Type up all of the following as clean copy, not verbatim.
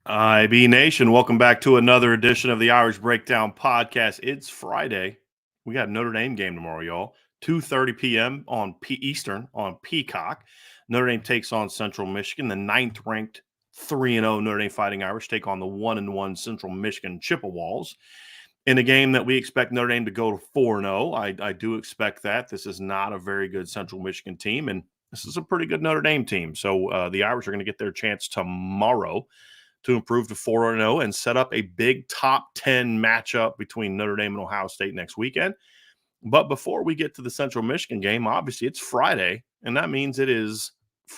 IB Nation, welcome back to another edition of the Irish Breakdown Podcast. It's Friday. We got a Notre Dame game tomorrow, y'all. 2:30 p.m. on Eastern on Peacock. Notre Dame takes on Central Michigan. The 9th-ranked 3-0 Notre Dame Fighting Irish take on the 1-1 Central Michigan Chippewas. In a game that we expect Notre Dame to go to 4-0. I do expect that. This is not a very good Central Michigan team, and this is a pretty good Notre Dame team. So the Irish are going to get their chance tomorrow to improve to 4-0 and set up a big top 10 matchup between Notre Dame and Ohio State next weekend. But before we get to the Central Michigan game, obviously it's Friday, and that means it is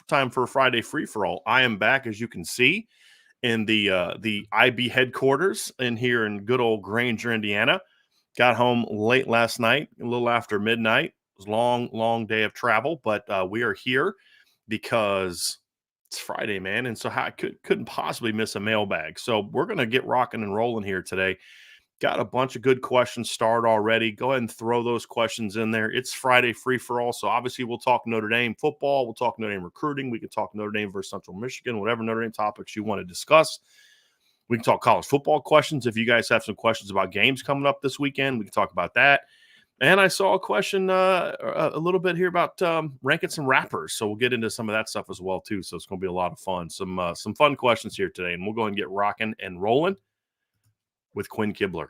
time for a Friday free-for-all. I am back, as you can see, in the IB headquarters in here in good old Granger, Indiana. Got home late last night, a little after midnight. It was a long, long day of travel, but we are here because it's Friday, man, and so I couldn't possibly miss a mailbag. So we're going to get rocking and rolling here today. Got a bunch of good questions started already. Go ahead and throw those questions in there. It's Friday free-for-all, so obviously we'll talk Notre Dame football. We'll talk Notre Dame recruiting. We can talk Notre Dame versus Central Michigan, whatever Notre Dame topics you want to discuss. We can talk college football questions. If you guys have some questions about games coming up this weekend, we can talk about that. And I saw a question a little bit here about ranking some rappers. So we'll get into some of that stuff as well, too. So it's going to be a lot of fun. Some fun questions here today. And we'll go ahead and get rocking and rolling with Quinn Kibler.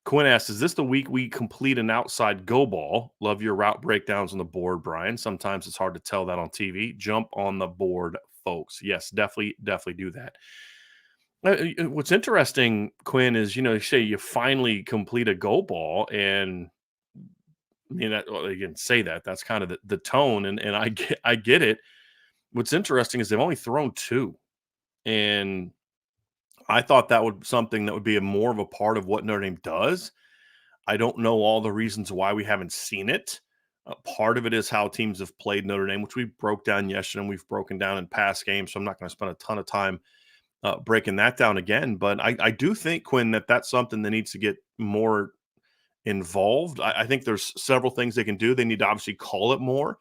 Quinn asks, is this the week we complete an outside go ball? Love your route breakdowns on the board, Brian. Sometimes it's hard to tell that on TV. Jump on the board, folks. Yes, definitely do that. What's interesting, Quinn, is, you say you finally complete a go ball, and again, say that. That's kind of the tone, and I get it. What's interesting is they've only thrown 2, and I thought that would something that would be more of a part of what Notre Dame does. I don't know all the reasons why we haven't seen it. Part of it is how teams have played Notre Dame, which we broke down yesterday, and we've broken down in past games, so I'm not going to spend a ton of time breaking that down again. But I do think, Quinn, that's something that needs to get more involved. I think there's several things they can do. They need to obviously call it more.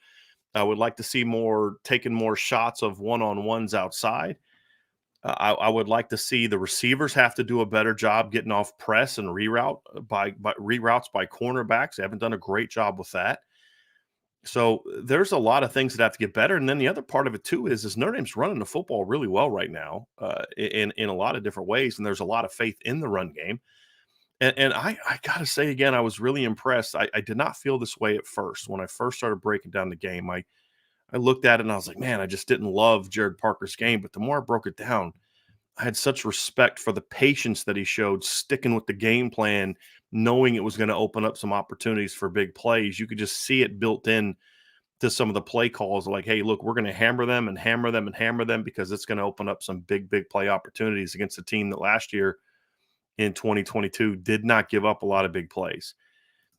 I would like to see taking more shots of one-on-ones outside. I would like to see the receivers have to do a better job getting off press and reroutes by cornerbacks. They haven't done a great job with that. So there's a lot of things that have to get better. And then the other part of it too is Notre Dame's running the football really well right now in a lot of different ways. And there's a lot of faith in the run game. And I got to say again, I was really impressed. I did not feel this way at first. When I first started breaking down the game, I looked at it and I was like, man, I just didn't love Jared Parker's game. But the more I broke it down, I had such respect for the patience that he showed, sticking with the game plan, knowing it was going to open up some opportunities for big plays. You could just see it built in to some of the play calls, like, hey, look, we're going to hammer them and hammer them and hammer them because it's going to open up some big play opportunities against a team that last year in 2022 did not give up a lot of big plays.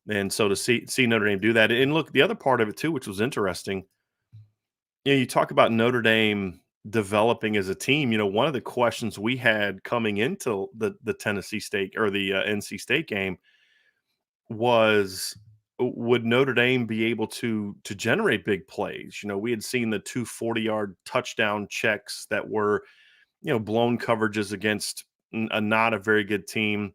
And so to see Notre Dame do that. And look, the other part of it too, which was interesting, you talk about Notre Dame developing as a team. One of the questions we had coming into the Tennessee State or the NC State game was, would Notre Dame be able to generate big plays? We had seen the 2 40-yard touchdown checks that were, blown coverages against not a very good team.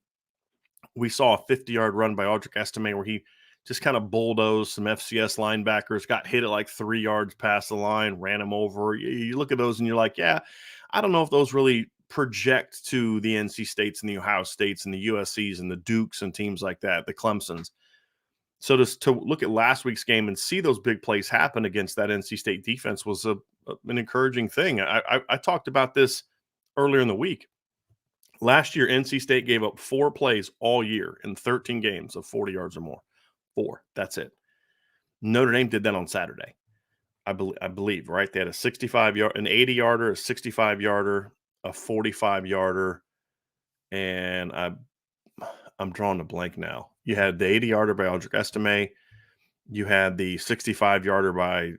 We saw a 50-yard run by Audric Estime where he just kind of bulldozed some FCS linebackers, got hit at like 3 yards past the line, ran him over. You look at those and you're like, yeah, I don't know if those really project to the NC States and the Ohio States and the USCs and the Dukes and teams like that, the Clemsons. So to look at last week's game and see those big plays happen against that NC State defense was an encouraging thing. I talked about this earlier in the week. Last year, NC State gave up 4 plays all year in 13 games of 40 yards or more. 4. That's it. Notre Dame did that on Saturday. I believe, right? They had a 65-yard, an 80-yarder, a 65-yarder, a 45-yarder, and I'm drawing a blank now. You had the 80-yarder by Audric Estime. You had the 65-yarder by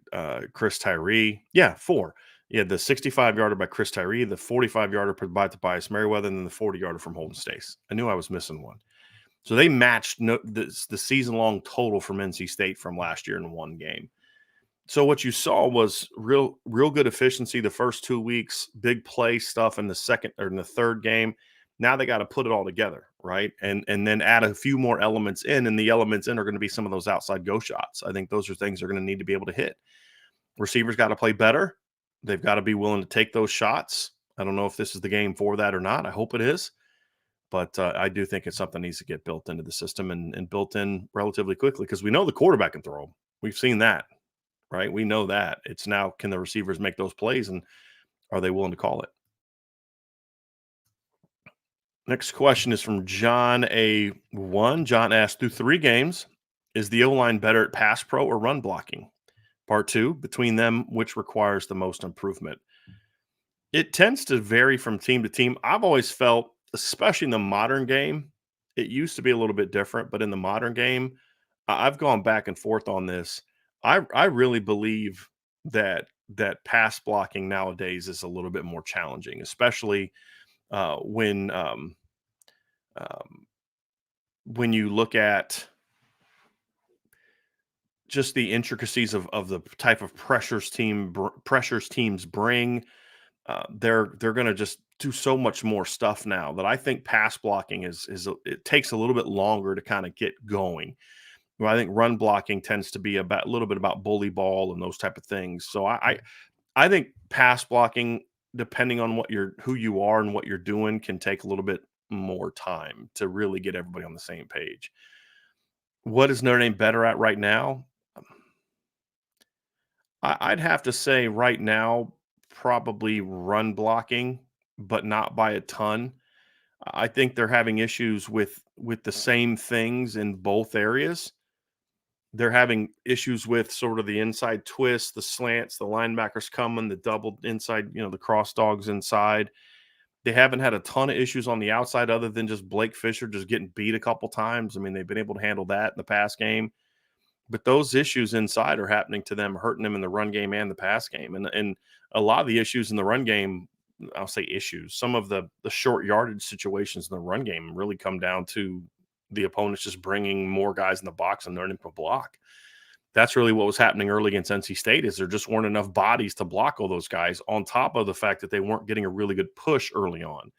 Chris Tyree. Yeah, 4. You had the 65-yarder by Chris Tyree, the 45-yarder by Tobias Merriweather, and then the 40-yarder from Holden Stace. I knew I was missing one. So they matched the season-long total from NC State from last year in one game. So what you saw was real good efficiency the first 2 weeks, big play stuff in the second or in the third game. Now they gotta put it all together, right? And then add a few more elements in, and the elements in are gonna be some of those outside go shots. I think those are things they're gonna need to be able to hit. Receivers gotta play better. They've gotta be willing to take those shots. I don't know if this is the game for that or not. I hope it is, but, I do think it's something that needs to get built into the system and built in relatively quickly because we know the quarterback can throw 'em. We've seen that. Right? We know that. It's now, can the receivers make those plays and are they willing to call it? Next question is from John A1. John asked, through 3 games, is the O line better at pass pro or run blocking? Part two, between them, which requires the most improvement? It tends to vary from team to team. I've always felt, especially in the modern game, it used to be a little bit different, but in the modern game, I've gone back and forth on this. I really believe that pass blocking nowadays is a little bit more challenging, especially um, when you look at just the intricacies of the type of pressures teams bring. They're going to just do so much more stuff now that I think pass blocking it takes a little bit longer to kind of get going. Well, I think run blocking tends to be about a little bit about bully ball and those type of things. So I think pass blocking, depending on who you are and what you're doing, can take a little bit more time to really get everybody on the same page. What is Notre Dame better at right now? I'd have to say right now, probably run blocking, but not by a ton. I think they're having issues with the same things in both areas. They're having issues with sort of the inside twist, the slants, the linebackers coming, the double inside, the cross dogs inside. They haven't had a ton of issues on the outside other than just Blake Fisher just getting beat a couple times. I mean, they've been able to handle that in the past game. But those issues inside are happening to them, hurting them in the run game and the pass game. And a lot of the issues in the run game, I'll say issues, some of the short yardage situations in the run game really come down to the opponents just bringing more guys in the box and learning to block. That's really what was happening early against NC State, is there just weren't enough bodies to block all those guys, on top of the fact that they weren't getting a really good push early on.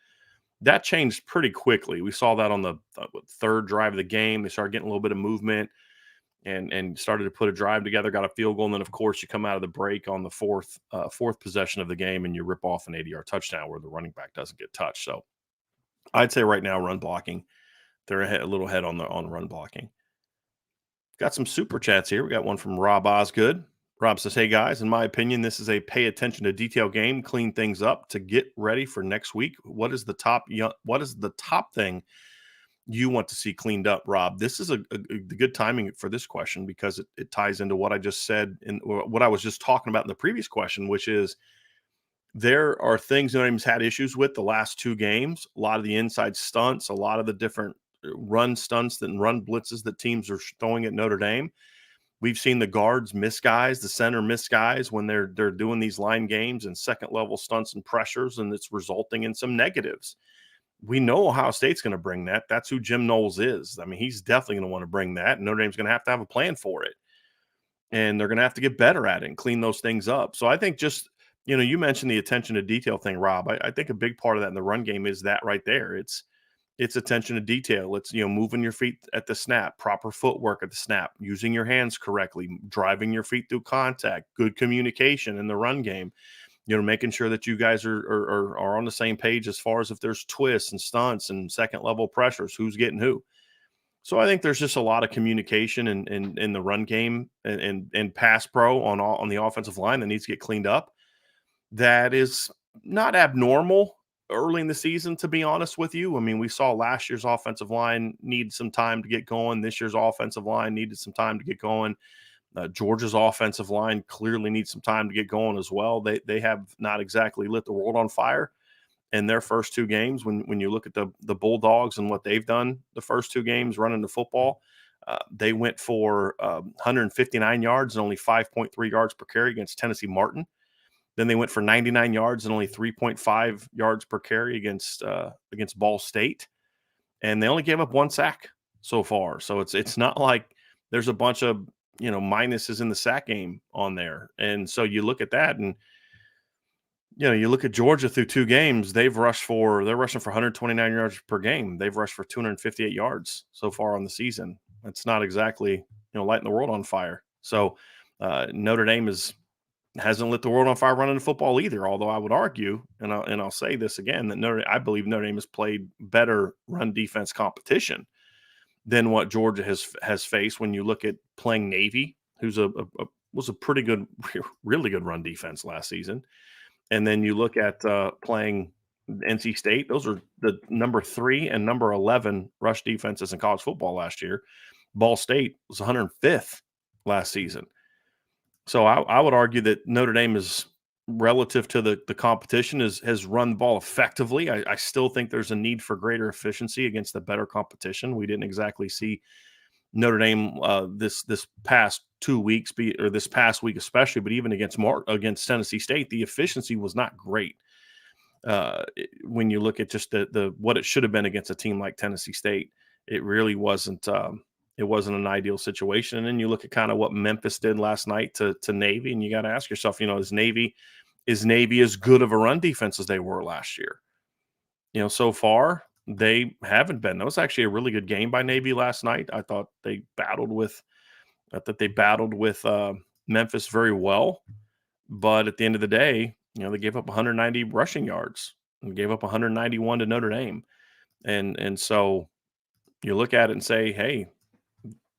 That changed pretty quickly. We saw that on the third drive of the game. They started getting a little bit of movement and started to put a drive together, got a field goal, and then of course you come out of the break on the fourth possession of the game and you rip off an 80-yard touchdown where the running back doesn't get touched. So I'd say right now run blocking, they're a little ahead on run blocking. Got some super chats here. We got one from Rob Osgood. Rob says, "Hey guys, in my opinion, this is a pay attention to detail game, clean things up to get ready for next week. What is the top thing you want to see cleaned up, Rob?" This is a good timing for this question because it ties into what I just said and what I was just talking about in the previous question, which is there are things Notre Dame's had issues with the last 2 games. A lot of the inside stunts, a lot of the different run stunts and run blitzes that teams are throwing at Notre Dame. We've seen the guards miss guys, the center miss guys when they're doing these line games and second level stunts and pressures, and it's resulting in some negatives. We know Ohio State's going to bring that. That's who Jim Knowles is. I mean, he's definitely going to want to bring that. And Notre Dame's going to have a plan for it. And they're going to have to get better at it and clean those things up. So I think just, you mentioned the attention to detail thing, Rob. I think a big part of that in the run game is that right there. It's attention to detail. It's, moving your feet at the snap, proper footwork at the snap, using your hands correctly, driving your feet through contact, good communication in the run game. Making sure that you guys are on the same page as far as if there's twists and stunts and second level pressures, who's getting who. So I think there's just a lot of communication in the run game and pass pro on the offensive line that needs to get cleaned up. That is not abnormal early in the season, to be honest with you. I mean, we saw last year's offensive line need some time to get going. This year's offensive line needed some time to get going. Georgia's offensive line clearly needs some time to get going as well. They have not exactly lit the world on fire in their first 2 games. When you look at the Bulldogs and what they've done the first 2 games running the football, they went for 159 yards and only 5.3 yards per carry against Tennessee Martin. Then they went for 99 yards and only 3.5 yards per carry against Ball State, and they only gave up 1 sack so far. So it's not like there's a bunch of minuses in the sack game on there. And so you look at that, and you look at Georgia through 2 games, they're rushing for 129 yards per game. They've rushed for 258 yards so far on the season. That's not exactly, lighting the world on fire. So Notre Dame hasn't lit the world on fire running the football either. Although I would argue, and I'll say this again, that I believe Notre Dame has played better run defense competition than what Georgia has faced. When you look at playing Navy, who's was a pretty good, really good run defense last season, and then you look at playing NC State. Those are the number 3 and number 11 rush defenses in college football last year. Ball State was 105th last season. So I would argue that Notre Dame is, relative to the competition, has run the ball effectively. I still think there's a need for greater efficiency against the better competition. We didn't exactly see Notre Dame this past 2 weeks, or this past week especially, but even against Tennessee State, the efficiency was not great. When you look at just the what it should have been against a team like Tennessee State, it really wasn't. It wasn't an ideal situation. And then you look at kind of what Memphis did last night to Navy, and you got to ask yourself, is Navy as good of a run defense as they were last year? So far they haven't been. That was actually a really good game by Navy last night. I thought they battled with Memphis very well, but at the end of the day, they gave up 190 rushing yards and gave up 191 to Notre Dame, and so you look at it and say, hey,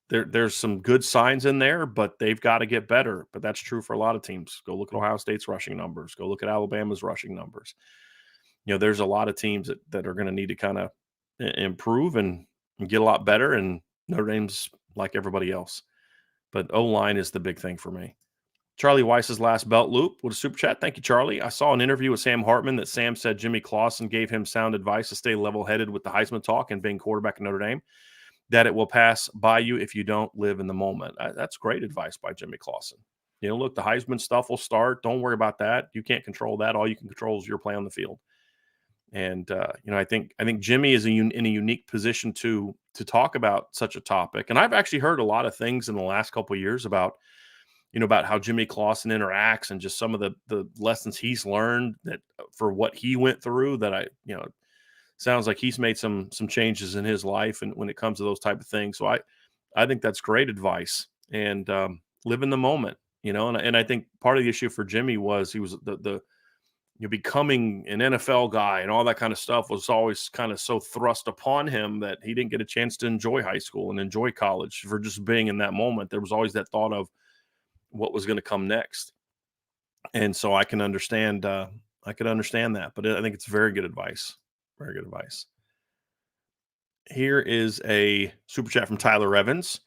there's some good signs in there, but they've got to get better. But that's true for a lot of teams. Go look at Ohio State's rushing numbers. Go look at Alabama's rushing numbers. There's a lot of teams that are going to need to kind of improve and get a lot better. And Notre Dame's like everybody else. But O-line is the big thing for me. Charlie Weiss's last belt loop with a super chat. Thank you, Charlie. I saw an interview with Sam Hartman that Sam said Jimmy Clausen gave him sound advice to stay level-headed with the Heisman talk and being quarterback at Notre Dame, that it will pass by you if you don't live in the moment. That's great advice by Jimmy Clausen. Look, the Heisman stuff will start. Don't worry about that. You can't control that. All you can control is your play on the field. And I think Jimmy is in a unique position to talk about such a topic. And I've actually heard a lot of things in the last couple of years about how Jimmy Clausen interacts and just some of the lessons he's learned that for what he went through, that sounds like he's made some changes in his life and when it comes to those type of things. So I think that's great advice, and live in the moment, and I think part of the issue for Jimmy was he was becoming an NFL guy and all that kind of stuff was always kind of so thrust upon him that he didn't get a chance to enjoy high school and enjoy college for just being in that moment. There was always that thought of what was going to come next. And so I can understand that, but I think it's very good advice. Very good advice. Here is a super chat from Tyler Evans.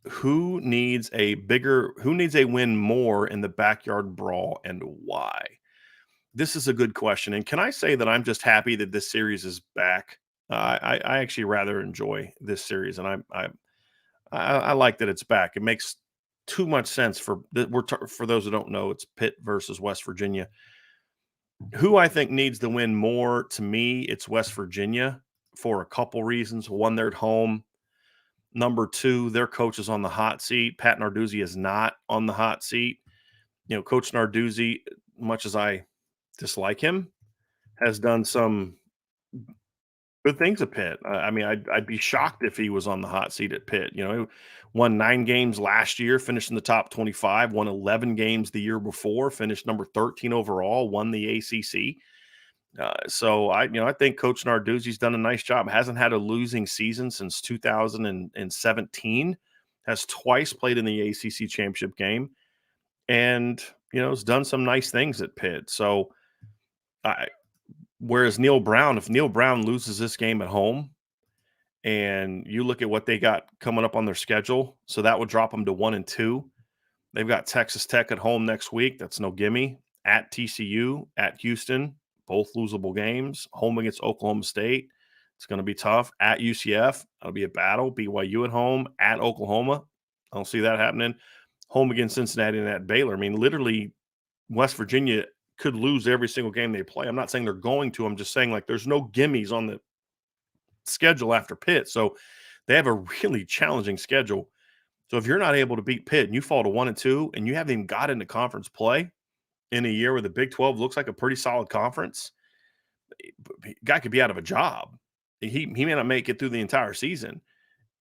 Who needs a win more in the backyard brawl, and why? This is a good question. And can I say that I'm just happy that this series is back? I actually rather enjoy this series, and I like that it's back. It makes too much sense for those who don't know, it's Pitt versus West Virginia. Who I think needs the win more, to me, it's West Virginia for a couple reasons. One, they're at home. Number two, their coach is on the hot seat. Pat Narduzzi is not on the hot seat. Coach Narduzzi, much as I dislike him, has done some good things at Pitt. I mean, I'd be shocked if he was on the hot seat at Pitt. He won 9 games last year, finished in the top 25, won 11 games the year before, finished number 13 overall, won the ACC. So I think Coach Narduzzi's done a nice job. Hasn't had a losing season since 2017. Has twice played in the ACC championship game, and has done some nice things at Pitt. So whereas if Neil Brown loses this game at home, and you look at what they got coming up on their schedule, so that would drop them to 1-2. They've got Texas Tech at home next week. That's no gimme. At TCU, at Houston, both losable games. Home against Oklahoma State, it's going to be tough. At UCF, that'll be a battle. BYU at home. At Oklahoma, I don't see that happening. Home against Cincinnati and at Baylor. I mean, literally, West Virginia could lose every single game they play. I'm not saying they're going to. I'm just saying, like, there's no gimmies on the schedule after Pitt. So they have a really challenging schedule. So if you're not able to beat Pitt and you fall to 1-2 and you haven't even got into conference play in a year where the Big 12 looks like a pretty solid conference, guy could be out of a job. He may not make it through the entire season.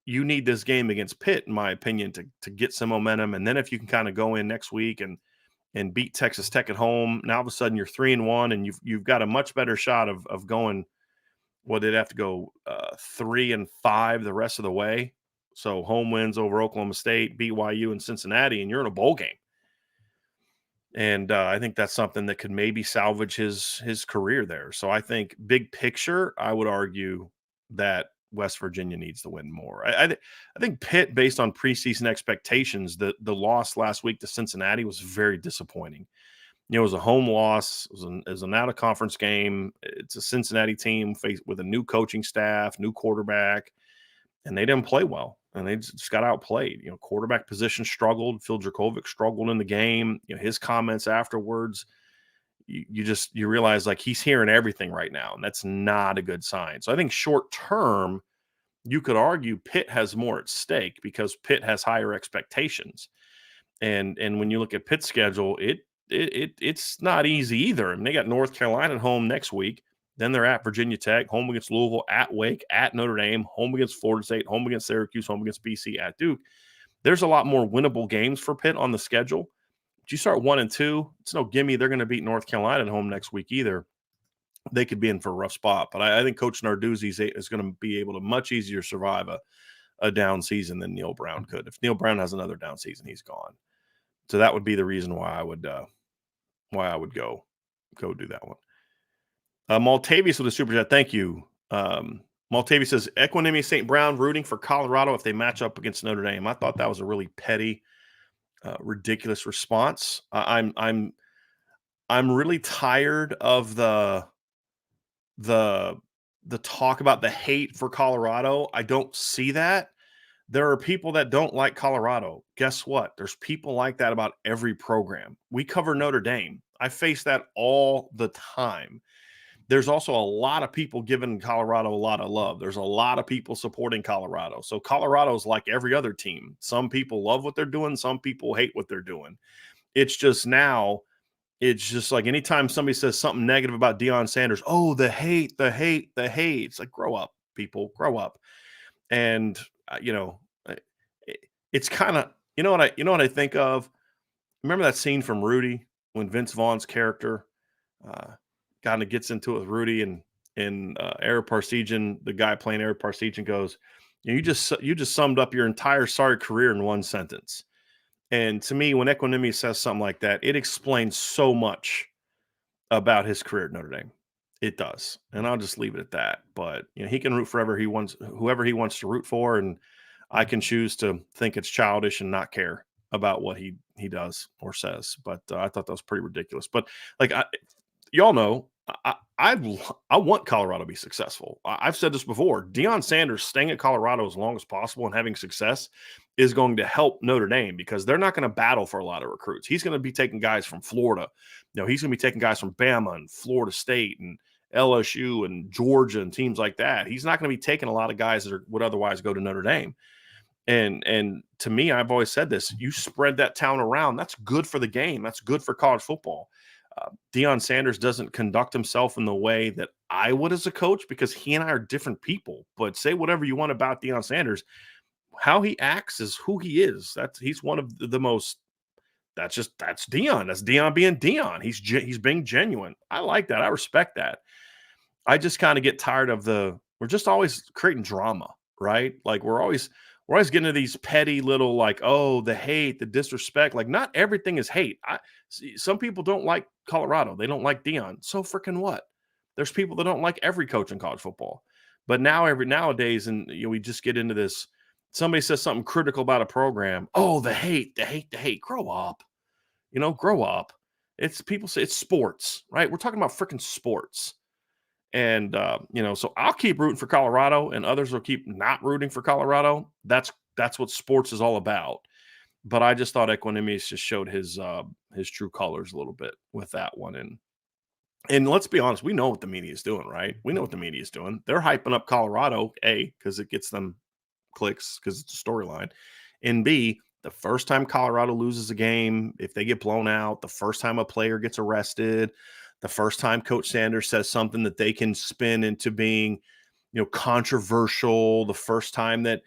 You need this game against Pitt, in my opinion, to get some momentum. And then if you can kind of go in next week and beat Texas Tech at home, now all of a sudden you're 3-1 and you've got a much better shot of going. Well, they'd have to go 3-5 the rest of the way. So home wins over Oklahoma State, BYU, and Cincinnati, and you're in a bowl game. And I think that's something that could maybe salvage his career there. So I think big picture, I would argue that West Virginia needs to win more. I think Pitt, based on preseason expectations, the loss last week to Cincinnati was very disappointing. It was a home loss. It was an out-of-conference game. It's a Cincinnati team faced with a new coaching staff, new quarterback, and they didn't play well. And they just got outplayed. Quarterback position struggled. Phil Dracovic struggled in the game. His comments afterwards, you realize like he's hearing everything right now, and that's not a good sign. So I think short term, you could argue Pitt has more at stake because Pitt has higher expectations. And when you look at Pitt's schedule, it's not easy either. I mean, they got North Carolina at home next week. Then they're at Virginia Tech, home against Louisville, at Wake, at Notre Dame, home against Florida State, home against Syracuse, home against BC, at Duke. There's a lot more winnable games for Pitt on the schedule. If you start 1-2, it's no gimme they're going to beat North Carolina at home next week either. They could be in for a rough spot. But I think Coach Narduzzi is going to be able to much easier survive a down season than Neil Brown could. If Neil Brown has another down season, he's gone. So that would be the reason why I would go do that one. Maltavius with a super chat. Thank you. Maltavius says Equanimity St. Brown rooting for Colorado if they match up against Notre Dame. I thought that was a really petty, ridiculous response. I'm really tired of the talk about the hate for Colorado. I don't see that. There are people that don't like Colorado. Guess what? There's people like that about every program. We cover Notre Dame. I face that all the time. There's also a lot of people giving Colorado a lot of love. There's a lot of people supporting Colorado. So Colorado is like every other team. Some people love what they're doing. Some people hate what they're doing. It's just like anytime somebody says something negative about Deion Sanders, oh, the hate. It's like, grow up, people, grow up. And, it's kind of, what I think of? Remember that scene from Rudy when Vince Vaughn's character kind of gets into it with Rudy and Eric Parsegian, the guy playing Eric Parsegian goes, you just summed up your entire sorry career in one sentence. And to me, when Equanimity says something like that, it explains so much about his career at Notre Dame. It does. And I'll just leave it at that. But he can root for whoever he wants to root for, and I can choose to think it's childish and not care about what he does or says. But I thought that was pretty ridiculous. But y'all know, I want Colorado to be successful. I've said this before. Deion Sanders staying at Colorado as long as possible and having success is going to help Notre Dame because they're not going to battle for a lot of recruits. He's going to be taking guys from Florida. He's going to be taking guys from Bama and Florida State and LSU and Georgia and teams like that. He's not going to be taking a lot of guys that would otherwise go to Notre Dame. And to me, I've always said this, you spread that town around. That's good for the game. That's good for college football. Deion Sanders doesn't conduct himself in the way that I would as a coach because he and I are different people. But say whatever you want about Deion Sanders, how he acts is who he is. He's one of the most. That's Deion. That's Deion being Deion. He's being genuine. I like that. I respect that. I just kind of get tired of we're just always creating drama, right? Like we're always getting into these petty little the hate, the disrespect. Like not everything is hate. Some people don't like Colorado. They don't like Deion. So freaking what? There's people that don't like every coach in college football. But nowadays, and we just get into this. Somebody says something critical about a program. Oh, the hate. Grow up. Grow up. People say it's sports, right? We're talking about freaking sports. And, so I'll keep rooting for Colorado and others will keep not rooting for Colorado. That's what sports is all about. But I just thought Equanimity just showed his true colors a little bit with that one. And let's be honest, we know what the media is doing, right? We know what the media is doing. They're hyping up Colorado, because it gets them clicks because it's a storyline. And B, the first time Colorado loses a game, if they get blown out, the first time a player gets arrested, the first time Coach Sanders says something that they can spin into being, controversial, the first time that,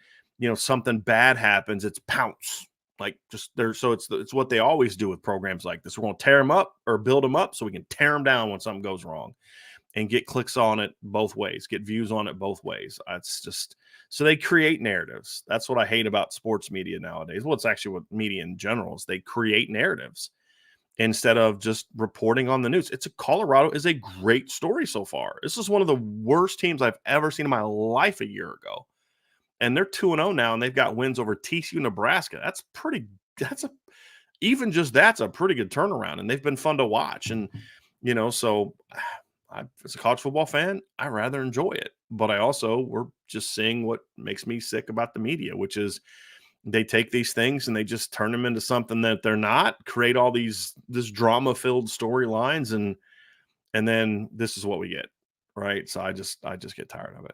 something bad happens, it's pounce. Like just there, so it's what they always do with programs like this. We're going to tear them up or build them up so we can tear them down when something goes wrong and get clicks on it both ways, get views on it both ways. It's just so they create narratives. That's what I hate about sports media nowadays. Well, it's actually what media in general is. They create narratives instead of just reporting on the news. Colorado is a great story so far. This is one of the worst teams I've ever seen in my life a year ago. And they're 2-0 now, and they've got wins over TCU, Nebraska. That's a even just that's a pretty good turnaround, and they've been fun to watch. And so as a college football fan, I rather enjoy it. But we're just seeing what makes me sick about the media, which is they take these things and they just turn them into something that they're not, create all this drama-filled storylines, and then this is what we get, right? So I just get tired of it.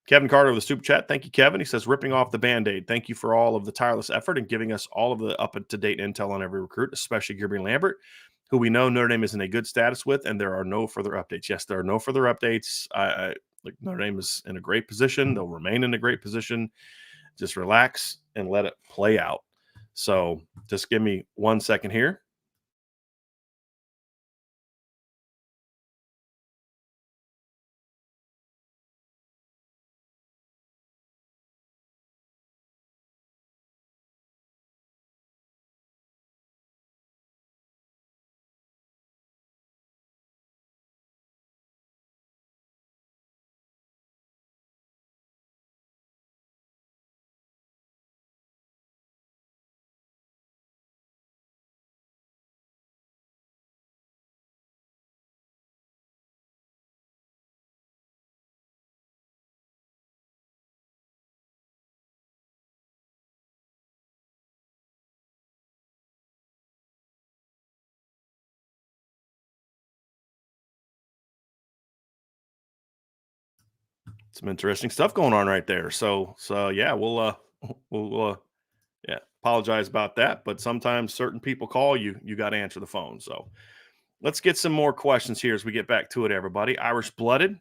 Kevin Carter with the super chat. Thank you, Kevin. He says, ripping off the Band-Aid. Thank you for all of the tireless effort and giving us all of the up-to-date intel on every recruit, especially Gibby Lambert, who we know Notre Dame is in a good status with, and there are no further updates. Yes, there are no further updates. Notre Dame is in a great position. They'll remain in a great position. Just relax and let it play out. So just give me 1 second here. Some interesting stuff going on right there. So yeah, we'll yeah, apologize about that, but sometimes certain people call you, you got to answer the phone. So let's get some more questions here as we get back to it, everybody. Irish blooded,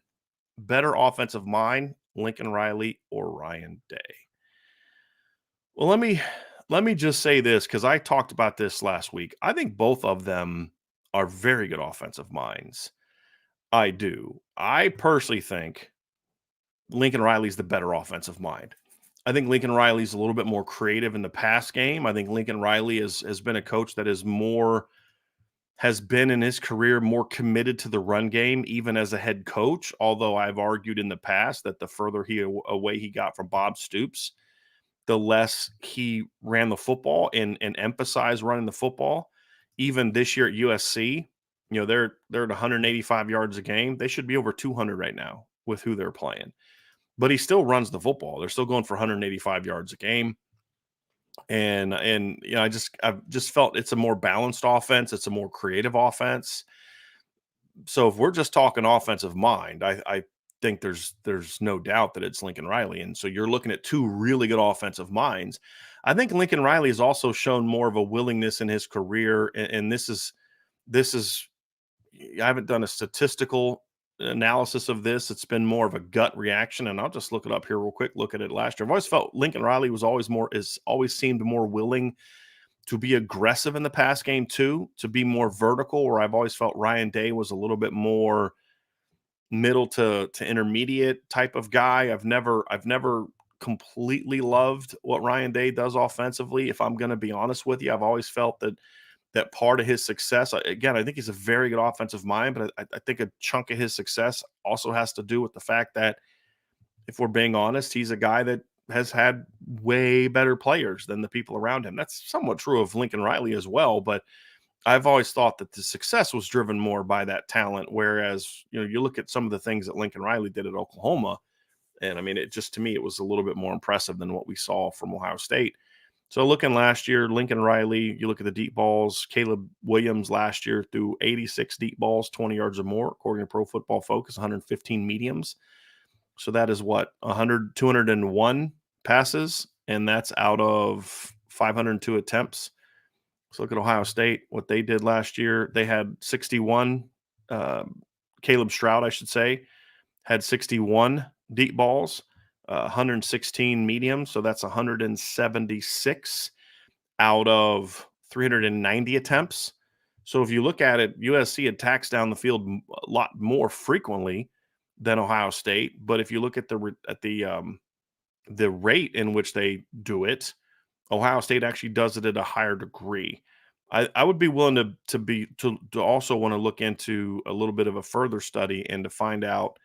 better offensive mind, Lincoln Riley or Ryan Day? Well, let me just say this because I talked about this last week. I think both of them are very good offensive minds. I do. I personally think Lincoln Riley's the better offensive mind. I think Lincoln Riley's a little bit more creative in the pass game. I think Lincoln Riley has been a coach that has been in his career more committed to the run game, even as a head coach. Although I've argued in the past that the further away he got from Bob Stoops, the less he ran the football and emphasized running the football. Even this year at USC, they're at 185 yards a game. They should be over 200 right now with who they're playing. But he still runs the football. They're still going for 185 yards a game. And I've just felt it's a more balanced offense. It's a more creative offense. So if we're just talking offensive mind, I think there's no doubt that it's Lincoln Riley. And so you're looking at two really good offensive minds. I think Lincoln Riley has also shown more of a willingness in his career, and this is I haven't done a statistical analysis of this. It's been more of a gut reaction, and I'll just look it up here real quick. Look at it last year. I've always felt Lincoln Riley always seemed more willing to be aggressive in the pass game too, to be more vertical. Where I've always felt Ryan Day was a little bit more middle to intermediate type of guy. I've never completely loved what Ryan Day does offensively. If I'm going to be honest with you, I've always felt that part of his success, again, I think he's a very good offensive mind, but I think a chunk of his success also has to do with the fact that, if we're being honest, he's a guy that has had way better players than the people around him. That's somewhat true of Lincoln Riley as well, but I've always thought that the success was driven more by that talent. Whereas, you look at some of the things that Lincoln Riley did at Oklahoma, and I mean, to me, it was a little bit more impressive than what we saw from Ohio State. So looking last year, Lincoln Riley, you look at the deep balls, Caleb Williams last year threw 86 deep balls, 20 yards or more, according to Pro Football Focus, 115 mediums. So that is what, 201 passes and that's out of 502 attempts. So look at Ohio State, what they did last year. They had 61. Caleb Stroud, I should say, had 61 deep balls, 116 mediums. So that's 176 out of 390 attempts. So if you look at it, USC attacks down the field a lot more frequently than Ohio State. But if you look at the rate in which they do it, Ohio State actually does it at a higher degree. I would be willing to also want to look into a little bit of a further study and to find out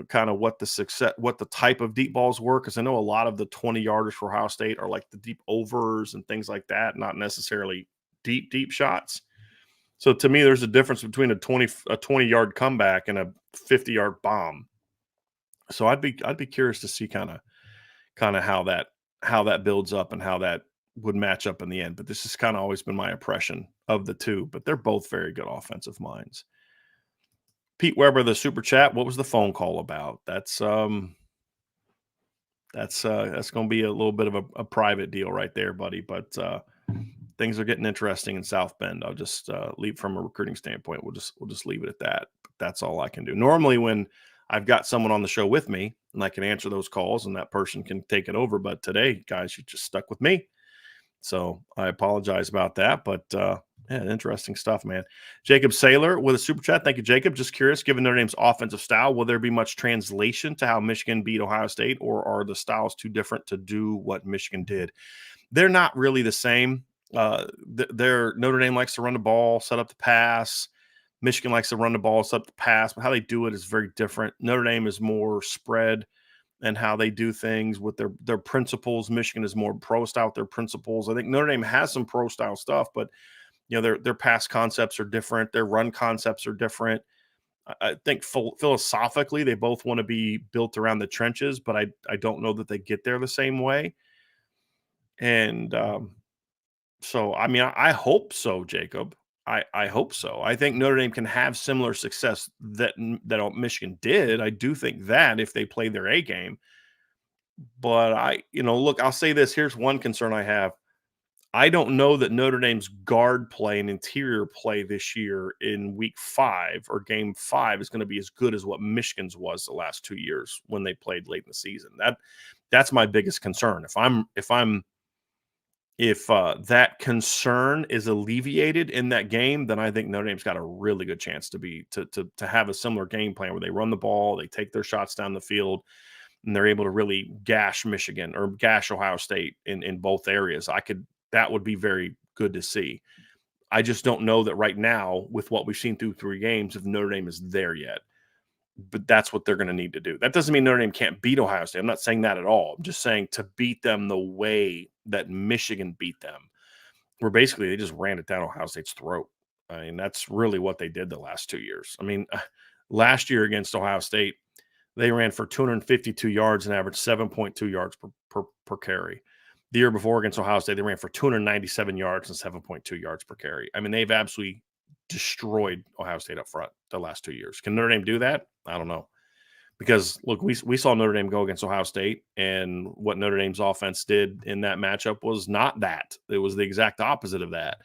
kind of what the type of deep balls were, because I know a lot of the 20-yarders for Ohio State are like the deep overs and things like that, not necessarily deep shots. So to me, there's a difference between a 20-yard comeback and a 50-yard bomb. So I'd be curious to see kind of how that builds up and how that would match up in the end. But this has kind of always been my impression of the two, but they're both very good offensive minds. Pete Weber, the super chat. What was the phone call about? That's going to be a little bit of a private deal right there, buddy. But things are getting interesting in South Bend. I'll just leave from a recruiting standpoint. We'll just leave it at that. But that's all I can do. Normally, when I've got someone on the show with me and I can answer those calls and that person can take it over. But today, guys, you just stuck with me. So I apologize about that. But yeah, interesting stuff, man. Jacob Saylor with a super chat. Thank you, Jacob. Just curious, given Notre Dame's offensive style, will there be much translation to how Michigan beat Ohio State, or are the styles too different to do what Michigan did? They're not really the same. Notre Dame likes to run the ball, set up the pass. Michigan likes to run the ball, set up the pass, but how they do it is very different. Notre Dame is more spread and how they do things with their principles. Michigan is more pro style with their principles. I think Notre Dame has some pro style stuff, but their pass concepts are different. Their run concepts are different. I think philosophically they both want to be built around the trenches, but I don't know that they get there the same way. And so, I mean, I hope so, Jacob. I hope so. I think Notre Dame can have similar success that Michigan did. I do think that if they play their A game. But look, I'll say this. Here's one concern I have. I don't know that Notre Dame's guard play and interior play this year in week 5 or game 5 is going to be as good as what Michigan's was the last 2 years when they played late in the season. That's my biggest concern. If that concern is alleviated in that game, then I think Notre Dame's got a really good chance to have a similar game plan where they run the ball, they take their shots down the field, and they're able to really gash Michigan or gash Ohio State in both areas. That would be very good to see. I just don't know that right now, with what we've seen through 3 games, if Notre Dame is there yet. But that's what they're going to need to do. That doesn't mean Notre Dame can't beat Ohio State. I'm not saying that at all. I'm just saying to beat them the way that Michigan beat them, where basically they just ran it down Ohio State's throat. I mean, that's really what they did the last 2 years. I mean, last year against Ohio State, they ran for 252 yards and averaged 7.2 yards per carry. The year before against Ohio State, they ran for 297 yards and 7.2 yards per carry. I mean, they've absolutely destroyed Ohio State up front the last 2 years. Can Notre Dame do that? I don't know. Because, look, we saw Notre Dame go against Ohio State, and what Notre Dame's offense did in that matchup was not that. It was the exact opposite of that.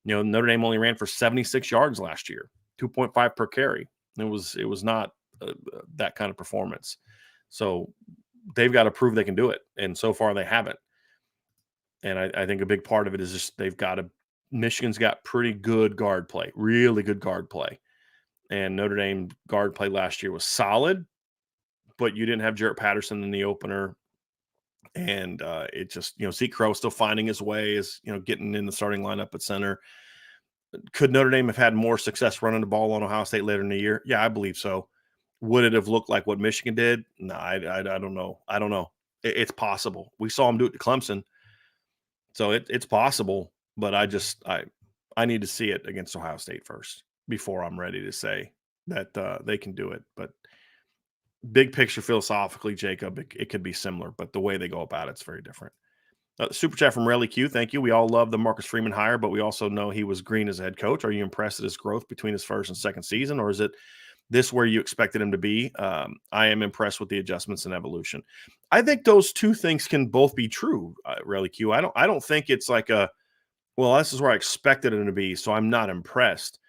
Notre Dame only ran for 76 yards last year, 2.5 per carry. It was not that kind of performance. So they've got to prove they can do it, and so far they haven't. And I think a big part of it is just Michigan's got pretty good guard play, really good guard play. And Notre Dame guard play last year was solid, but you didn't have Jarrett Patterson in the opener. And it just, Zeke Crow still finding his way, is getting in the starting lineup at center. Could Notre Dame have had more success running the ball on Ohio State later in the year? Yeah, I believe so. Would it have looked like what Michigan did? No, I don't know. I don't know. It's possible. We saw them do it to Clemson. So it's possible, but I need to see it against Ohio State first before I'm ready to say that they can do it. But big picture philosophically, Jacob, it could be similar, but the way they go about it's very different. Super chat from Relly Q. Thank you. We all love the Marcus Freeman hire, but we also know he was green as a head coach. Are you impressed at his growth between his first and second season, or is it this where you expected him to be. I am impressed with the adjustments and evolution. I think those two things can both be true, really, Q. I don't think it's like well, this is where I expected him to be, so I'm not impressed.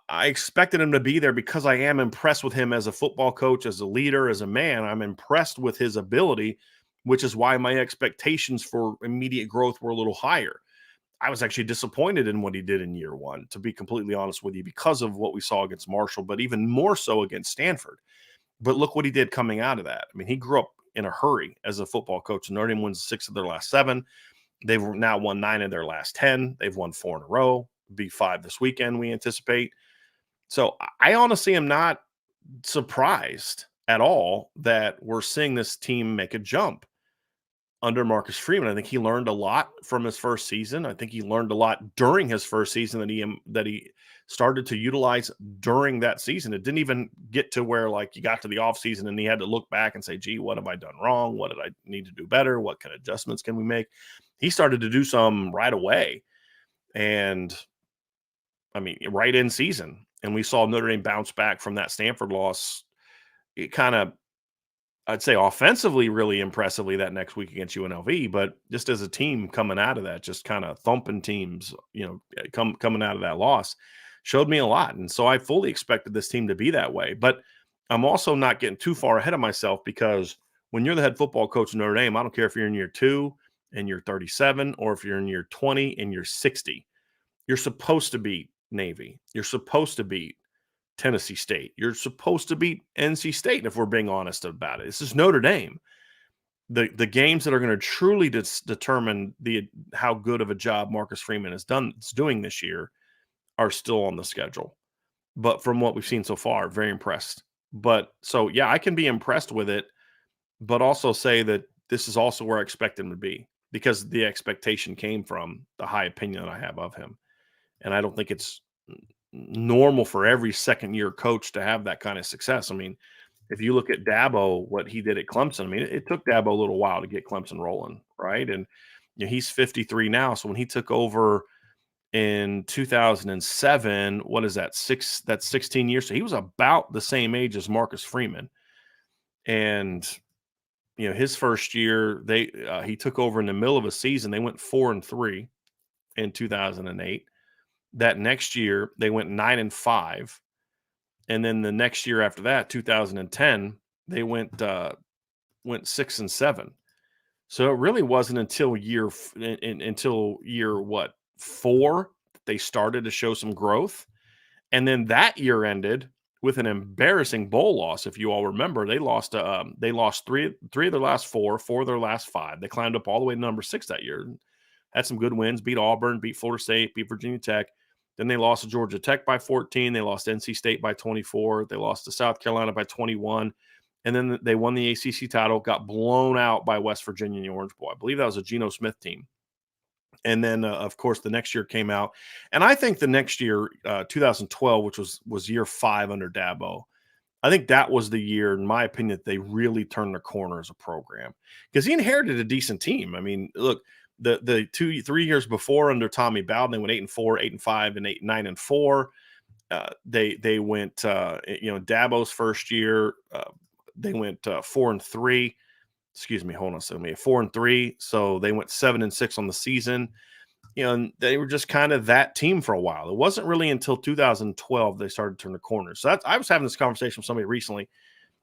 I expected him to be there because I am impressed with him as a football coach, as a leader, as a man. I'm impressed with his ability, which is why my expectations for immediate growth were a little higher. I was actually disappointed in what he did in year one, to be completely honest with you, because of what we saw against Marshall, but even more so against Stanford. But look what he did coming out of that. I mean, he grew up in a hurry as a football coach. Notre Dame wins 6 of their last 7. They've now won 9 of their last 10. They've won 4 in a row. Be 5 this weekend, we anticipate. So I honestly am not surprised at all that we're seeing this team make a jump under Marcus Freeman. I think he learned a lot from his first season. I think he learned a lot during his first season that he started to utilize during that season. It didn't even get to where like you got to the offseason and he had to look back and say, gee, what have I done wrong? What did I need to do better? What kind of adjustments can we make? He started to do some right away. And I mean, right in season. And we saw Notre Dame bounce back from that Stanford loss. It kind of, I'd say offensively, really impressively that next week against UNLV, but just as a team coming out of that, just kind of thumping teams, coming out of that loss, showed me a lot. And so I fully expected this team to be that way. But I'm also not getting too far ahead of myself, because when you're the head football coach of Notre Dame, I don't care if you're in year 2 and you're 37 or if you're in year 20 and you're 60, you're supposed to beat Navy. You're supposed to beat Tennessee State. You're supposed to beat NC State, if we're being honest about it. This is Notre Dame. The games that are going to truly determine how good of a job Marcus Freeman is doing this year are still on the schedule. But from what we've seen so far, very impressed. But so, yeah, I can be impressed with it, but also say that this is also where I expect him to be, because the expectation came from the high opinion that I have of him. And I don't think it's normal for every second-year coach to have that kind of success. I mean, if you look at Dabo, what he did at Clemson, I mean, it took Dabo a little while to get Clemson rolling, right? And he's 53 now. So when he took over in 2007, what is that? That's 16 years. So he was about the same age as Marcus Freeman. And his first year, he took over in the middle of a season. They went 4-3 in 2008. That next year, they went 9-5. And then the next year after that, 2010, they went 6-7. So it really wasn't until year 4 they started to show some growth. And then that year ended with an embarrassing bowl loss. If you all remember, they lost three of their last 4 of their last 5. They climbed up all the way to number 6 that year. Had some good wins, beat Auburn, beat Florida State, beat Virginia Tech. Then they lost to Georgia Tech by 14. They lost to NC State by 24. They lost to South Carolina by 21. And then they won the ACC title, got blown out by West Virginia in the Orange Bowl. I believe that was a Geno Smith team. And then, of course, the next year came out. And I think the next year, 2012, which was year 5 under Dabo, I think that was the year, in my opinion, that they really turned the corner as a program, because he inherited a decent team. I mean, look, the 3 years before under Tommy Bowden, they went 8-4, 8-5, and 9-4. They went, Dabo's first year, they went 4-3. Excuse me, hold on a second. 4-3. So they went 7-6 on the season. And they were just kind of that team for a while. It wasn't really until 2012 they started to turn the corner. So I was having this conversation with somebody recently,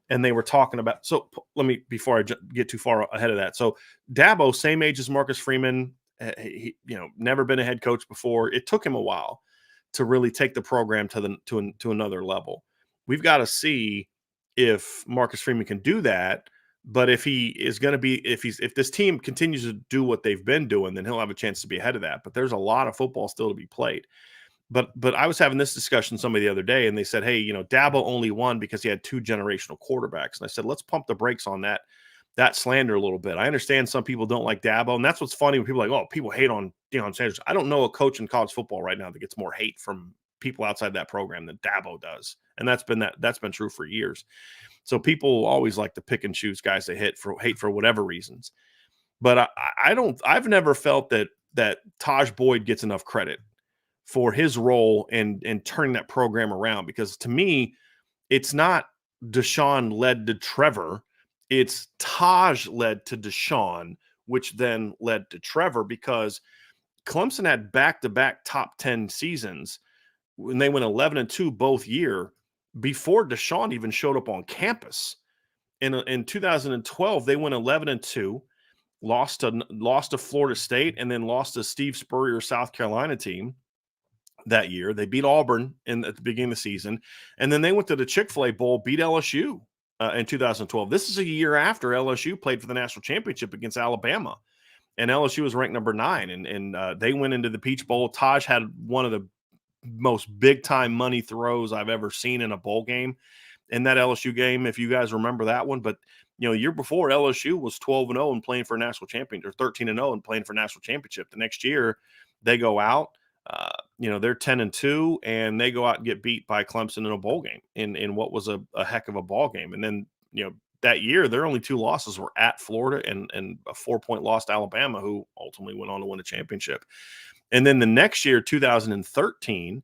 and they were talking about. So let me, before I get too far ahead of that. So Dabo, same age as Marcus Freeman, he never been a head coach before. It took him a while to really take the program to another level. We've got to see if Marcus Freeman can do that. But if he is going to be, if this team continues to do what they've been doing, then he'll have a chance to be ahead of that. But there's a lot of football still to be played. But I was having this discussion with somebody the other day, and they said, hey, Dabo only won because he had 2 generational quarterbacks. And I said, let's pump the brakes on that slander a little bit. I understand some people don't like Dabo, and that's what's funny when people are like, oh, people hate on Deion Sanders. I don't know a coach in college football right now that gets more hate from people outside that program than Dabo does. And that's been true for years. So people always like to pick and choose guys they hate for whatever reasons. But I've never felt that Taj Boyd gets enough credit for his role in turning that program around, because to me, it's not Deshaun led to Trevor. It's Taj led to Deshaun, which then led to Trevor because Clemson had back-to-back top 10 seasons when they went 11-2 both year before Deshaun even showed up on campus. In 2012, they went 11-2, lost to Florida State, and then lost to Steve Spurrier's South Carolina team that year. They beat Auburn at the beginning of the season, and then they went to the Chick-fil-A Bowl, beat LSU in 2012. This is a year after LSU played for the national championship against Alabama, and LSU was ranked number 9, and they went into the Peach Bowl. Taj had one of the most big-time money throws I've ever seen in a bowl game in that LSU game, if you guys remember that one. But the year before, LSU was 12-0 and playing for a national championship, or 13-0 and playing for a national championship. The next year, they go out. They're 10-2, and they go out and get beat by Clemson in a bowl game in what was a heck of a ball game. And then that year, their only 2 losses were at Florida and a 4-point loss to Alabama, who ultimately went on to win a championship. And then the next year, 2013.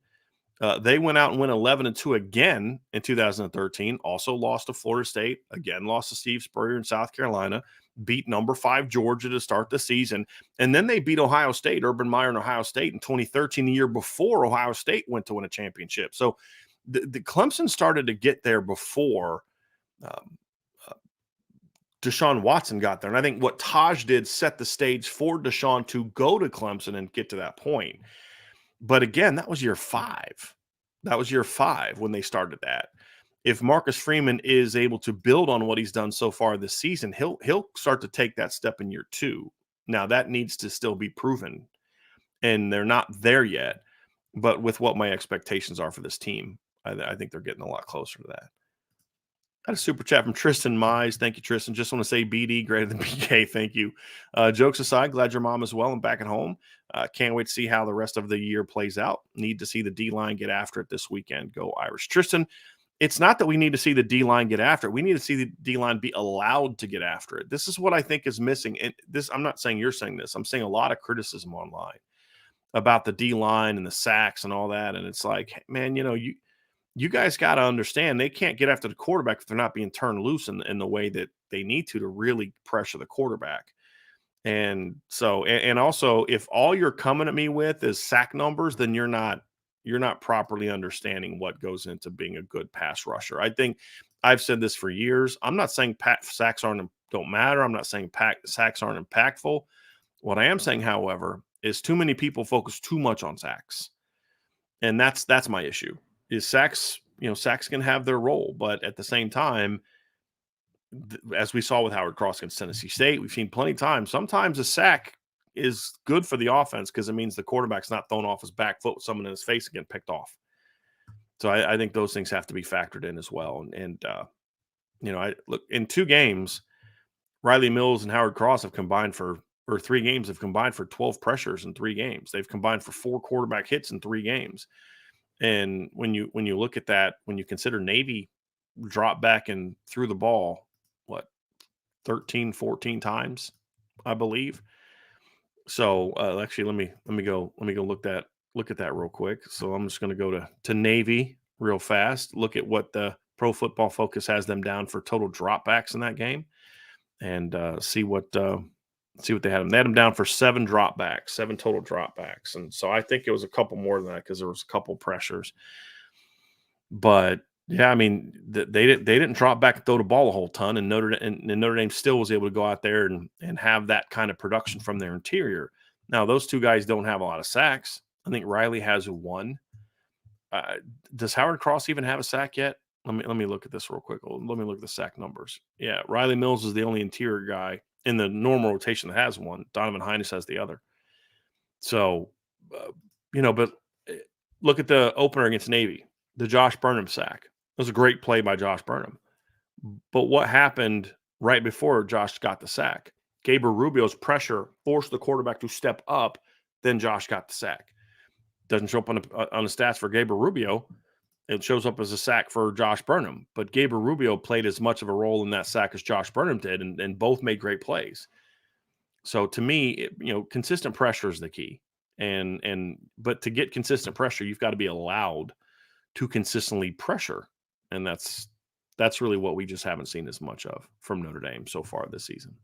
They went out and went 11-2 again in 2013. Also lost to Florida State. Again, lost to Steve Spurrier in South Carolina. Beat number 5 Georgia to start the season. And then they beat Ohio State, Urban Meyer and Ohio State in 2013, the year before Ohio State went to win a championship. So the Clemson started to get there before Deshaun Watson got there. And I think what Taj did set the stage for Deshaun to go to Clemson and get to that point. But again, that was year 5. That was year 5 when they started that. If Marcus Freeman is able to build on what he's done so far this season, he'll start to take that step in year 2. Now, that needs to still be proven, and they're not there yet. But with what my expectations are for this team, I think they're getting a lot closer to that. I had a super chat from Tristan Mize. Thank you, Tristan. Just want to say BD greater than BK. Thank you. Jokes aside, glad your mom is well and back at home. Can't wait to see how the rest of the year plays out. Need to see the D-line get after it this weekend. Go Irish. Tristan, it's not that we need to see the D-line get after it. We need to see the D-line be allowed to get after it. This is what I think is missing. And this, I'm not saying you're saying this. I'm saying a lot of criticism online about the D-line and the sacks and all that. And it's like, man, you guys got to understand they can't get after the quarterback if they're not being turned loose in the way that they need to really pressure the quarterback. And so, and also, if all you're coming at me with is sack numbers, then you're not properly understanding what goes into being a good pass rusher. I think I've said this for years. I'm not saying sacks don't matter. I'm not saying sacks aren't impactful. What I am saying, however, is too many people focus too much on sacks, and that's my issue. Is sacks can have their role, but at the same time, as we saw with Howard Cross against Tennessee State, we've seen plenty of times. Sometimes a sack is good for the offense because it means the quarterback's not thrown off his back foot with someone in his face and getting picked off. So I think those things have to be factored in as well. And I look in 2 games, Riley Mills and Howard Cross have combined for 3 games have combined for 12 pressures in 3 games. They've combined for 4 quarterback hits in 3 games. And when you look at that, when you consider Navy dropped back and threw the ball, 13, 14 times, I believe. So actually, let me go look at that real quick. So I'm just going to go to Navy real fast. Look at what the Pro Football Focus has them down for total dropbacks in that game, and see what they had them. They had them down for 7 total dropbacks, and so I think it was a couple more than that because there was a couple pressures. But yeah, I mean, they didn't drop back and throw the ball a whole ton, and Notre Dame still was able to go out there and have that kind of production from their interior. Now, those 2 guys don't have a lot of sacks. I think Riley has 1. Does Howard Cross even have a sack yet? Let me look at this real quick. Let me look at the sack numbers. Yeah, Riley Mills is the only interior guy in the normal rotation that has 1. Donovan Hines has the other. So, but look at the opener against Navy, the Josh Burnham sack. It was a great play by Josh Burnham. But what happened right before Josh got the sack? Gabriel Rubio's pressure forced the quarterback to step up. Then Josh got the sack. Doesn't show up on the stats for Gabriel Rubio. It shows up as a sack for Josh Burnham. But Gabriel Rubio played as much of a role in that sack as Josh Burnham did, and both made great plays. So to me, consistent pressure is the key. But to get consistent pressure, you've got to be allowed to consistently pressure. And that's really what we just haven't seen as much of from Notre Dame so far this season.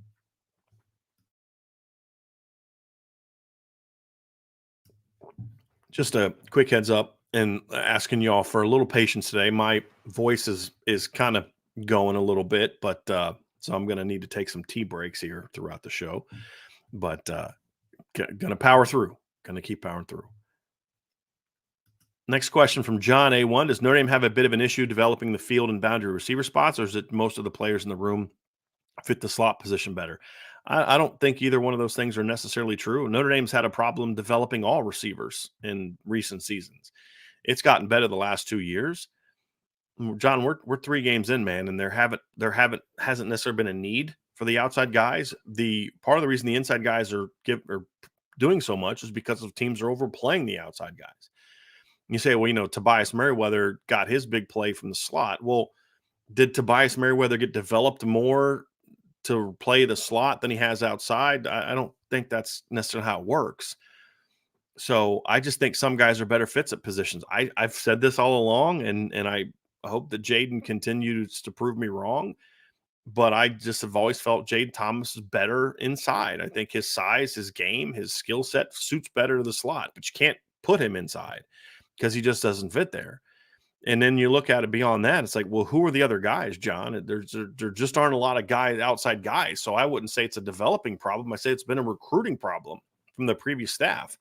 Just a quick heads up and asking y'all for a little patience today. My voice is kind of going a little bit, but so I'm going to need to take some tea breaks here throughout the show. But going to power through. Going to keep powering through. Next question from John A1. Does Notre Dame have a bit of an issue developing the field and boundary receiver spots, or is it most of the players in the room fit the slot position better? I don't think either one of those things are necessarily true. Notre Dame's had a problem developing all receivers in recent seasons. It's gotten better the last 2 years. John, we're 3 games in, man, and hasn't necessarily been a need for the outside guys. The part of the reason the inside guys are doing so much is because of teams are overplaying the outside guys. You say, well, Tobias Merriweather got his big play from the slot. Well, did Tobias Merriweather get developed more to play the slot than he has outside? I don't think that's necessarily how it works. So I just think some guys are better fits at positions. I've said this all along, and I hope that Jaden continues to prove me wrong. But I just have always felt Jaden Thomas is better inside. I think his size, his game, his skill set suits better to the slot, but you can't put him inside because he just doesn't fit there. And then you look at it beyond that, it's like, well, who are the other guys, John? There just aren't a lot of outside guys. So I wouldn't say it's a developing problem. I say it's been a recruiting problem from the previous staff.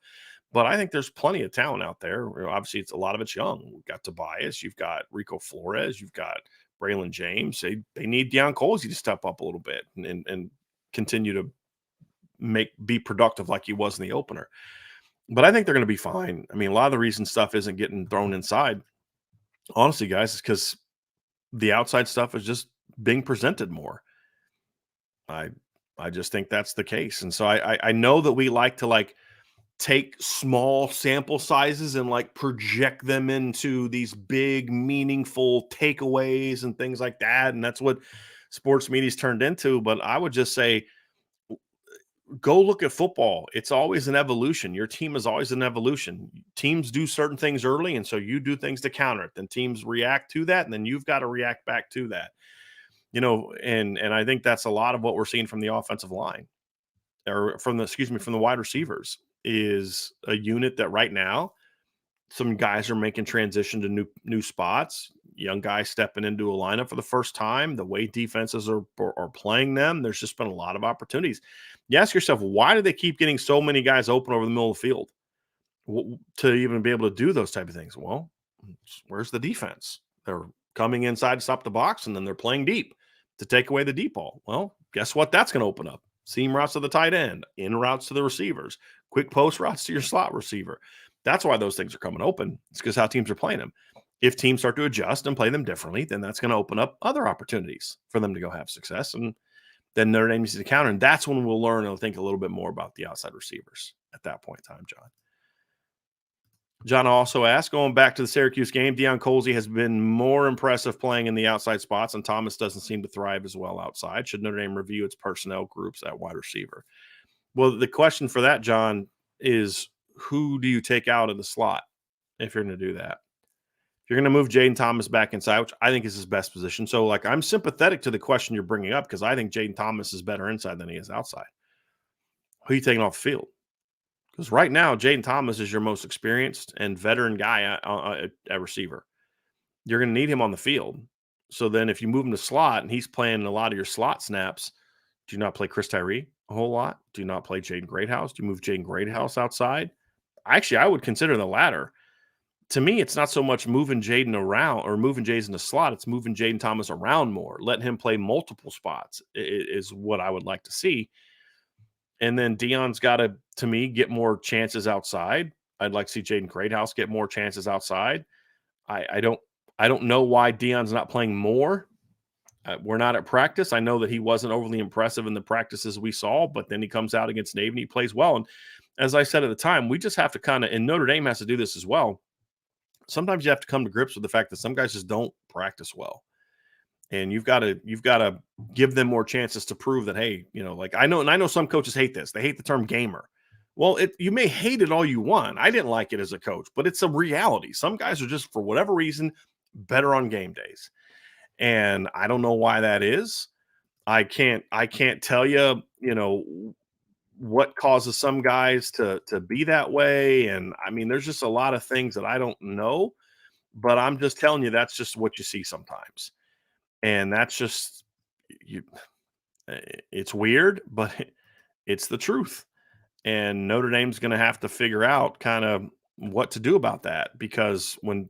But I think there's plenty of talent out there. Obviously, a lot of it's young. We've got Tobias, you've got Rico Flores, you've got Braylon James. They need Deion Colsey to step up a little bit and continue to be productive like he was in the opener. But I think they're going to be fine. I mean, a lot of the reason stuff isn't getting thrown inside, honestly, guys, is because the outside stuff is just being presented more. I just think that's the case. And so I know that we like to take small sample sizes and project them into these big, meaningful takeaways and things like that. And that's what sports media's turned into. But I would just say, go look at football. It's always an evolution. Your team is always an evolution. Teams do certain things early, and so you do things to counter it. Then teams react to that, and then you've got to react back to that. And I think that's a lot of what we're seeing from the offensive line, or from the wide receivers, is a unit that right now some guys are making transition to new spots. Young guys stepping into a lineup for the first time. The way defenses are playing them, there's just been a lot of opportunities. You ask yourself, why do they keep getting so many guys open over the middle of the field to even be able to do those type of things? Well, where's the defense? They're coming inside to stop the box, and then they're playing deep to take away the deep ball. Well, guess what? That's going to open up seam routes to the tight end, in routes to the receivers, quick post routes to your slot receiver. That's why those things are coming open. It's because how teams are playing them. If teams start to adjust and play them differently, then that's going to open up other opportunities for them to go have success. And then Notre Dame needs to counter. And that's when we'll learn and think a little bit more about the outside receivers at that point in time, John. John also asked, going back to the Syracuse game, Deion Colsey has been more impressive playing in the outside spots, and Thomas doesn't seem to thrive as well outside. Should Notre Dame review its personnel groups at wide receiver? Well, the question for that, John, is who do you take out of the slot if you're going to do that? If you're going to move Jaden Thomas back inside, which I think is his best position. So, I'm sympathetic to the question you're bringing up because I think Jaden Thomas is better inside than he is outside. Who are you taking off the field? Because right now, Jaden Thomas is your most experienced and veteran guy at receiver. You're going to need him on the field. So then if you move him to slot and he's playing a lot of your slot snaps, do you not play Chris Tyree a whole lot? Do you not play Jaden Greathouse? Do you move Jaden Greathouse outside? Actually, I would consider the latter. To me, it's not so much moving Jaden around or moving Jaden in the slot. It's moving Jaden Thomas around more. Letting him play multiple spots is what I would like to see. And then Deion's got to me, get more chances outside. I'd like to see Jaden Greathouse get more chances outside. I don't know why Deion's not playing more. We're not at practice. I know that he wasn't overly impressive in the practices we saw, but then he comes out against Navy and he plays well. And as I said at the time, we just have to and Notre Dame has to do this as well. Sometimes you have to come to grips with the fact that some guys just don't practice well. And you've got to give them more chances to prove that, hey, I know some coaches hate this. They hate the term gamer. Well, you may hate it all you want. I didn't like it as a coach, but it's a reality. Some guys are just, for whatever reason, better on game days. And I don't know why that is. I can't tell you, what causes some guys to be that way. And I mean, there's just a lot of things that I don't know, but I'm just telling you that's just what you see sometimes. And that's just you it's weird, but it's the truth. And Notre Dame's going to have to figure out kind of what to do about that because when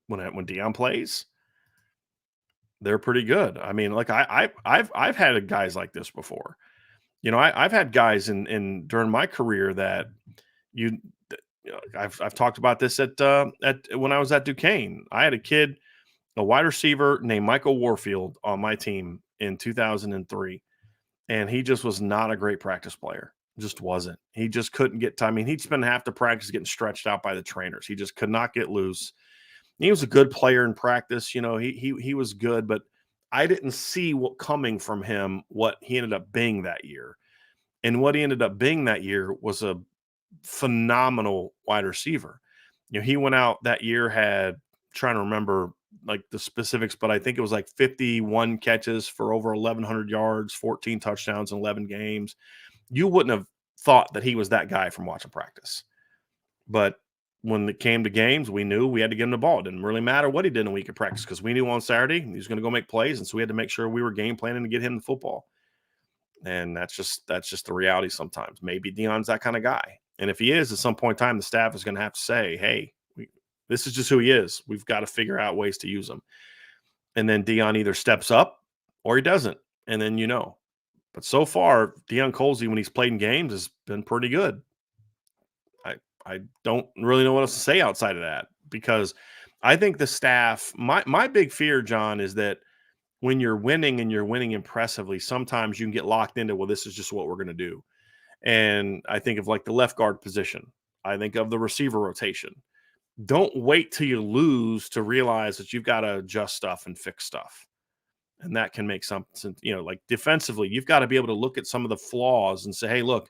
Dion plays, they're pretty good. I mean, like I've had guys like this before. I've had guys in during my career that you, I've talked about this at when I was at Duquesne. I had a kid, a wide receiver named Michael Warfield on my team in 2003, and he just was not a great practice player. Just wasn't. He just couldn't get time. I mean, he'd spend half the practice getting stretched out by the trainers. He just could not get loose. He was a good player in practice. He was good, but I didn't see what coming from him what he ended up being that year. And what he ended up being that year was a phenomenal wide receiver. He went out that year, had trying to remember like the specifics, but I think it was like 51 catches for over 1,100 yards, 14 touchdowns in 11 games. You wouldn't have thought that he was that guy from watching practice. But when it came to games, we knew we had to get him the ball. It didn't really matter what he did in a week of practice because we knew on Saturday he was going to go make plays. And so we had to make sure we were game planning to get him the football. And that's just the reality sometimes. Maybe Dion's that kind of guy. And if he is, at some point in time, the staff is going to have to say, hey, this is just who he is. We've got to figure out ways to use him. And then Dion either steps up or he doesn't. And then But so far, Dion Colsey, when he's played in games, has been pretty good. I don't really know what else to say outside of that because I think the staff, my big fear, John, is that when you're winning and you're winning impressively, sometimes you can get locked into, well, this is just what we're going to do. And I think of like the left guard position. I think of the receiver rotation. Don't wait till you lose to realize that you've got to adjust stuff and fix stuff. And that can make something, like defensively, you've got to be able to look at some of the flaws and say, hey, look,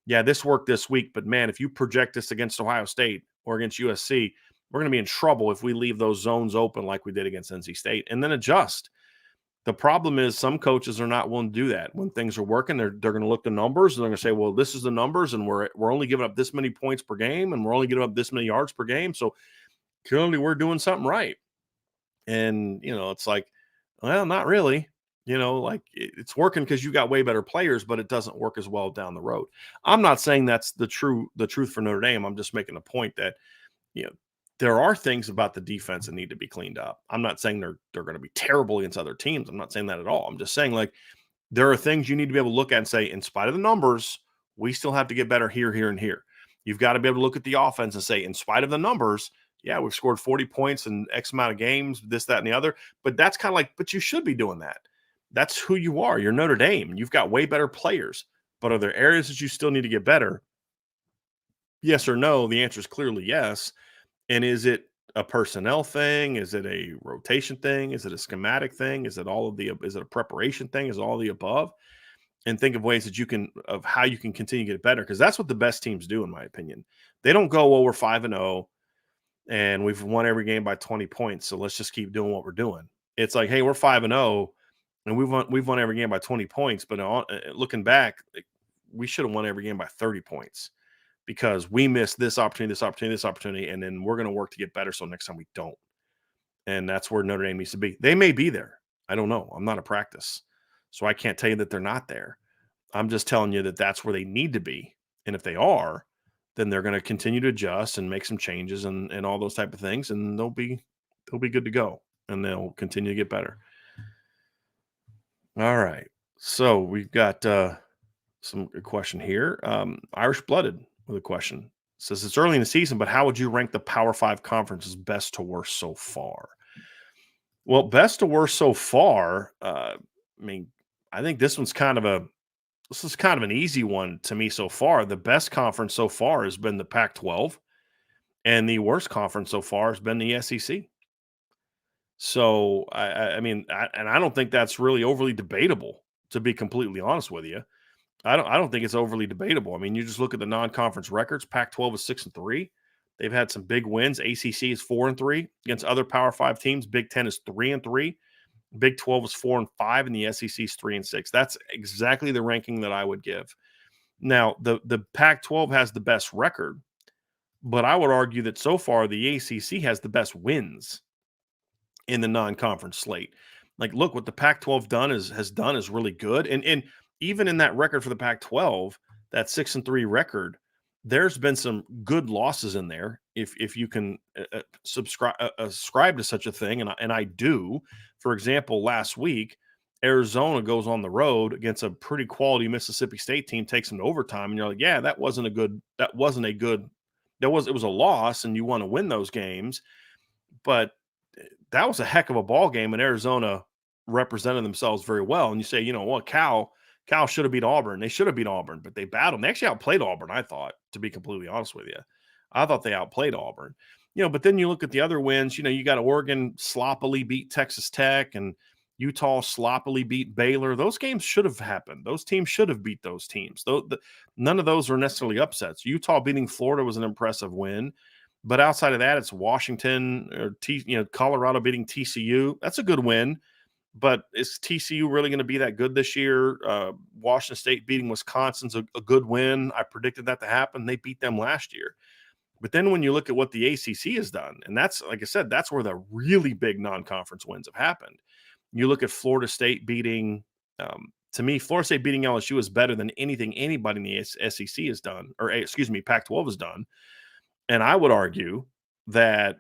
yeah, this worked this week, but man, if you project this against Ohio State or against USC, we're going to be in trouble if we leave those zones open like we did against NC State, and then adjust. The problem is some coaches are not willing to do that. When things are working, they're going to look at the numbers and they're going to say, well, this is the numbers, and we're only giving up this many points per game, and we're only giving up this many yards per game. So clearly we're doing something right. And, it's like, well, not really. Like it's working because you got way better players, but it doesn't work as well down the road. I'm not saying that's the truth for Notre Dame. I'm just making a point that, you know, there are things about the defense that need to be cleaned up. I'm not saying they're going to be terrible against other teams. I'm not saying that at all. I'm just saying like there are things you need to be able to look at and say, in spite of the numbers, we still have to get better here, here, and here. You've got to be able to look at the offense and say, in spite of the numbers, yeah, we've scored 40 points in X amount of games, this, that, and the other. But that's kind of like, but you should be doing that. That's who you are. You're Notre Dame. You've got way better players. But are there areas that you still need to get better? Yes or no? The answer is clearly yes. And is it a personnel thing? Is it a rotation thing? Is it a schematic thing? Is it is it a preparation thing? Is it all the above? And think of ways that of how you can continue to get better. Because that's what the best teams do, in my opinion. They don't go, well, we're 5-0 and we've won every game by 20 points. So let's just keep doing what we're doing. It's like, hey, we're 5-0 and we've won every game by 20 points. But looking back, we should have won every game by 30 points because we missed this opportunity, this opportunity, this opportunity. And then we're going to work to get better. So next time we don't. And that's where Notre Dame needs to be. They may be there. I don't know. I'm not a practice. So I can't tell you that they're not there. I'm just telling you that that's where they need to be. And if they are, then they're going to continue to adjust and make some changes and all those type of things. And they'll be good to go. And they'll continue to get better. All right. So we've got some question here. Irish Blooded with a question. It says it's early in the season, but how would you rank the Power 5 conferences best to worst so far? Well, best to worst so far, I think this is kind of an easy one to me so far. The best conference so far has been the Pac-12, and the worst conference so far has been the SEC. So, I don't think that's really overly debatable, to be completely honest with you. I don't think it's overly debatable. I mean, you just look at the non-conference records. Pac-12 is 6-3. They've had some big wins. ACC is 4-3 against other Power 5 teams. Big 10 is 3-3. Big 12 is 4-5, and the SEC is 3-6. That's exactly the ranking that I would give. Now, the Pac-12 has the best record, but I would argue that so far the ACC has the best wins in the non-conference slate. Like, look, what the Pac-12 has done is really good, and even in that record for the Pac-12, that 6-3 record, there's been some good losses in there. If you can ascribe to such a thing, and I do. For example, last week, Arizona goes on the road against a pretty quality Mississippi State team, takes them to overtime, and you're like, yeah, it was a loss, and you want to win those games, but that was a heck of a ball game, and Arizona represented themselves very well. And you say, you know what, Cal should have beat Auburn. They should have beat Auburn, but they battled. They actually outplayed Auburn, I thought, to be completely honest with you. I thought they outplayed Auburn. But then you look at the other wins, you got Oregon sloppily beat Texas Tech, and Utah sloppily beat Baylor. Those games should have happened. Those teams should have beat those teams. None of those are necessarily upsets. Utah beating Florida was an impressive win. But outside of that, it's Washington or Colorado beating TCU. That's a good win. But is TCU really going to be that good this year? Washington State beating Wisconsin's a good win. I predicted that to happen. They beat them last year. But then when you look at what the ACC has done, and that's, like I said, that's where the really big non-conference wins have happened. You look at Florida State beating to me, Florida State beating LSU is better than anything anybody in the SEC has done, or Pac-12 has done. And I would argue that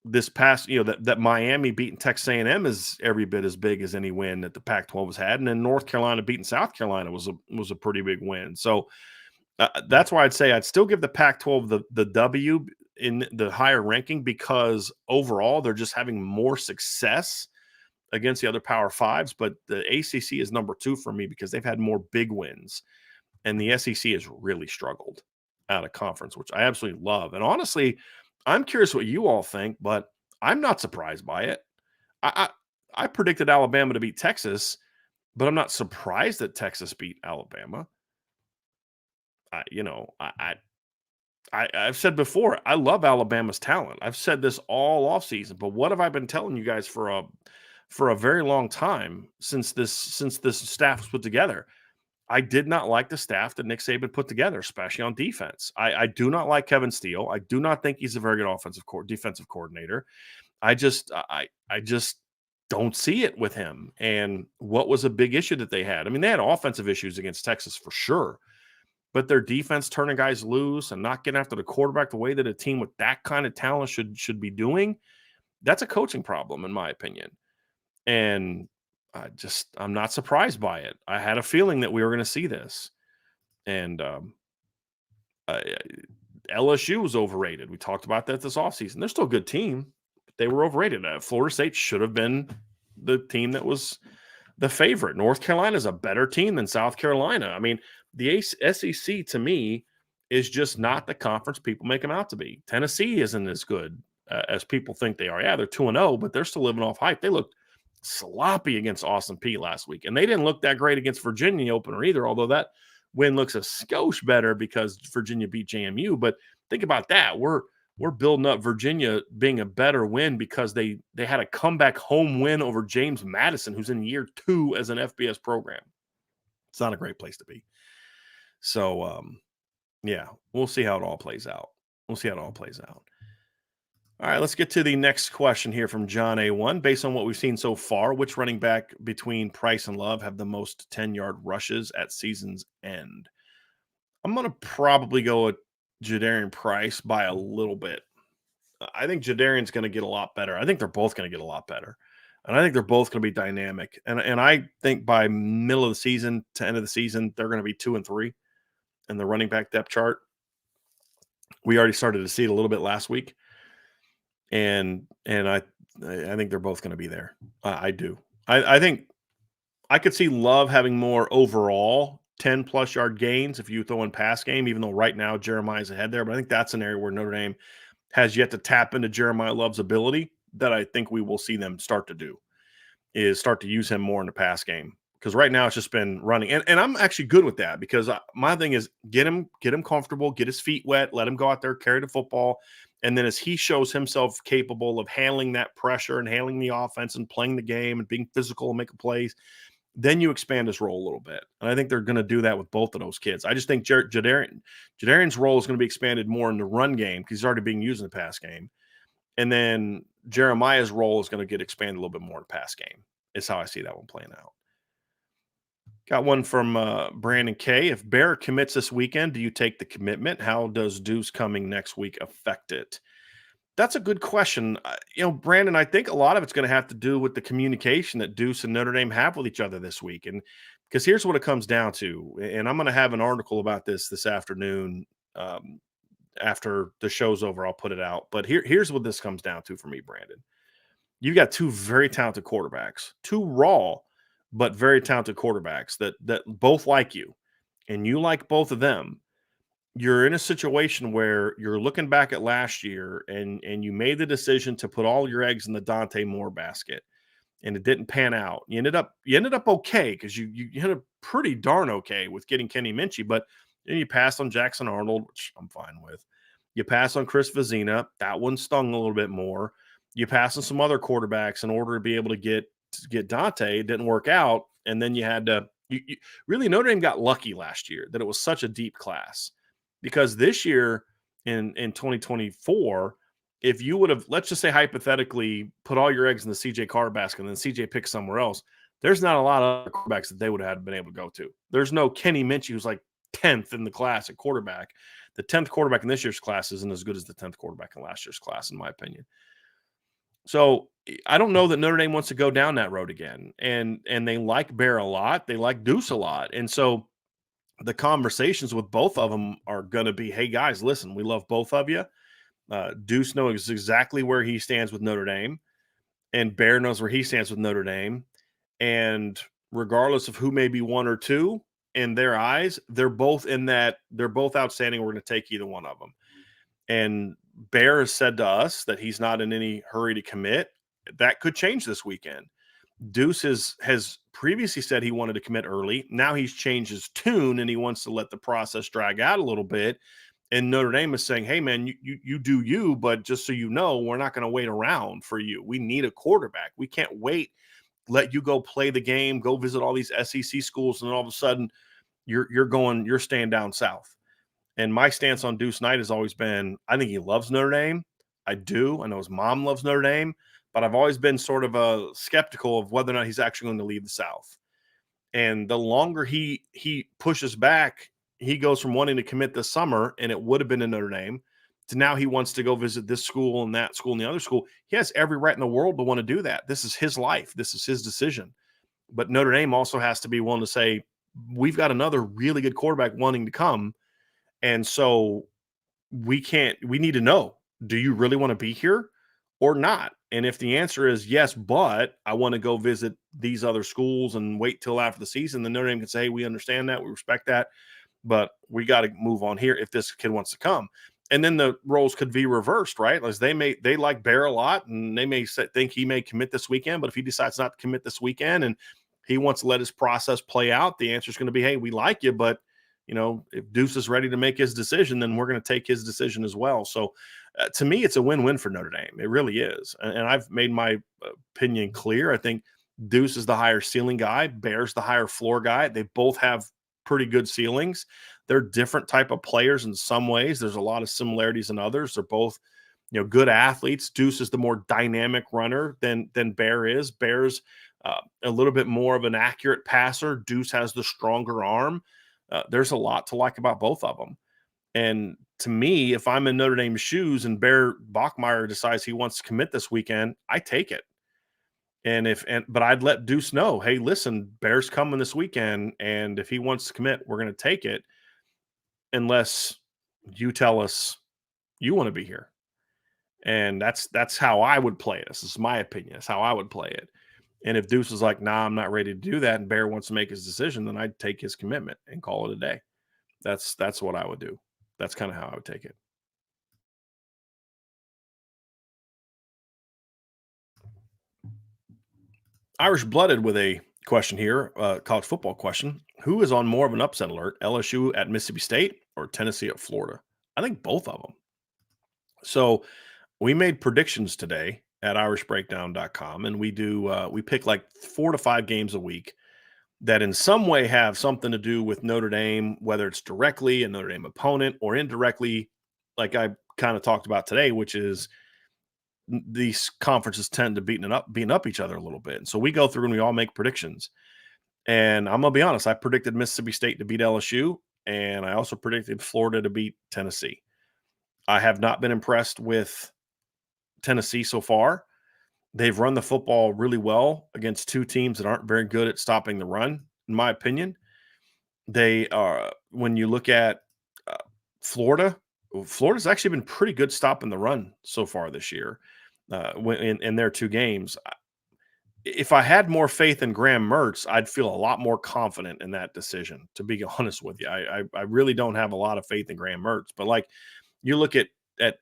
this past, that Miami beating Texas A&M is every bit as big as any win that the Pac-12 has had, and then North Carolina beating South Carolina was a pretty big win. So that's why I'd say I'd still give the Pac-12 the W in the higher ranking, because overall they're just having more success against the other Power Fives. But the ACC is number 2 for me because they've had more big wins, and the SEC has really struggled out of conference, which I absolutely love. And honestly, I'm curious what you all think, but I'm not surprised by it. I predicted Alabama to beat Texas, but I'm not surprised that Texas beat Alabama. I've said before, I love Alabama's talent. I've said this all offseason, but what have I been telling you guys for a very long time since this staff was put together? I did not like the staff that Nick Saban put together, especially on defense. I do not like Kevin Steele. I do not think he's a very good defensive coordinator. I just don't see it with him. And what was a big issue that they had? I mean, they had offensive issues against Texas for sure, but their defense turning guys loose and not getting after the quarterback the way that a team with that kind of talent should be doing, that's a coaching problem, in my opinion. And I'm not surprised by it. I had a feeling that we were going to see this. And LSU was overrated. We talked about that this offseason. They're still a good team, but they were overrated. Florida State should have been the team that was the favorite. North Carolina is a better team than South Carolina. I mean, the SEC to me is just not the conference people make them out to be. Tennessee isn't as good as people think they are. Yeah, they're 2-0, but they're still living off hype. They looked sloppy against Austin Peay last week, and they didn't look that great against Virginia opener either, although that win looks a skosh better because Virginia beat JMU. But think about that. We're building up Virginia being a better win because they had a comeback home win over James Madison, who's in year 2 as an FBS program. It's not a great place to be. So, yeah, we'll see how it all plays out. All right, let's get to the next question here from John A1. Based on what we've seen so far, which running back between Price and Love have the most 10-yard rushes at season's end? I'm going to probably go with Jadarian Price by a little bit. I think Jadarian's going to get a lot better. I think they're both going to get a lot better. And I think they're both going to be dynamic. And I think by middle of the season to end of the season, they're going to be 2 and 3 in the running back depth chart. We already started to see it a little bit last week. And I think they're both going to be there. I do. I think I could see Love having more overall 10-plus yard gains if you throw in pass game, even though right now Jeremiah's ahead there. But I think that's an area where Notre Dame has yet to tap into Jeremiah Love's ability that I think we will see them start to do, is start to use him more in the pass game. because right now it's just been running, and I'm actually good with that because my thing is get him comfortable, get his feet wet, let him go out there, carry the football, and then as he shows himself capable of handling that pressure and handling the offense and playing the game and being physical and making plays, then you expand his role a little bit. And I think they're going to do that with both of those kids. I just think Jadarian's role is going to be expanded more in the run game because he's already being used in the pass game. And then Jeremiah's role is going to get expanded a little bit more in the pass game. Is how I see that one playing out. Got one from Brandon K. If Bear commits this weekend, do you take the commitment? How does Deuce coming next week affect it? That's a good question. Brandon, I think a lot of it's going to have to do with the communication that Deuce and Notre Dame have with each other this week. And because here's what it comes down to, and I'm going to have an article about this afternoon. After the show's over, I'll put it out. But here's what this comes down to for me, Brandon. You got two very talented quarterbacks, two raw but very talented quarterbacks that both like you, and you like both of them. You're in a situation where you're looking back at last year and you made the decision to put all your eggs in the Dante Moore basket, and it didn't pan out. You ended up okay because you ended up pretty darn okay with getting Kenny Minchie, but then you passed on Jackson Arnold, which I'm fine with. You passed on Chris Vizina. That one stung a little bit more. You passed on some other quarterbacks in order to be able to get Dante. It didn't work out, and then you had to. Really, Notre Dame got lucky last year that it was such a deep class, because this year in 2024, if you would have, let's just say hypothetically, put all your eggs in the CJ Carr basket and then CJ picks somewhere else, there's not a lot of other quarterbacks that they would have been able to go to. There's no Kenny Minchie who's like 10th in the class at quarterback. The 10th quarterback in this year's class isn't as good as the 10th quarterback in last year's class, in my opinion. So I don't know that Notre Dame wants to go down that road again. And they like Bear a lot. They like Deuce a lot. And so the conversations with both of them are going to be, hey, guys, listen, we love both of you. Deuce knows exactly where he stands with Notre Dame, and Bear knows where he stands with Notre Dame. And regardless of who may be one or two in their eyes, they're both outstanding. We're going to take either one of them. And Bear has said to us that he's not in any hurry to commit. That could change this weekend. Deuce has previously said he wanted to commit early. Now he's changed his tune and he wants to let the process drag out a little bit. And Notre Dame is saying, hey, man, you do you, but just so you know, we're not going to wait around for you. We need a quarterback. We can't wait. Let you go play the game, go visit all these SEC schools, and then all of a sudden you're staying down south. And my stance on Deuce Knight has always been, I think he loves Notre Dame. I do. I know his mom loves Notre Dame, but I've always been sort of skeptical of whether or not he's actually going to leave the South. And the longer he pushes back, he goes from wanting to commit this summer, and it would have been in Notre Dame, to now he wants to go visit this school and that school and the other school. He has every right in the world to want to do that. This is his life. This is his decision. But Notre Dame also has to be willing to say, we've got another really good quarterback wanting to come. And so we need to know, do you really want to be here or not? And if the answer is yes, but I want to go visit these other schools and wait till after the season, then Notre Dame can say, hey, we understand that, we respect that, but we got to move on here if this kid wants to come. And then the roles could be reversed, right? As they like Bear a lot, and they may think he may commit this weekend, but if he decides not to commit this weekend and he wants to let his process play out, the answer is going to be, hey, we like you, but if Deuce is ready to make his decision, then we're going to take his decision as well. So to me, it's a win-win for Notre Dame. It really is. And I've made my opinion clear. I think Deuce is the higher ceiling guy. Bear's the higher floor guy. They both have pretty good ceilings. They're different type of players in some ways. There's a lot of similarities in others. They're both, good athletes. Deuce is the more dynamic runner than Bear is. Bear's a little bit more of an accurate passer. Deuce has the stronger arm. There's a lot to like about both of them. And to me, if I'm in Notre Dame's shoes and Bear Bachmeier decides he wants to commit this weekend, I take it. But I'd let Deuce know, hey, listen, Bear's coming this weekend, and if he wants to commit, we're going to take it, unless you tell us you want to be here. And that's how I would play it. This is my opinion. That's how I would play it. And if Deuce is like, nah, I'm not ready to do that, and Bear wants to make his decision, then I'd take his commitment and call it a day. That's what I would do. That's kind of how I would take it. Irish Blooded with a Question here, college football question. Who is on more of an upset alert, LSU at Mississippi State or Tennessee at Florida? I think both of them. So we made predictions today at irishbreakdown.com, and we pick like 4 to 5 games a week that in some way have something to do with Notre Dame, whether it's directly a Notre Dame opponent or indirectly, like I kind of talked about today, which is these conferences tend to beating up each other a little bit. And so we go through and we all make predictions. And I'm gonna be honest, I predicted Mississippi State to beat LSU, and I also predicted Florida to beat Tennessee. I have not been impressed with Tennessee so far. They've run the football really well against two teams that aren't very good at stopping the run, in my opinion. They are when you look at uh, Florida, Florida's actually been pretty good stopping the run so far this year. In their 2 games, if I had more faith in Graham Mertz, I'd feel a lot more confident in that decision. To be honest with you, I really don't have a lot of faith in Graham Mertz. But like you look at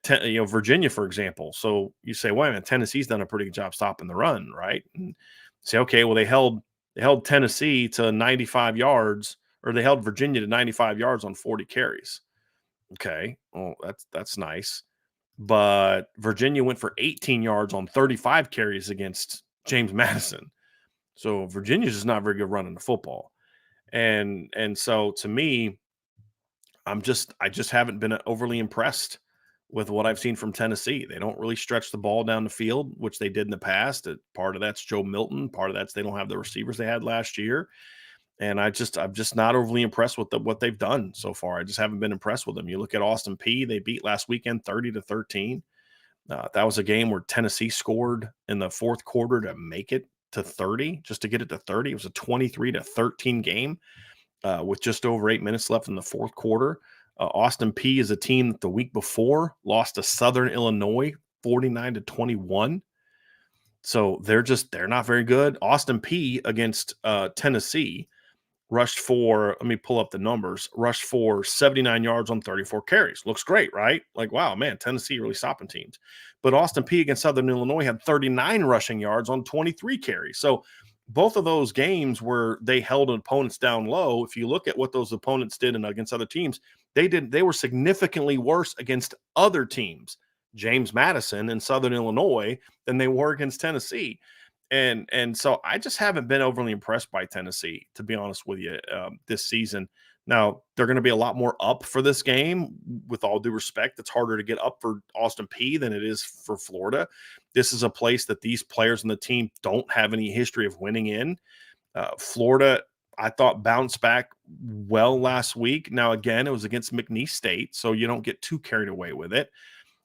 Virginia, for example. So you say, wait a minute, Tennessee's done a pretty good job stopping the run, right? And say, okay, well they held Tennessee to 95 yards, or they held Virginia to 95 yards on 40 carries. Okay, well that's nice. But Virginia went for 18 yards on 35 carries against James Madison. So Virginia's just not very good running the football. And so to me, I just haven't been overly impressed with what I've seen from Tennessee. They don't really stretch the ball down the field, which they did in the past. Part of that's Joe Milton. Part of that's they don't have the receivers they had last year. And I'm just not overly impressed with what they've done so far. I just haven't been impressed with them. You look at Austin P. They beat last weekend 30-13. That was a game where Tennessee scored in the fourth quarter to make it to 30, just to get it to 30. It was a 23-13 game with just over 8 minutes left in the fourth quarter. Austin P is a team that the week before lost to Southern Illinois 49-21. So they're not very good. Austin P against Tennessee rushed for, let me pull up the numbers, rushed for 79 yards on 34 carries. Looks great, right? Like, wow, man, Tennessee really stopping teams. But Austin P against Southern Illinois had 39 rushing yards on 23 carries. So both of those games where they held opponents down low, if you look at what those opponents did against other teams, they were significantly worse against other teams, James Madison and Southern Illinois, than they were against Tennessee. And so I just haven't been overly impressed by Tennessee, to be honest with you, this season. Now they're going to be a lot more up for this game. With all due respect, it's harder to get up for Austin P than it is for Florida. This is a place that these players on the team don't have any history of winning in. Florida, I thought, bounced back well last week. Now again, it was against McNeese State, so you don't get too carried away with it.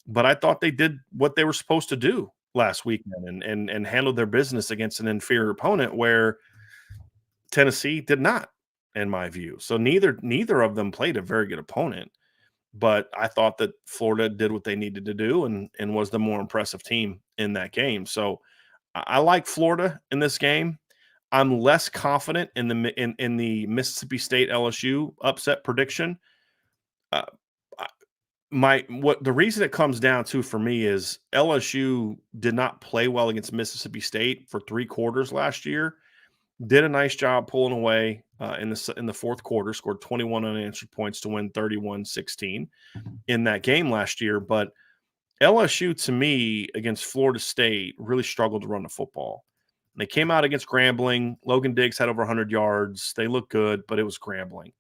But I thought they did what they were supposed to do last weekend and handled their business against an inferior opponent where Tennessee did not, in my view. So neither of them played a very good opponent, but I thought that Florida did what they needed to do and was the more impressive team in that game. So I like Florida in this game. I'm less confident in the Mississippi State LSU upset prediction. Uh, what the reason it comes down to for me is LSU did not play well against Mississippi State for 3 quarters last year. Did a nice job pulling away in the fourth quarter, scored 21 unanswered points to win 31-16 in that game last year. But LSU, to me, against Florida State, really struggled to run the football. They came out against Grambling. Logan Diggs had over 100 yards. They looked good, but it was Grambling.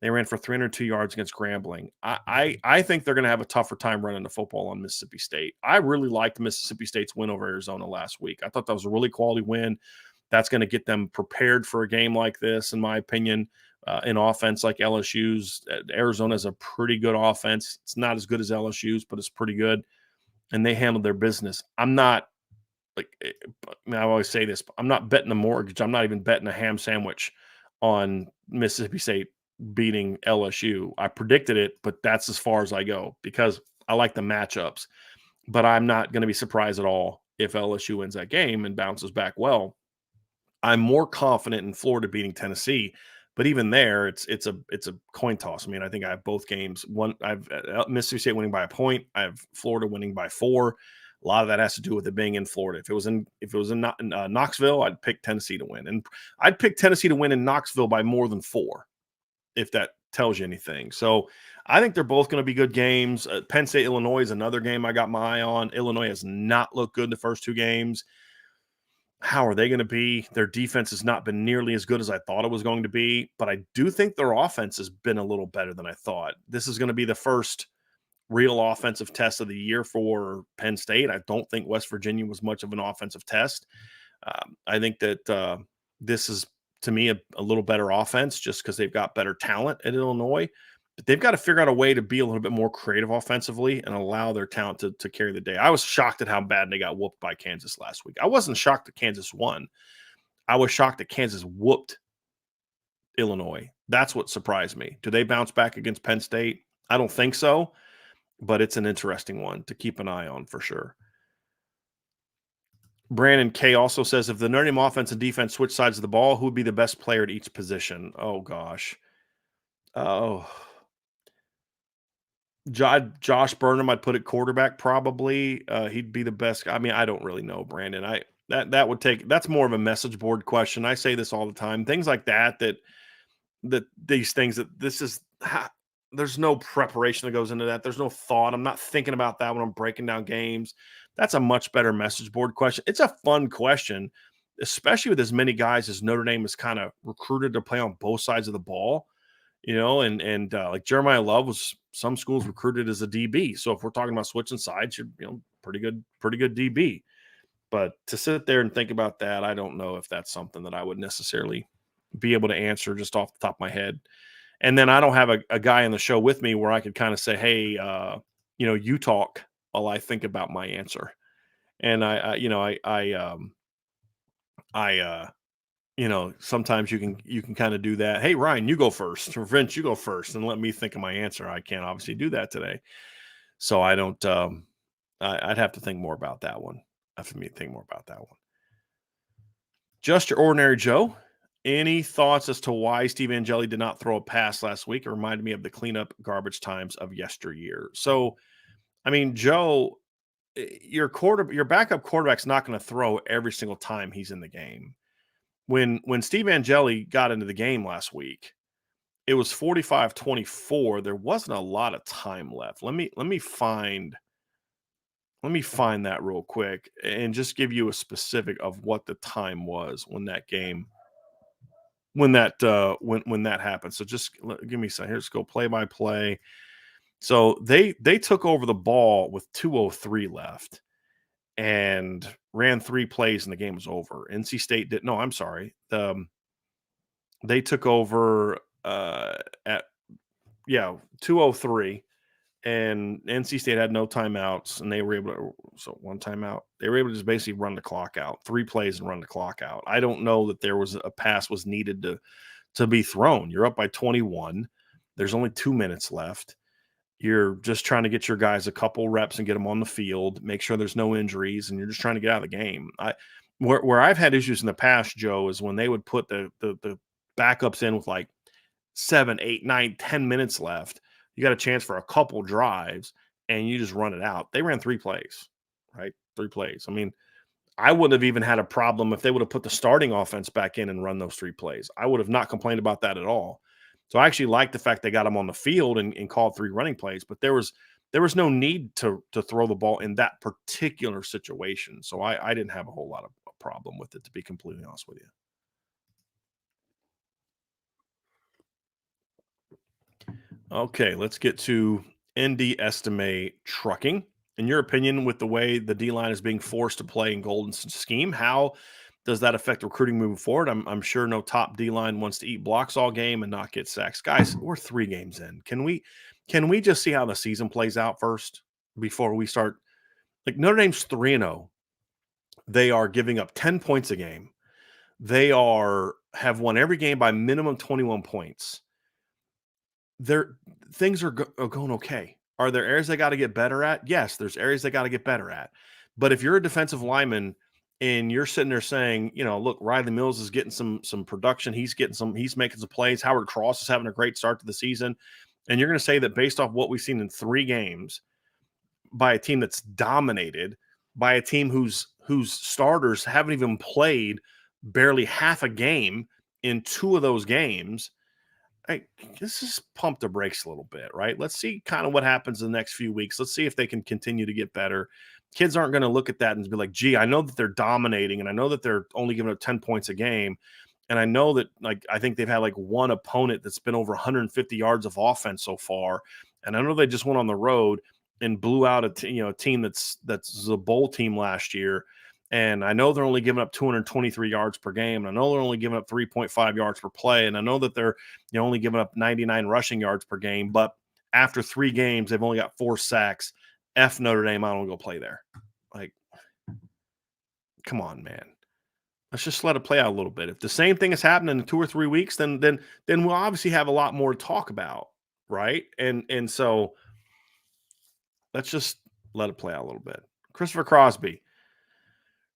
They ran for 302 yards against Grambling. I think they're going to have a tougher time running the football on Mississippi State. I really liked Mississippi State's win over Arizona last week. I thought that was a really quality win. That's going to get them prepared for a game like this, in my opinion. In offense like LSU's, Arizona's a pretty good offense. It's not as good as LSU's, but it's pretty good. And they handled their business. I'm not I always say this, I'm not betting a mortgage. I'm not even betting a ham sandwich on Mississippi State beating LSU. I predicted it, but that's as far as I go because I like the matchups. But I'm not going to be surprised at all if LSU wins that game and bounces back well. I'm more confident in Florida beating Tennessee, but even there, it's a coin toss. I mean, I think I have both games. I've Mississippi State winning by a point. I have Florida winning by 4. A lot of that has to do with it being in Florida. If it was in Knoxville, I'd pick Tennessee to win, and I'd pick Tennessee to win in Knoxville by more than 4, if that tells you anything. So I think they're both going to be good games. Penn State, Illinois is another game I got my eye on. Illinois has not looked good in the first 2 games. How are they going to be? Their defense has not been nearly as good as I thought it was going to be, but I do think their offense has been a little better than I thought. This is going to be the first real offensive test of the year for Penn State. I don't think West Virginia was much of an offensive test. I think that this is, to me, a little better offense just because they've got better talent at Illinois. But they've got to figure out a way to be a little bit more creative offensively and allow their talent to carry the day. I was shocked at how bad they got whooped by Kansas last week. I wasn't shocked that Kansas won. I was shocked that Kansas whooped Illinois. That's what surprised me. Do they bounce back against Penn State? I don't think so, but it's an interesting one to keep an eye on for sure. Brandon K also says, if the Notre Dame offense and defense switch sides of the ball, who would be the best player at each position? Oh, gosh. Oh, Josh Burnham, I'd put at quarterback probably. He'd be the best. I mean, I don't really know, Brandon. That's more of a message board question. I say this all the time. Things like that these things that this is there's no preparation that goes into that. There's no thought. I'm not thinking about that when I'm breaking down games. That's a much better message board question. It's a fun question, especially with as many guys as Notre Dame has kind of recruited to play on both sides of the ball. And like Jeremiah Love was some schools recruited as a DB. So if we're talking about switching sides, you're pretty good DB. But to sit there and think about that, I don't know if that's something that I would necessarily be able to answer just off the top of my head. And then I don't have a guy on the show with me where I could kind of say, hey, you talk while I think about my answer. And sometimes you can kind of do that. Hey, Ryan, you go first, or Vince, you go first, and let me think of my answer. I can't obviously do that today. So I don't, I'd have to think more about that one. Just your ordinary Joe. Any thoughts as to why Steve Angeli did not throw a pass last week? It reminded me of the cleanup garbage times of yesteryear. So, I mean, Joe, your backup quarterback's not going to throw every single time he's in the game. When Steve Angeli got into the game last week, it was 45-24. There wasn't a lot of time left. Let me find that real quick and just give you a specific of what the time was when that game when that happened. So just give me a second. Here's go play by play. So they took over the ball with 2:03 left and ran 3 plays and the game was over. NC State did no, I'm sorry. They took over at 2:03 and NC State had no timeouts and they were able to one timeout. They were able to just basically run the clock out. 3 plays and run the clock out. I don't know that there was a pass was needed to be thrown. You're up by 21. There's only 2 minutes left. You're just trying to get your guys a couple reps and get them on the field, make sure there's no injuries, and you're just trying to get out of the game. Where I've had issues in the past, Joe, is when they would put the backups in with like 7, 8, 9, 10 minutes left. You got a chance for a couple drives, and you just run it out. They ran 3 plays, right? 3 plays. I mean, I wouldn't have even had a problem if they would have put the starting offense back in and run those 3 plays. I would have not complained about that at all. So I actually like the fact they got them on the field and called 3 running plays, but there was no need to throw the ball in that particular situation. So I didn't have a whole lot of a problem with it, to be completely honest with you. Okay, let's get to ND Estimate Trucking. In your opinion, with the way the D-line is being forced to play in Golden's scheme, how does that affect recruiting moving forward? I'm sure no top D-line wants to eat blocks all game and not get sacks. Guys, we're 3 games in. Can we just see how the season plays out first before we start? Like Notre Dame's 3-0. They are giving up 10 points a game. They have won every game by minimum 21 points. Things are going okay. Are there areas they got to get better at? Yes, there's areas they got to get better at. But if you're a defensive lineman and you're sitting there saying, look, Riley Mills is getting some production, he's making some plays, Howard Cross is having a great start to the season, and you're going to say that based off what we've seen in 3 games by a team that's dominated, by a team whose starters haven't even played barely half a game in 2 of those games. Let's just pump the brakes a little bit, right? Let's see kind of what happens in the next few weeks. Let's see if they can continue to get better. Kids aren't going to look at that and be like, gee, I know that they're dominating and I know that they're only giving up 10 points a game. And I know that, like, I think they've had like one opponent that's been over 150 yards of offense so far. And I know they just went on the road and blew out a team that's the bowl team last year. And I know they're only giving up 223 yards per game. And I know they're only giving up 3.5 yards per play. And I know that they're only giving up 99 rushing yards per game. But after 3 games, they've only got 4 sacks. F Notre Dame, I don't go play there. Like, come on, man. Let's just let it play out a little bit. If the same thing is happening in 2 or 3 weeks, then we'll obviously have a lot more to talk about, right? And so let's just let it play out a little bit. Christopher Crosby.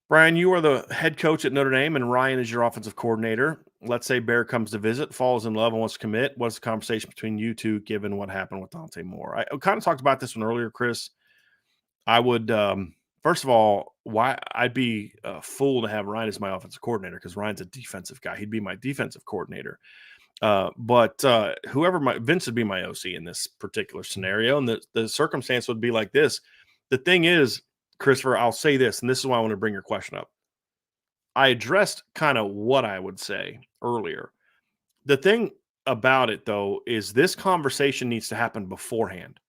Brian, you are the head coach at Notre Dame, and Ryan is your offensive coordinator. Let's say Bear comes to visit, falls in love, and wants to commit. What's the conversation between you two, given what happened with Dante Moore? I kind of talked about this one earlier, Chris. I would, first of all, why I'd be a fool to have Ryan as my offensive coordinator because Ryan's a defensive guy. He'd be my defensive coordinator. But Vince would be my OC in this particular scenario. And the circumstance would be like this. The thing is, Christopher, I'll say this, and this is why I want to bring your question up. I addressed kind of what I would say earlier. The thing about it, though, is this conversation needs to happen beforehand.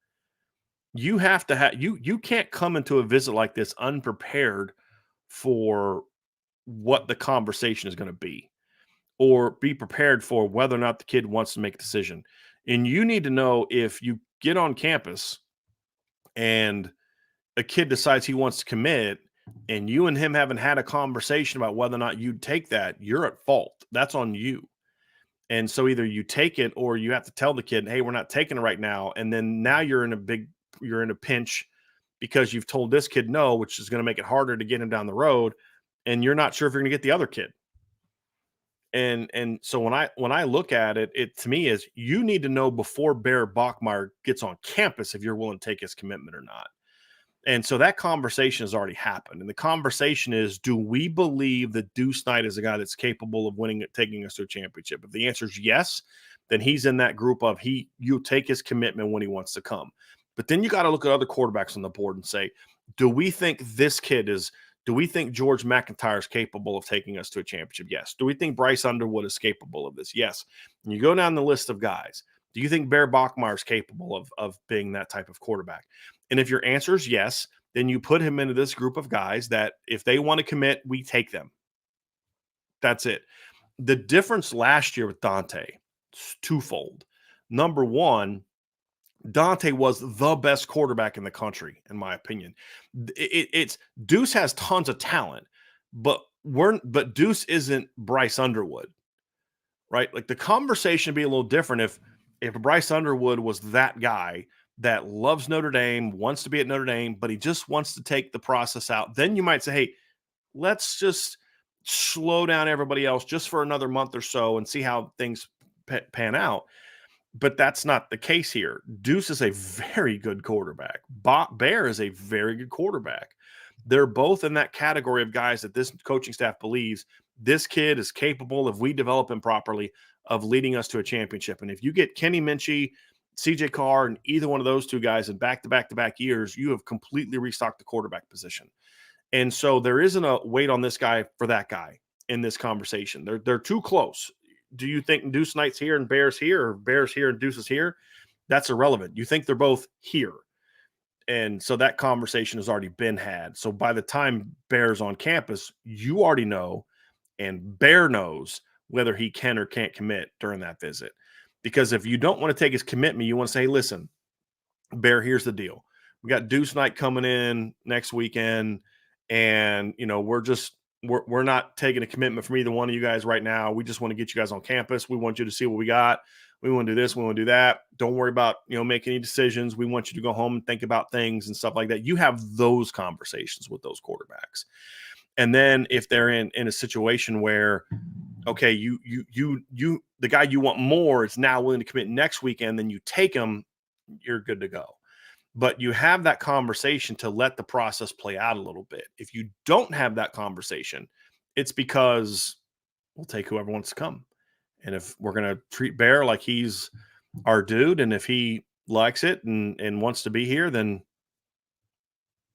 You have to have you can't come into a visit like this unprepared for what the conversation is going to be, or be prepared for whether or not the kid wants to make a decision. And you need to know if you get on campus and a kid decides he wants to commit and you and him haven't had a conversation about whether or not you'd take that, you're at fault. That's on you. And so either you take it or you have to tell the kid, hey, we're not taking it right now. And then now you're in a pinch because you've told this kid no, which is going to make it harder to get him down the road. And you're not sure if you're going to get the other kid. And so when I look at it, it to me is you need to know before Bear Bachmeier gets on campus if you're willing to take his commitment or not. And so that conversation has already happened. And the conversation is, do we believe that Deuce Knight is a guy that's capable of taking us to a championship? If the answer is yes, then he's in that group of you'll take his commitment when he wants to come. But then you got to look at other quarterbacks on the board and say, do we think George McIntyre is capable of taking us to a championship? Yes. Do we think Bryce Underwood is capable of this? Yes. And you go down the list of guys. Do you think Bear Bachmeier is capable of being that type of quarterback? And if your answer is yes, then you put him into this group of guys that if they want to commit, we take them. That's it. The difference last year with Dante is twofold. Number one, Dante was the best quarterback in the country, in my opinion. It's Deuce has tons of talent, but Deuce isn't Bryce Underwood, right? Like the conversation would be a little different if Bryce Underwood was that guy that loves Notre Dame, wants to be at Notre Dame, but he just wants to take the process out. Then you might say, hey, let's just slow down everybody else just for another month or so and see how things pan out. But that's not the case here. Deuce is a very good quarterback. Bear is a very good quarterback. They're both in that category of guys that this coaching staff believes this kid is capable, if we develop him properly, of leading us to a championship. And if you get Kenny Minchie, CJ Carr, and either one of those two guys in back-to-back-to-back years, you have completely restocked the quarterback position. And so there isn't a weight on this guy for that guy in this conversation. They're too close. Do you think Deuce Knight's here and Bear's here, or Bear's here and Deuce is here? That's irrelevant. You think they're both here. And so that conversation has already been had. So by the time Bear's on campus, you already know, and Bear knows whether he can or can't commit during that visit. Because if you don't want to take his commitment, you want to say, hey, listen, Bear, here's the deal. We got Deuce Knight coming in next weekend, and we're not taking a commitment from either one of you guys right now. We just want to get you guys on campus. We want you to see what we got. We want to do this. We want to do that. Don't worry about, making any decisions. We want you to go home and think about things and stuff like that. You have those conversations with those quarterbacks. And then if they're in a situation where, okay, you the guy you want more is now willing to commit next weekend, then you take him, you're good to go. but you have that conversation to let the process play out a little bit. If you don't have that conversation, it's because we'll take whoever wants to come. And if we're going to treat Bear like he's our dude, and if he likes it and wants to be here, then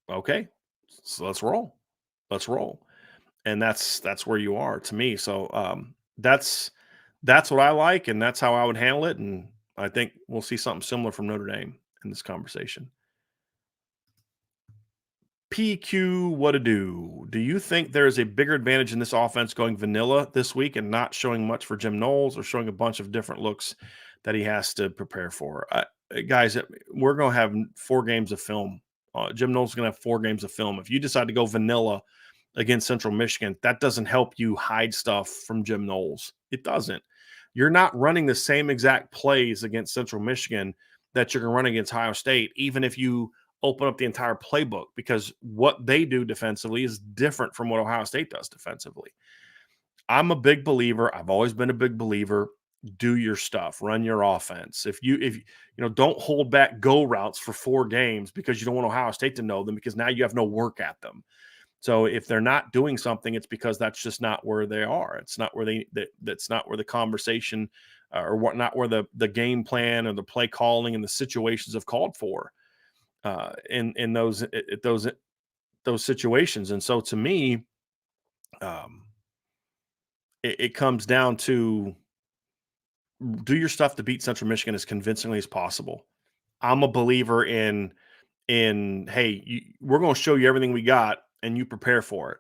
okay, so let's roll. Let's roll. And that's where you are to me. So that's what I like, and that's how I would handle it. And I think we'll see something similar from Notre Dame in this conversation. PQ, what to do? Do you think there is a bigger advantage in this offense going vanilla this week and not showing much for Jim Knowles, or showing a bunch of different looks that he has to prepare for? Guys, we're going to have 4 games of film. Jim Knowles is going to have 4 games of film. If you decide to go vanilla against Central Michigan, that doesn't help you hide stuff from Jim Knowles. It doesn't. You're not running the same exact plays against Central Michigan that you're going to run against Ohio State, even if you open up the entire playbook, because what they do defensively is different from what Ohio State does defensively. I'm a big believer. I've always been a big believer. Do your stuff, run your offense. If you don't hold back go routes for 4 games because you don't want Ohio State to know them, because now you have no work at them. So if they're not doing something, it's because that's just not where they are. It's not where that's not where the conversation not where the game plan or the play calling and the situations have called for in those situations. And so to me, it comes down to do your stuff to beat Central Michigan as convincingly as possible. I'm a believer in hey, we're going to show you everything we got and you prepare for it.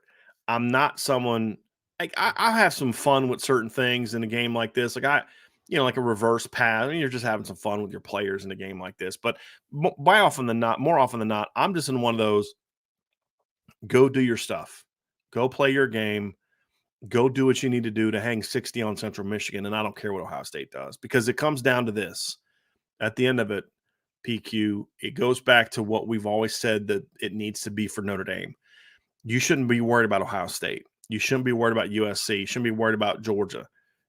I'm not someone like I have some fun with certain things in a game like this. Like like a reverse pass. I mean, you're just having some fun with your players in a game like this. But more often than not, I'm just in one of those. Go do your stuff. Go play your game. Go do what you need to do to hang 60 on Central Michigan. And I don't care what Ohio State does, because it comes down to this. At the end of it, PQ, it goes back to what we've always said that it needs to be for Notre Dame. You shouldn't be worried about Ohio State. You shouldn't be worried about USC. You shouldn't be worried about Georgia.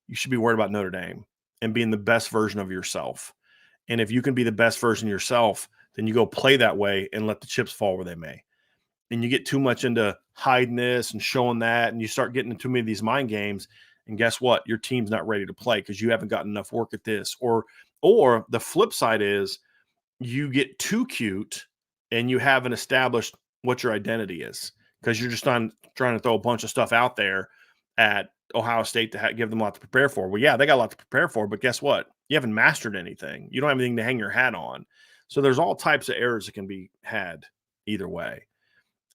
You should be worried about Notre Dame and being the best version of yourself. And if you can be the best version of yourself, then you go play that way and let the chips fall where they may. And you get too much into hiding this and showing that, and you start getting into too many of these mind games. And guess what? Your team's not ready to play because you haven't gotten enough work at this. Or the flip side is you get too cute and you haven't established what your identity is, because you're just trying to throw a bunch of stuff out there at Ohio State to give them a lot to prepare for. Well, yeah, they got a lot to prepare for, but guess what? You haven't mastered anything. You don't have anything to hang your hat on. So there's all types of errors that can be had either way.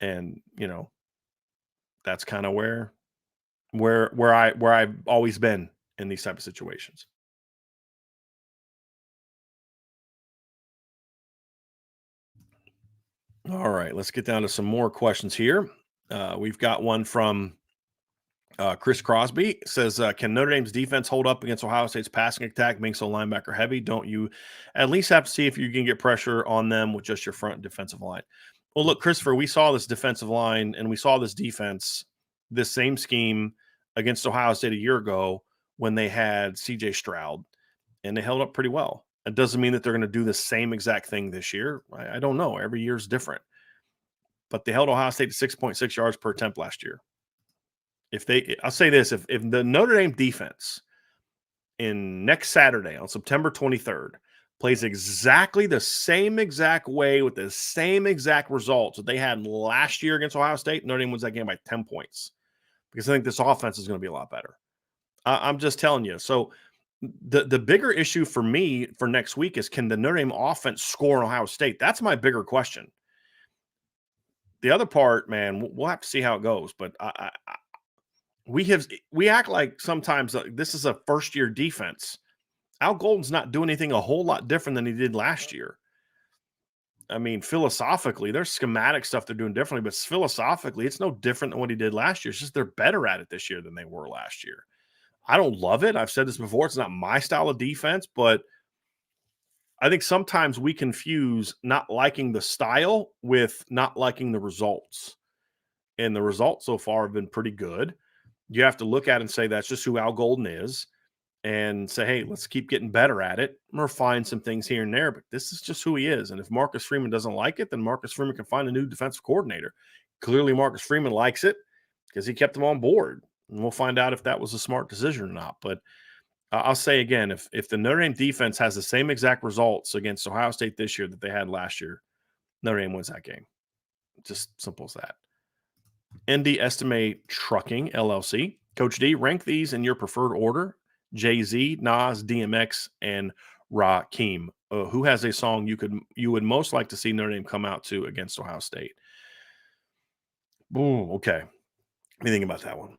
And, that's kind of where I've always been in these type of situations. All right, let's get down to some more questions here. We've got one from Chris Crosby. It says, can Notre Dame's defense hold up against Ohio State's passing attack being so linebacker heavy? Don't you at least have to see if you can get pressure on them with just your front defensive line? Well, look, Christopher, we saw this defensive line and we saw this defense, this same scheme against Ohio State a year ago when they had CJ Stroud, and they held up pretty well. It doesn't mean that they're going to do the same exact thing this year. I don't know. Every year is different. But they held Ohio State to 6.6 yards per attempt last year. I'll say this, if the Notre Dame defense in next Saturday on September 23rd plays exactly the same exact way with the same exact results that they had last year against Ohio State, Notre Dame wins that game by 10 points, because I think this offense is going to be a lot better. I'm just telling you. So the bigger issue for me for next week is, can the Notre Dame offense score on Ohio State? That's my bigger question. The other part, man, we'll have to see how it goes. But we act like sometimes this is a first-year defense. Al Golden's not doing anything a whole lot different than he did last year. I mean, philosophically, there's schematic stuff they're doing differently, but philosophically, it's no different than what he did last year. It's just they're better at it this year than they were last year. I don't love it. I've said this before. It's not my style of defense, but I think sometimes we confuse not liking the style with not liking the results. And the results so far have been pretty good. You have to look at it and say that's just who Al Golden is. and say, hey, let's keep getting better at it. Or find some things here and there, but this is just who he is. And if Marcus Freeman doesn't like it, then Marcus Freeman can find a new defensive coordinator. Clearly, Marcus Freeman likes it because he kept him on board. And we'll find out if that was a smart decision or not. But I'll say again, if the Notre Dame defense has the same exact results against Ohio State this year that they had last year, Notre Dame wins that game. Just simple as that. ND Estimate Trucking LLC. Coach D, rank these in your preferred order: Jay Z, Nas, DMX, and Rakim. Who has a song you would most like to see Notre Dame come out to against Ohio State? Boom. Okay. Let me think about that one.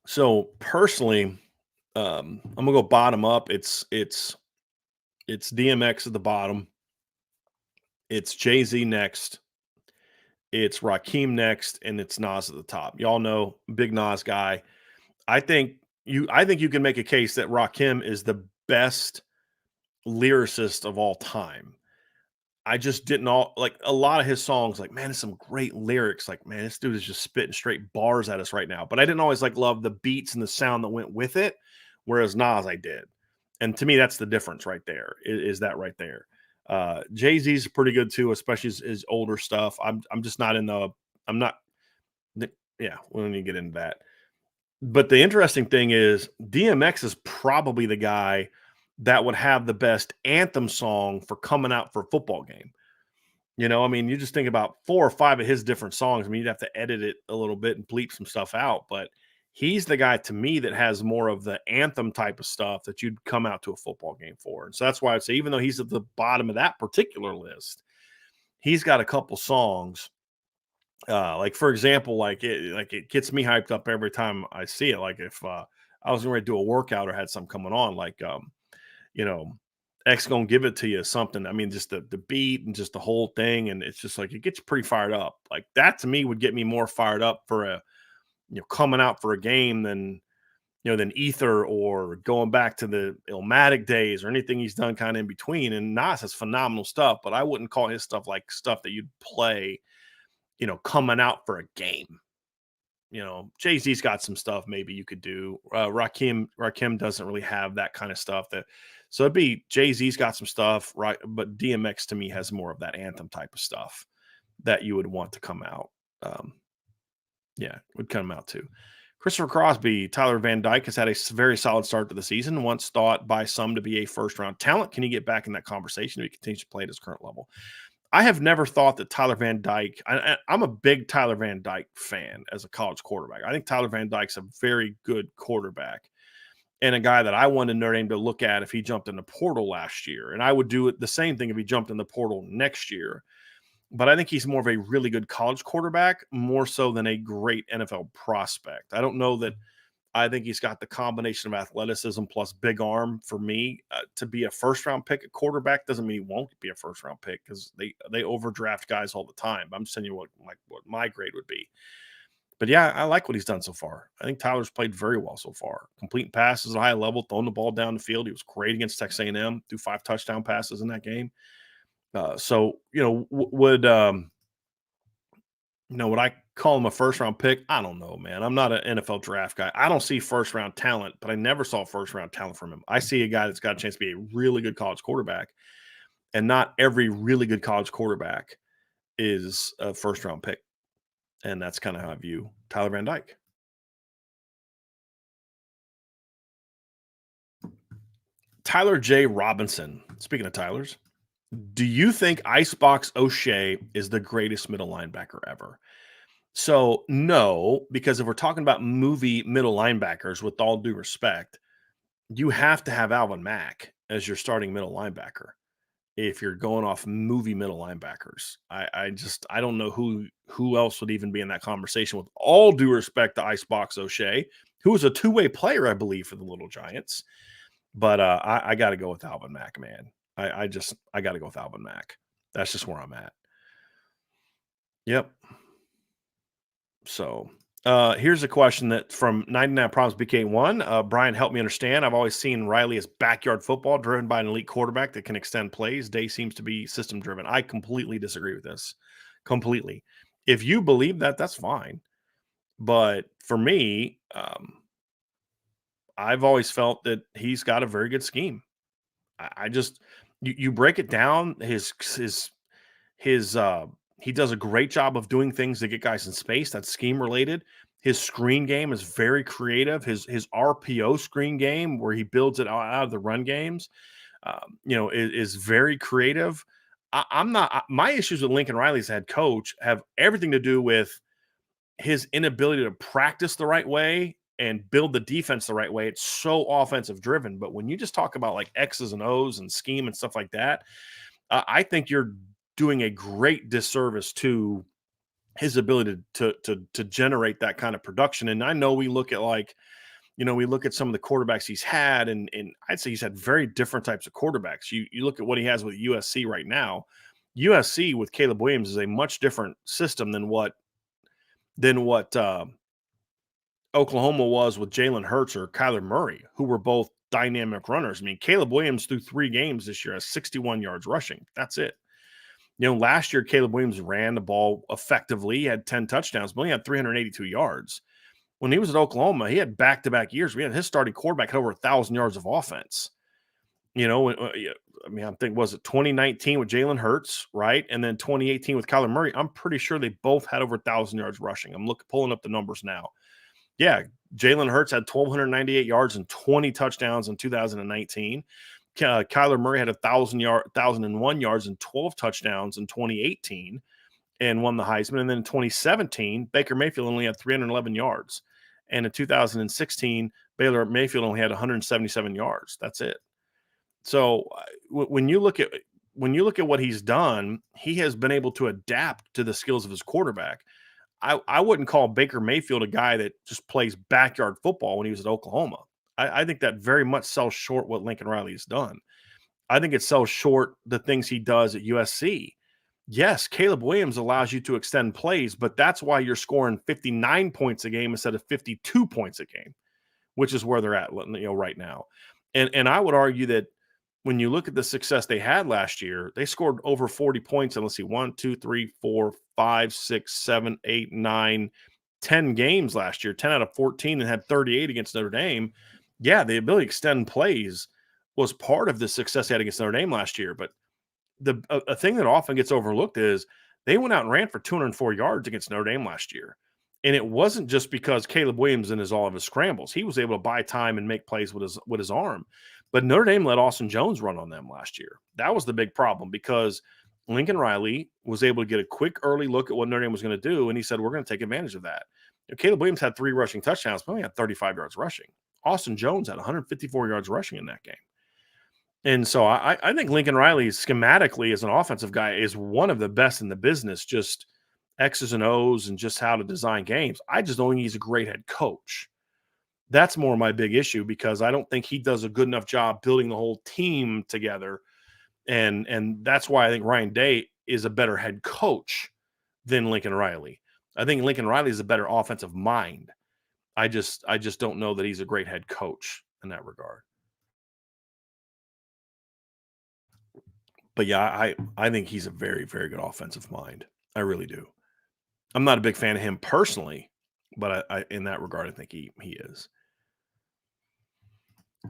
So personally, I'm gonna go bottom up. It's DMX at the bottom. It's Jay Z next. It's Rakim next, and it's Nas at the top. Y'all know, big Nas guy. I think you can make a case that Rakim is the best lyricist of all time. I just didn't all like a lot of his songs, like, man, it's some great lyrics. Like, man, this dude is just spitting straight bars at us right now. But I didn't always like love the beats and the sound that went with it, whereas Nas I did. And to me, that's the difference right there. Is that right there? Jay-Z's pretty good too, especially his older stuff. I'm just not in the I'm not yeah, we don't need to get into that. But the interesting thing is DMX is probably the guy that would have the best anthem song for coming out for a football game. I mean, you just think about 4 or 5 of his different songs. I mean, you'd have to edit it a little bit and bleep some stuff out, but he's the guy to me that has more of the anthem type of stuff that you'd come out to a football game for. And so that's why I'd say, even though he's at the bottom of that particular list, he's got a couple songs. Like for example, it gets me hyped up every time I see it. Like if I was going to do a workout or had something coming on, like you know, X gonna give it to you something. I mean, just the beat and just the whole thing, and it's just like it gets pretty fired up. Like that to me would get me more fired up for a coming out for a game than Ether or going back to the Illmatic days or anything he's done kind of in between. And Nas has phenomenal stuff, but I wouldn't call his stuff like stuff that you'd play, coming out for a game. Jay-Z's got some stuff maybe you could do. Rakim doesn't really have that kind of stuff so it'd be Jay-Z's got some stuff, right? But DMX to me has more of that anthem type of stuff that you would want to come out. Yeah, would come out too. Christopher Crosby, Tyler Van Dyke has had a very solid start to the season. Once thought by some to be a first round talent, can he get back in that conversation if he continues to play at his current level? I have never thought that Tyler Van Dyke. I'm a big Tyler Van Dyke fan as a college quarterback. I think Tyler Van Dyke's a very good quarterback and a guy that I wanted Notre Dame to look at if he jumped in the portal last year. And I would do it the same thing if he jumped in the portal next year. But I think he's more of a really good college quarterback, more so than a great NFL prospect. I don't know that I think he's got the combination of athleticism plus big arm for me to be a first round pick at quarterback. Doesn't mean he won't be a first round pick because they overdraft guys all the time. I'm just telling you what my grade would be. But yeah, I like what he's done so far. I think Tyler's played very well so far. Completing passes at a high level, throwing the ball down the field. He was great against Texas A&M. Threw 5 touchdown passes in that game. Would I call him a first round pick? I don't know, man. I'm not an NFL draft guy. I don't see first round talent, but I never saw first round talent from him. I see a guy that's got a chance to be a really good college quarterback, and not every really good college quarterback is a first round pick. And that's kind of how I view Tyler Van Dyke. Tyler J. Robinson. Speaking of Tylers, do you think Icebox O'Shea is the greatest middle linebacker ever? So, no, because if we're talking about movie middle linebackers, with all due respect, you have to have Alvin Mack as your starting middle linebacker. If you're going off movie middle linebackers, I don't know who else would even be in that conversation. With all due respect to Icebox O'Shea, who was a two-way player, I believe, for the Little Giants, but I got to go with Alvin Mack, man. I got to go with Alvin Mack. That's just where I'm at. Yep. So here's a question that from 99 Problems BK1. Brian, help me understand. I've always seen Riley as backyard football driven by an elite quarterback that can extend plays. Day seems to be system driven. I completely disagree with this. Completely. If you believe that, that's fine. But for me, I've always felt that he's got a very good scheme. I just you break it down, his he does a great job of doing things to get guys in space. That's scheme related. His screen game is very creative. His RPO screen game, where he builds it out of the run games, is very creative. I'm not. My issues with Lincoln Riley as head coach have everything to do with his inability to practice the right way and build the defense the right way. It's so offensive driven. But when you just talk about like X's and O's and scheme and stuff like that, I think you're doing a great disservice to his ability to generate that kind of production. And I know we look at we look at some of the quarterbacks he's had, and I'd say he's had very different types of quarterbacks. You look at what he has with USC right now. USC with Caleb Williams is a much different system than what Oklahoma was with Jalen Hurts or Kyler Murray, who were both dynamic runners. I mean, Caleb Williams through 3 games this year has 61 yards rushing. That's it. Last year, Caleb Williams ran the ball effectively. He had 10 touchdowns, but he had 382 yards. When he was at Oklahoma, he had back-to-back years. We had his starting quarterback had over 1,000 yards of offense. I'm thinking, was it 2019 with Jalen Hurts, right? And then 2018 with Kyler Murray. I'm pretty sure they both had over 1,000 yards rushing. I'm pulling up the numbers now. Yeah, Jalen Hurts had 1,298 yards and 20 touchdowns in 2019. Kyler Murray had 1,001 yards and 12 touchdowns in 2018 and won the Heisman. And then in 2017, Baker Mayfield only had 311 yards. And in 2016, Baylor Mayfield only had 177 yards. That's it. So when you look at what he's done, he has been able to adapt to the skills of his quarterback. I wouldn't call Baker Mayfield a guy that just plays backyard football when he was at Oklahoma. I think that very much sells short what Lincoln Riley has done. I think it sells short the things he does at USC. Yes, Caleb Williams allows you to extend plays, but that's why you're scoring 59 points a game instead of 52 points a game, which is where they're at, right now. And I would argue that when you look at the success they had last year, they scored over 40 points. And let's see, 1, 2, 3, 4, 5, 6, 7, 8, 9, 10 games last year, 10 out of 14, and had 38 against Notre Dame. Yeah, the ability to extend plays was part of the success they had against Notre Dame last year. But a thing that often gets overlooked is they went out and ran for 204 yards against Notre Dame last year. And it wasn't just because Caleb Williams and all of his scrambles. He was able to buy time and make plays with his arm. But Notre Dame let Austin Jones run on them last year. That was the big problem because Lincoln Riley was able to get a quick early look at what Notre Dame was going to do, and he said, we're going to take advantage of that. Caleb Williams had 3 rushing touchdowns, but only had 35 yards rushing. Austin Jones had 154 yards rushing in that game. And so I think Lincoln Riley schematically as an offensive guy is one of the best in the business, just X's and O's and just how to design games. I just don't think he's a great head coach. That's more my big issue because I don't think he does a good enough job building the whole team together. And that's why I think Ryan Day is a better head coach than Lincoln Riley. I think Lincoln Riley is a better offensive mind. I just don't know that he's a great head coach in that regard. But yeah, I think he's a very, very good offensive mind. I really do. I'm not a big fan of him personally, but I in that regard, I think he is.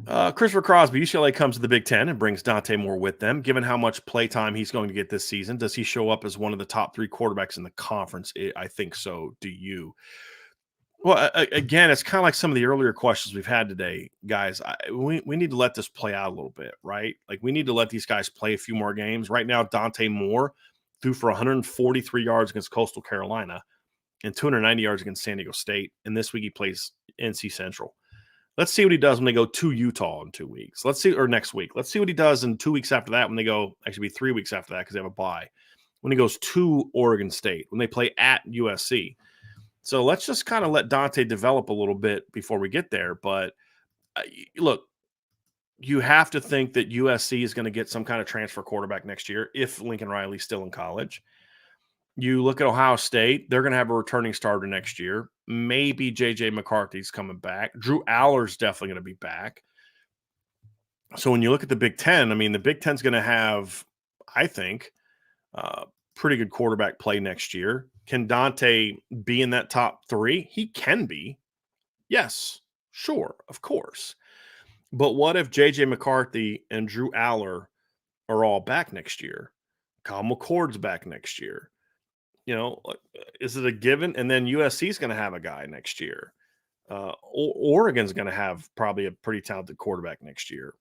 Christopher Crosby, UCLA comes to the Big Ten and brings Dante Moore with them. Given how much play time he's going to get this season, does he show up as one of the top 3 quarterbacks in the conference? I think so. Do you? Well, again, it's kind of like some of the earlier questions we've had today, guys. We need to let this play out a little bit, right? Like we need to let these guys play a few more games. Right now, Dante Moore threw for 143 yards against Coastal Carolina and 290 yards against San Diego State. And this week he plays NC Central. Let's see what he does when they go to Utah in 2 weeks. Or next week. Let's see what he does in 2 weeks after that when they go, actually be 3 weeks after that because they have a bye. When he goes to Oregon State, when they play at USC. So let's just kind of let Dante develop a little bit before we get there. But look, you have to think that USC is going to get some kind of transfer quarterback next year if Lincoln Riley's still in college. You look at Ohio State, they're going to have a returning starter next year. Maybe J.J. McCarthy's coming back. Drew Aller's definitely going to be back. So when you look at the Big Ten, I mean, the Big Ten's going to have, I think, pretty good quarterback play next year. Can Dante be in that top 3? He can be. Yes, Sure, of course. But what if JJ McCarthy and Drew Aller are all back next year? Kyle McCord's back next year. Is it a given? And then USC is going to have a guy next year. Oregon's going to have probably a pretty talented quarterback next year.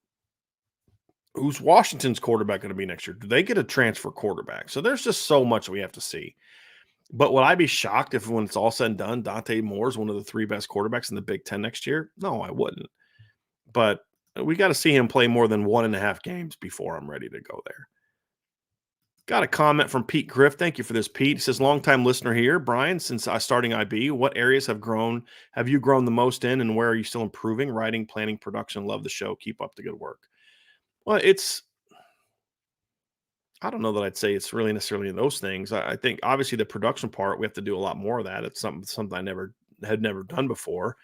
Who's Washington's quarterback going to be next year? Do they get a transfer quarterback? So there's just so much we have to see. But would I be shocked if, when it's all said and done, Dante Moore is one of the three best quarterbacks in the Big Ten next year? No, I wouldn't. But we got to see him play more than 1.5 games before I'm ready to go there. Got a comment from Pete Griff. Thank you for this, Pete. He says, longtime listener here. Brian, since starting IB, what areas have you grown the most in, and where are you still improving? Writing, planning, production. Love the show. Keep up the good work. Well, I don't know that I'd say it's really necessarily in those things. I think obviously the production part, we have to do a lot more of that. It's something I had never done before.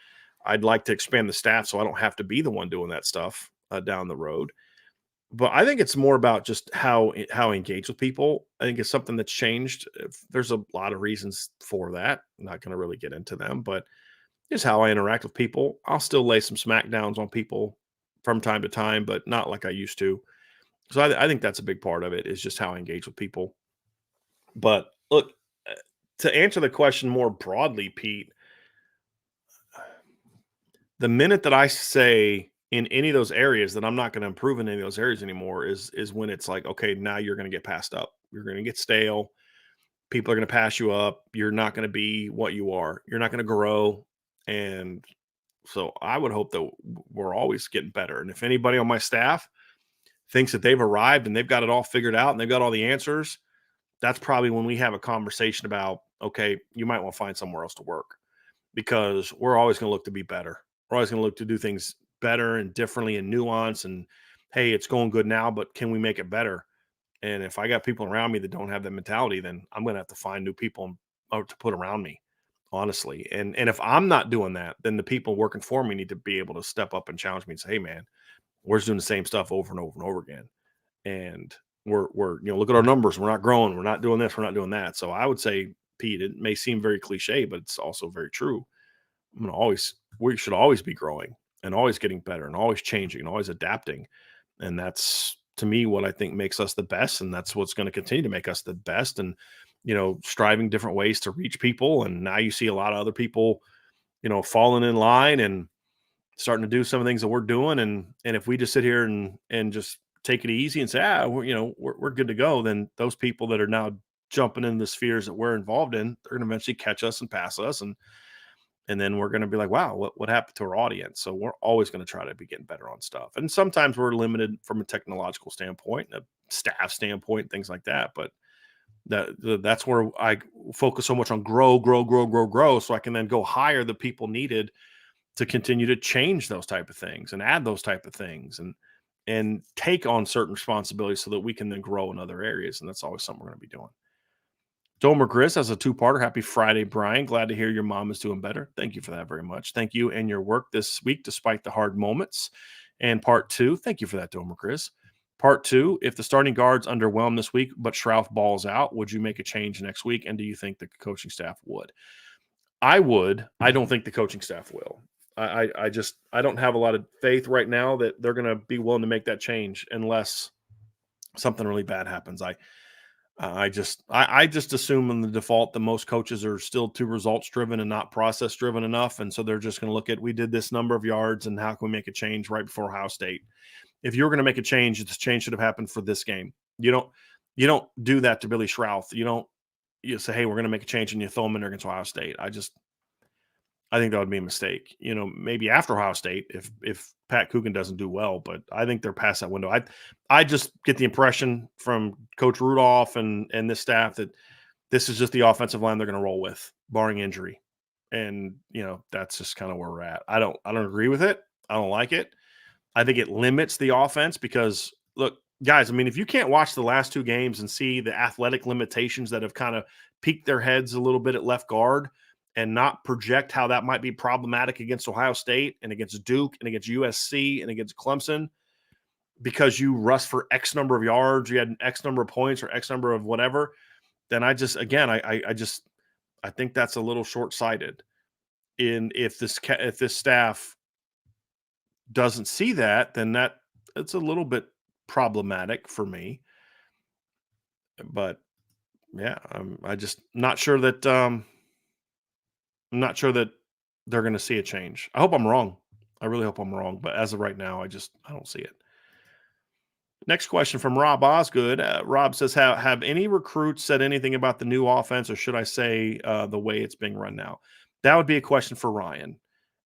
I'd like to expand the staff so I don't have to be the one doing that stuff down the road. But I think it's more about just how I engage with people. I think it's something that's changed. There's a lot of reasons for that. I'm not going to really get into them, but just how I interact with people. I'll still lay some smackdowns on people from time to time, but not like I used to. So I think that's a big part of it, is just how I engage with people. But look, to answer the question more broadly, Pete, the minute that I say in any of those areas that I'm not going to improve in any of those areas anymore is when it's like, okay, now you're going to get passed up. You're going to get stale. People are going to pass you up. You're not going to be what you are. You're not going to grow. And so I would hope that we're always getting better. And if anybody on my staff thinks that they've arrived and they've got it all figured out and they've got all the answers, that's probably when we have a conversation about, okay, you might want to find somewhere else to work, because we're always going to look to be better. We're always going to look to do things better and differently and nuance. And hey, it's going good now, but can we make it better? And if I got people around me that don't have that mentality, then I'm going to have to find new people to put around me, honestly. And if I'm not doing that, then the people working for me need to be able to step up and challenge me and say, hey man, we're just doing the same stuff over and over and over again. And we're look at our numbers. We're not growing. We're not doing this. We're not doing that. So I would say, Pete, it may seem very cliche, but it's also very true. We should always be growing and always getting better and always changing and always adapting. And that's, to me, what I think makes us the best. And that's what's going to continue to make us the best. And, striving different ways to reach people. And now you see a lot of other people, falling in line and starting to do some of the things that we're doing. And if we just sit here and just take it easy and say, we're good to go, then those people that are now jumping in the spheres that we're involved in, they're going to eventually catch us and pass us. And then we're going to be like, wow, what happened to our audience? So we're always going to try to be getting better on stuff. And sometimes we're limited from a technological standpoint, a staff standpoint, things like that. But that's where I focus so much on grow, so I can then go hire the people needed to continue to change those type of things and add those type of things and take on certain responsibilities so that we can then grow in other areas. And that's always something we're going to be doing. Domer Gris has a two-parter. Happy Friday, Brian. Glad to hear your mom is doing better. Thank you for that very much. Thank you and your work this week, despite the hard moments. And part two, thank you for that, Domer Gris. Part two, if the starting guards underwhelm this week, but Shrouf balls out, would you make a change next week? And do you think the coaching staff would? I would. I don't think the coaching staff will. I don't have a lot of faith right now that they're going to be willing to make that change unless something really bad happens. I just assume in the default that most coaches are still too results driven and not process driven enough. And so they're just going to look at, we did this number of yards and how can we make a change right before Ohio State? If you're going to make a change, this change should have happened for this game. You don't do that to Billy Shrouf. You say, hey, we're going to make a change and you throw them in there against Ohio State. I think that would be a mistake. Maybe after Ohio State, if Pat Coogan doesn't do well, but I think they're past that window. I just get the impression from Coach Rudolph and this staff that this is just the offensive line they're going to roll with, barring injury. And that's just kind of where we're at. I don't agree with it. I don't like it. I think it limits the offense because, look, guys, I mean, if you can't watch the last two games and see the athletic limitations that have kind of peaked their heads a little bit at left guard, and not project how that might be problematic against Ohio State and against Duke and against USC and against Clemson, because you rushed for X number of yards, you had X number of points or X number of whatever, then I think that's a little short-sighted. If this staff doesn't see that, then it's a little bit problematic for me. But yeah, I just not sure that I'm not sure that they're going to see a change. I hope I'm wrong. I really hope I'm wrong. But as of right now, I don't see it. Next question from Rob Osgood. Rob says, have any recruits said anything about the new offense, or should I say the way it's being run now? That would be a question for Ryan,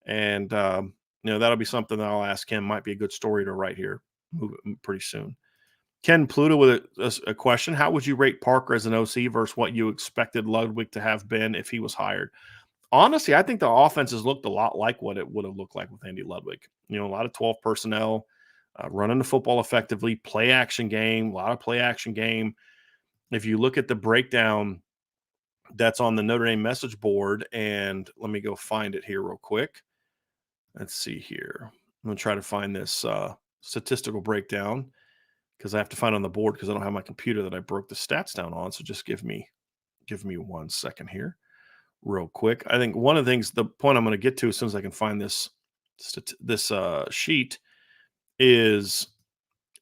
and that'll be something that I'll ask him. Might be a good story to write here pretty soon. Ken Pluto with a question: how would you rate Parker as an OC versus what you expected Ludwig to have been if he was hired? Honestly, I think the offenses looked a lot like what it would have looked like with Andy Ludwig. A lot of 12 personnel, running the football effectively, play action game, a lot of play action game. If you look at the breakdown that's on the Notre Dame message board, and let me go find it here real quick. Let's see here. I'm going to try to find this statistical breakdown because I have to find it on the board because I don't have my computer that I broke the stats down on. So just give me 1 second here. Real quick. I think one of the things, the point I'm going to get to as soon as I can find this sheet is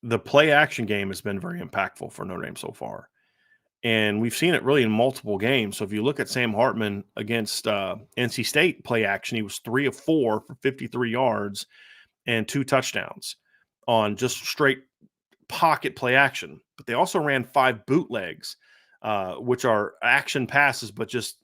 the play action game has been very impactful for Notre Dame so far. And we've seen it really in multiple games. So if you look at Sam Hartman against NC State play action, he was 3 of 4 for 53 yards and 2 touchdowns on just straight pocket play action. But they also ran 5 bootlegs, which are action passes, but just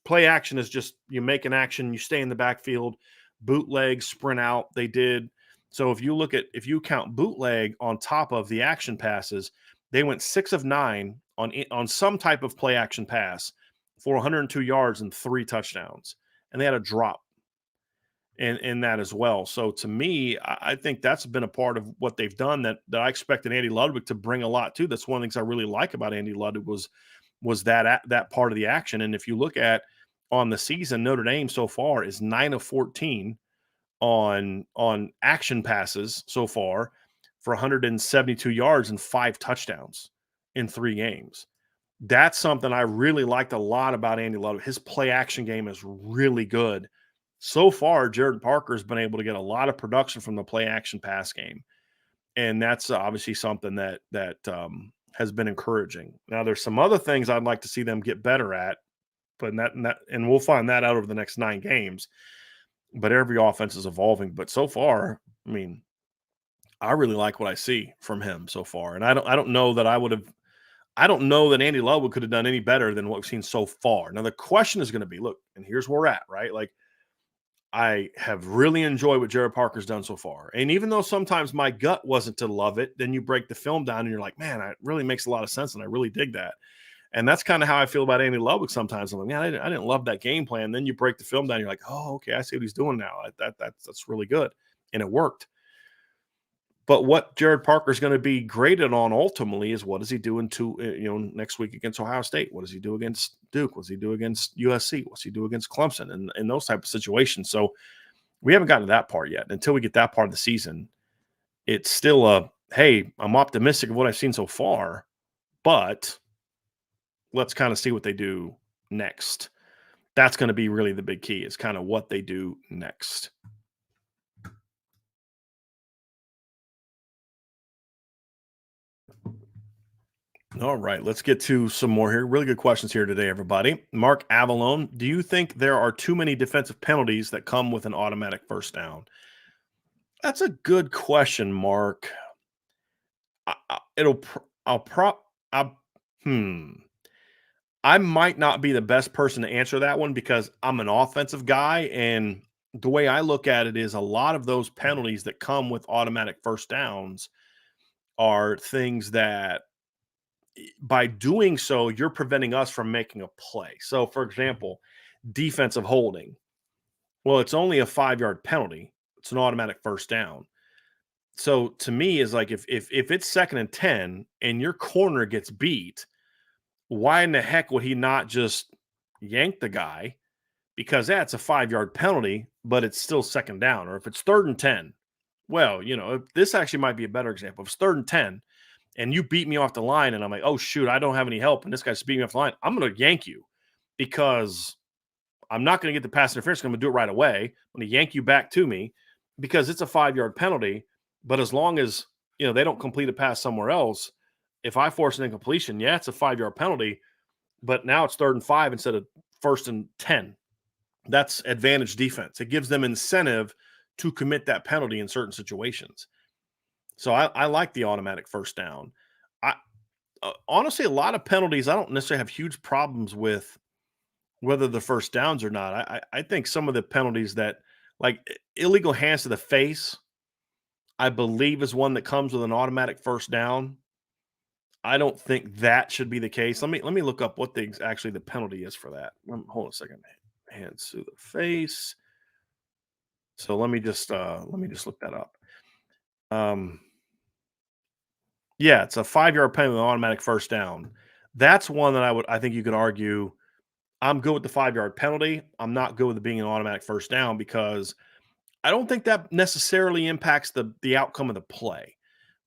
play action is just you make an action, you stay in the backfield, bootleg, sprint out. They did. So if you count bootleg on top of the action passes, they went 6 of 9 on some type of play action pass for 102 yards and 3 touchdowns. And they had a drop in that as well. So to me, I think that's been a part of what they've done that I expected Andy Ludwig to bring a lot to. That's one of the things I really like about Andy Ludwig was that part of the action. And if you look at on the season, Notre Dame so far is 9 of 14 on action passes so far for 172 yards and 5 touchdowns in 3 games. That's something I really liked a lot about Andy Ludwig. His play action game is really good. So far, Jared Parker has been able to get a lot of production from the play action pass game. And that's obviously something that has been encouraging. Now, there's some other things I'd like to see them get better at, but and we'll find that out over the next 9 games. But every offense is evolving. But so far, I mean, I really like what I see from him so far. And I don't know that Andy Ludwig could have done any better than what we've seen so far. Now, the question is going to be, look, and here's where we're at, right? Like, I have really enjoyed what Jared Parker's done so far. And even though sometimes my gut wasn't to love it, then you break the film down and you're like, man, it really makes a lot of sense. And I really dig that. And that's kind of how I feel about Andy Ludwig sometimes. I'm like, man, I didn't love that game plan. Then you break the film down. You're like, oh, okay, I see what he's doing now. That's really good. And it worked. But what Jared Parker is going to be graded on ultimately is what does he do next week against Ohio State? What does he do against Duke? What does he do against USC? What's he do against Clemson? And those type of situations. So we haven't gotten to that part yet. Until we get that part of the season, it's still hey, I'm optimistic of what I've seen so far, but let's kind of see what they do next. That's going to be really the big key is kind of what they do next. All right, let's get to some more here. Really good questions here today, everybody. Mark Avalone, do you think there are too many defensive penalties that come with an automatic first down? That's a good question, Mark. I might not be the best person to answer that one because I'm an offensive guy, and the way I look at it is a lot of those penalties that come with automatic first downs are things that by doing so, you're preventing us from making a play. So, for example, defensive holding. Well, it's only a 5-yard penalty. It's an automatic first down. So to me, is like if it's 2nd and 10 and your corner gets beat, why in the heck would he not just yank the guy? Because that's a 5-yard penalty, but it's still 2nd down. Or if it's 3rd and 10, well, this actually might be a better example. If it's 3rd and 10 and you beat me off the line and I'm like, oh, shoot, I don't have any help. And this guy's beating me off the line. I'm going to yank you because I'm not going to get the pass interference. I'm going to do it right away. I'm going to yank you back to me. because it's a 5-yard penalty. But as long as they don't complete a pass somewhere else, if I force an incompletion, yeah, it's a 5-yard penalty. But now it's 3rd and 5 instead of 1st and 10. That's advantage defense. It gives them incentive to commit that penalty in certain situations. So I like the automatic first down. I honestly, a lot of penalties I don't necessarily have huge problems with whether the first downs or not. I think some of the penalties that, like, illegal hands to the face, I believe is one that comes with an automatic first down. I don't think that should be the case. Let me look up what actually the penalty is for that. Hold on a second. Hands to the face. So let me just look that up. Um, yeah, it's a 5-yard penalty with an automatic first down. That's one that I think you could argue I'm good with the 5-yard penalty. I'm not good with it being an automatic first down because I don't think that necessarily impacts the outcome of the play.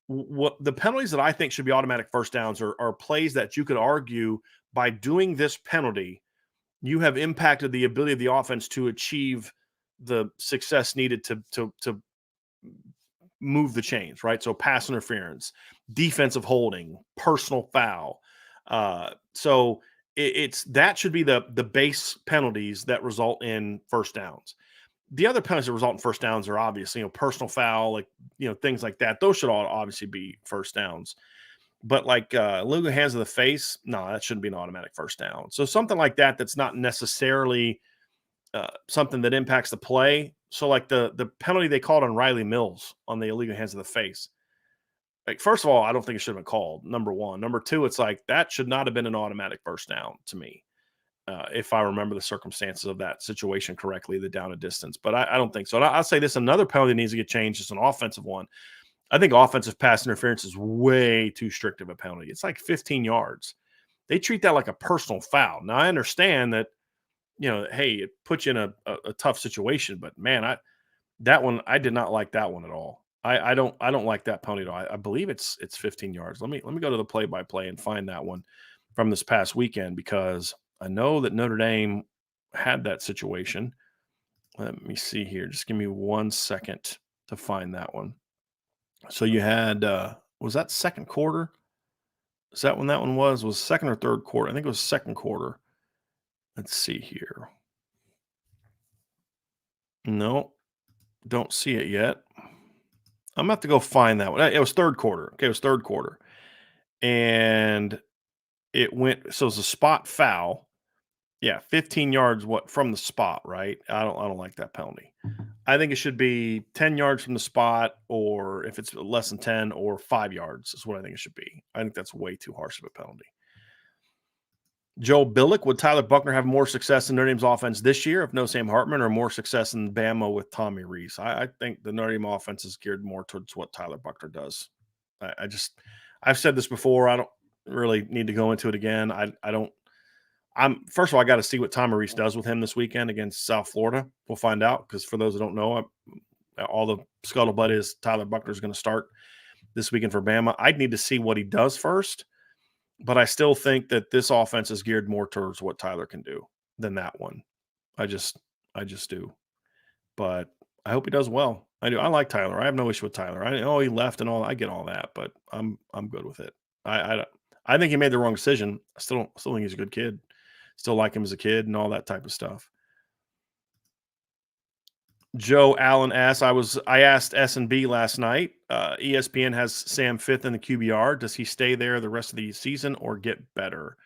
What the penalties that I think should be automatic first downs are plays that you could argue by doing this penalty, you have impacted the ability of the offense to achieve the success needed to move the chains, right? So pass interference, defensive holding, personal foul. So it's that should be the base penalties that result in first downs. The other penalties that result in first downs are obviously, personal foul, like, things like that. Those should all obviously be first downs. But like illegal hands to the face, no, that shouldn't be an automatic first down. So something like that that's not necessarily something that impacts the play. So like the penalty they called on Riley Mills on the illegal hands to the face. Like, first of all, I don't think it should have been called. Number one. Number two, it's like that should not have been an automatic first down to me. If I remember the circumstances of that situation correctly, the down a distance. But I don't think so. And I'll say this: another penalty needs to get changed. It's an offensive one. I think offensive pass interference is way too strict of a penalty. It's like 15 yards. They treat that like a personal foul. Now I understand that, hey, it puts you in a tough situation, but man, that one I did not like that one at all. I don't like that penalty at all. I believe it's 15 yards. Let me go to the play by play and find that one from this past weekend because I know that Notre Dame had that situation. Let me see here. Just give me 1 second to find that one. So you had was that second quarter? Is that when that one was second or third quarter? I think it was second quarter. Let's see here. No, don't see it yet. I'm gonna have to go find that one. It was third quarter. Okay, it was third quarter. And it went so it was a spot foul. Yeah, 15 yards from the spot, right? I don't like that penalty. I think it should be 10 yards from the spot, or if it's less than 10, or 5 yards is what I think it should be. I think that's way too harsh of a penalty. Joe Billick, would Tyler Buckner have more success in Notre Dame's offense this year if no Sam Hartman, or more success in Bama with Tommy Rees? I think the Notre Dame offense is geared more towards what Tyler Buckner does. I've said this before. I don't really need to go into it again. First of all, I got to see what Tommy Rees does with him this weekend against South Florida. We'll find out because for those that don't know, all the scuttlebutt is Tyler Buckner is going to start this weekend for Bama. I'd need to see what he does first. But I still think that this offense is geared more towards what Tyler can do than that one. I just do. But I hope he does well. I do. I like Tyler. I have no issue with Tyler. I know he left and all. I get all that, but I'm good with it. I think he made the wrong decision. I still think he's a good kid. Still like him as a kid and all that type of stuff. Joe Allen asks, I asked S&B last night. ESPN has Sam fifth in the QBR. Does he stay there the rest of the season or get better?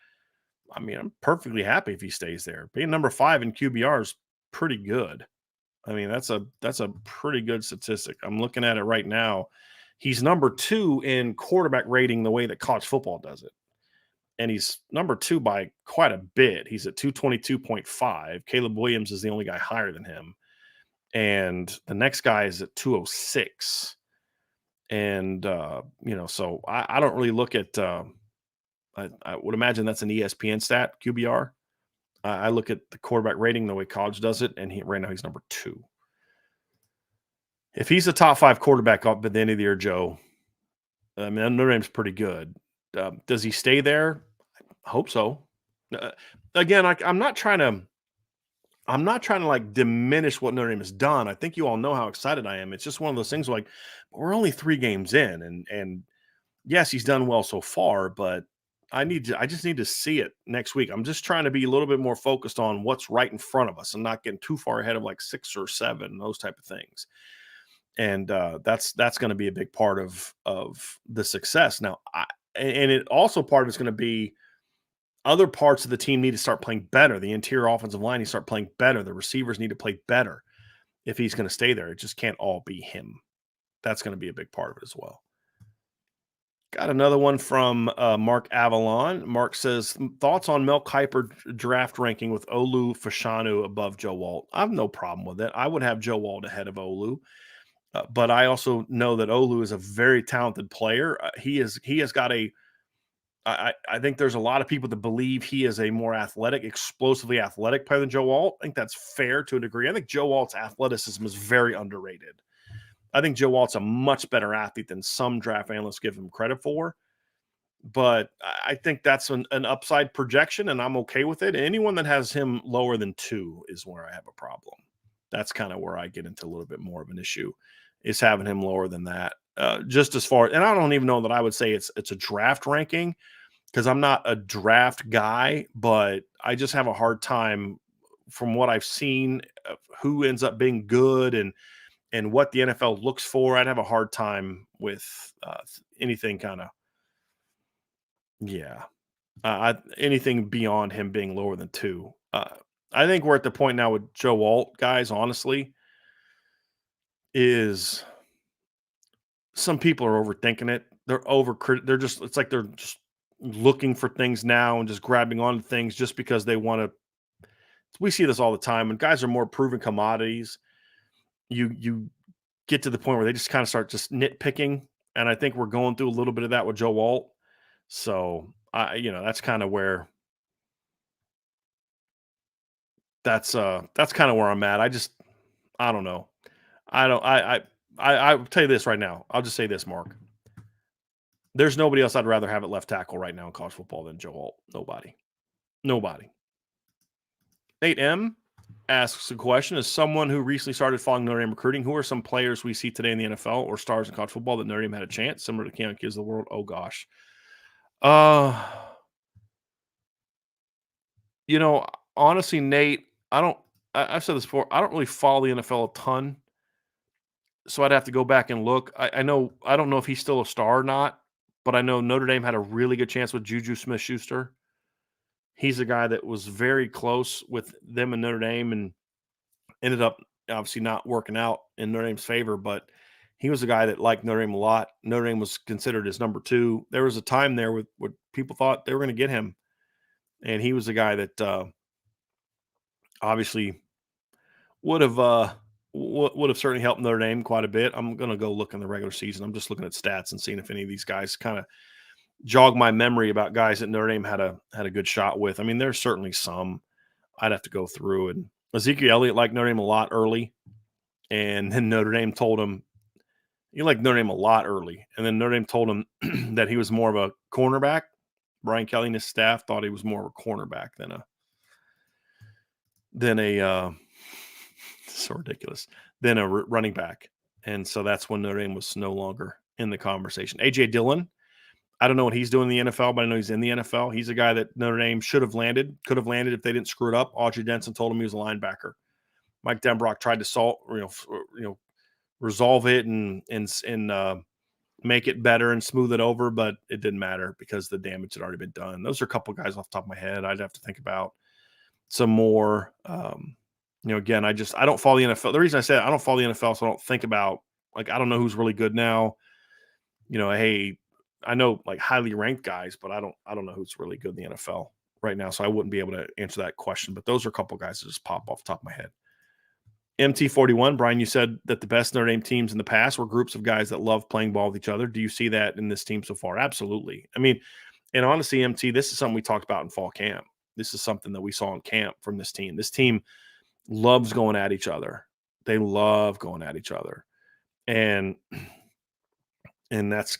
I mean, I'm perfectly happy if he stays there. Being number 5 in QBR is pretty good. I mean, that's a pretty good statistic. I'm looking at it right now. He's number 2 in quarterback rating the way that college football does it. And he's number 2 by quite a bit. He's at 222.5. Caleb Williams is the only guy higher than him. And the next guy is at 206. And, so I don't really look at, I would imagine that's an ESPN stat, QBR. I look at the quarterback rating the way college does it, and right now he's number 2. If he's a top 5 quarterback up at the end of the year, Joe, I mean, Notre Dame's pretty good. Does he stay there? I hope so. Again, I'm not trying to I'm not trying to like diminish what Notre Dame has done. I think you all know how excited I am. It's just one of those things where, like, we're only 3 games in, and yes, he's done well so far, but I just need to see it next week. I'm just trying to be a little bit more focused on what's right in front of us and not getting too far ahead of like 6 or 7, those type of things. And that's going to be a big part of the success. Now, and it also part of it's going to be other parts of the team need to start playing better. The interior offensive line needs to start playing better. The receivers need to play better if he's going to stay there. It just can't all be him. That's going to be a big part of it as well. Got another one from Mark Avalon. Mark says, thoughts on Mel Kiper draft ranking with Olu Fashanu above Joe Walt? I have no problem with it. I would have Joe Walt ahead of Olu. But I also know that Olu is a very talented player. He has got a I think there's a lot of people that believe he is a more athletic, explosively athletic player than Joe Walt. I think that's fair to a degree. I think Joe Walt's athleticism is very underrated. I think Joe Walt's a much better athlete than some draft analysts give him credit for. But I think that's an upside projection, and I'm okay with it. Anyone that has him lower than 2 is where I have a problem. That's kind of where I get into a little bit more of an issue, is having him lower than that. Just as far, and I don't even know that I would say it's a draft ranking, because I'm not a draft guy, but I just have a hard time from what I've seen of who ends up being good and what the NFL looks for. I'd have a hard time with anything kind of, yeah, anything beyond him being lower than 2. I think we're at the point now with Joe Walt, guys, honestly, is some people are overthinking it. They're just, it's like they're just looking for things now and just grabbing onto things just because they want to. We see this all the time when guys are more proven commodities. You get to the point where they just kind of start just nitpicking, and I think we're going through a little bit of that with Joe Walt. So that's kind of where that's kind of where I'm at. I don't know. I don't I'll tell you this right now. I'll just say this, Mark. There's nobody else I'd rather have at left tackle right now in college football than Joe Walt. Nobody. Nobody. 8M asks a question: as someone who recently started following Notre Dame recruiting, who are some players we see today in the NFL or stars in college football that Notre Dame had a chance, similar to Keon Kids of the world? Oh gosh. Uh you know, honestly, Nate, I've said this before, I don't really follow the NFL a ton. So I'd have to go back and look. I know I don't know if he's still a star or not, but I know Notre Dame had a really good chance with Juju Smith-Schuster. He's a guy that was very close with them and Notre Dame and ended up obviously not working out in Notre Dame's favor, but he was a guy that liked Notre Dame a lot. Notre Dame was considered his number 2. There was a time there with people thought they were going to get him, and he was a guy that obviously would have would have certainly helped Notre Dame quite a bit. I'm going to go look in the regular season. I'm just looking at stats and seeing if any of these guys kind of jog my memory about guys that Notre Dame had a good shot with. I mean, there's certainly some. I'd have to go through, and Ezekiel Elliott liked Notre Dame a lot early, and then Notre Dame told him he liked Notre Dame a lot early, and then Notre Dame told him that he was more of a cornerback. Brian Kelly and his staff thought he was more of a cornerback than a so ridiculous than a running back, and so that's when Notre Dame was no longer in the conversation. AJ Dillon, I don't know what he's doing in the NFL, but I know he's in the NFL. He's a guy that Notre Dame could have landed if they didn't screw it up. Audrey Denson told him he was a linebacker. Mike Denbrock tried to resolve it and make it better and smooth it over, but it didn't matter because the damage had already been done. Those are a couple guys off the top of my head. I'd have to think about some more. Again, I don't follow the NFL. The reason I said I don't follow the NFL, so I don't think about, like, I don't know who's really good now. Hey, I know like highly ranked guys, but I don't know who's really good in the NFL right now. So I wouldn't be able to answer that question. But those are a couple guys that just pop off the top of my head. MT41, Brian, you said that the best Notre Dame teams in the past were groups of guys that love playing ball with each other. Do you see that in this team so far? Absolutely. I mean, and honestly, MT, this is something we talked about in fall camp. This is something that we saw in camp from this team. This team loves going at each other. They love going at each other. And that's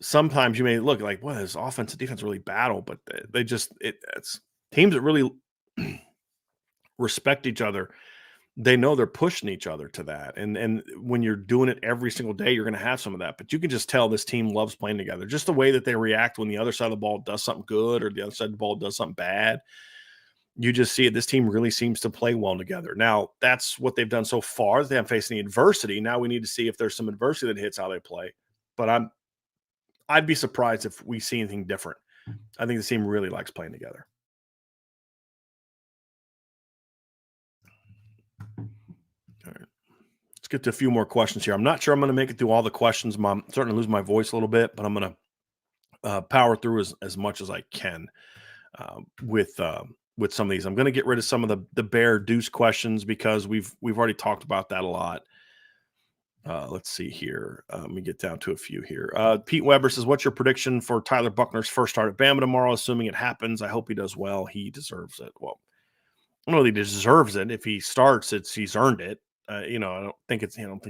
sometimes you may look like, well, this offense and defense really battle, but it's teams that really respect each other, they know they're pushing each other to that. And when you're doing it every single day, you're going to have some of that. But you can just tell this team loves playing together. Just the way that they react when the other side of the ball does something good or the other side of the ball does something bad. You just see it. This team really seems to play well together. Now, that's what they've done so far. They haven't faced any adversity. Now we need to see if there's some adversity that hits how they play. But I'd be surprised if we see anything different. I think the team really likes playing together. All right. Let's get to a few more questions here. I'm not sure I'm going to make it through all the questions. I'm starting to lose my voice a little bit, but I'm going to power through as much as I can uh, with uh, with some of these. I'm going to get rid of some of the bear deuce questions because we've already talked about that a lot. Let's see here. Let me get down to a few here. Pete Weber says, "What's your prediction for Tyler Buckner's first start at Bama tomorrow? Assuming it happens, I hope he does well. He deserves it." Well, I don't know that he deserves it. If he starts, he's earned it. I don't think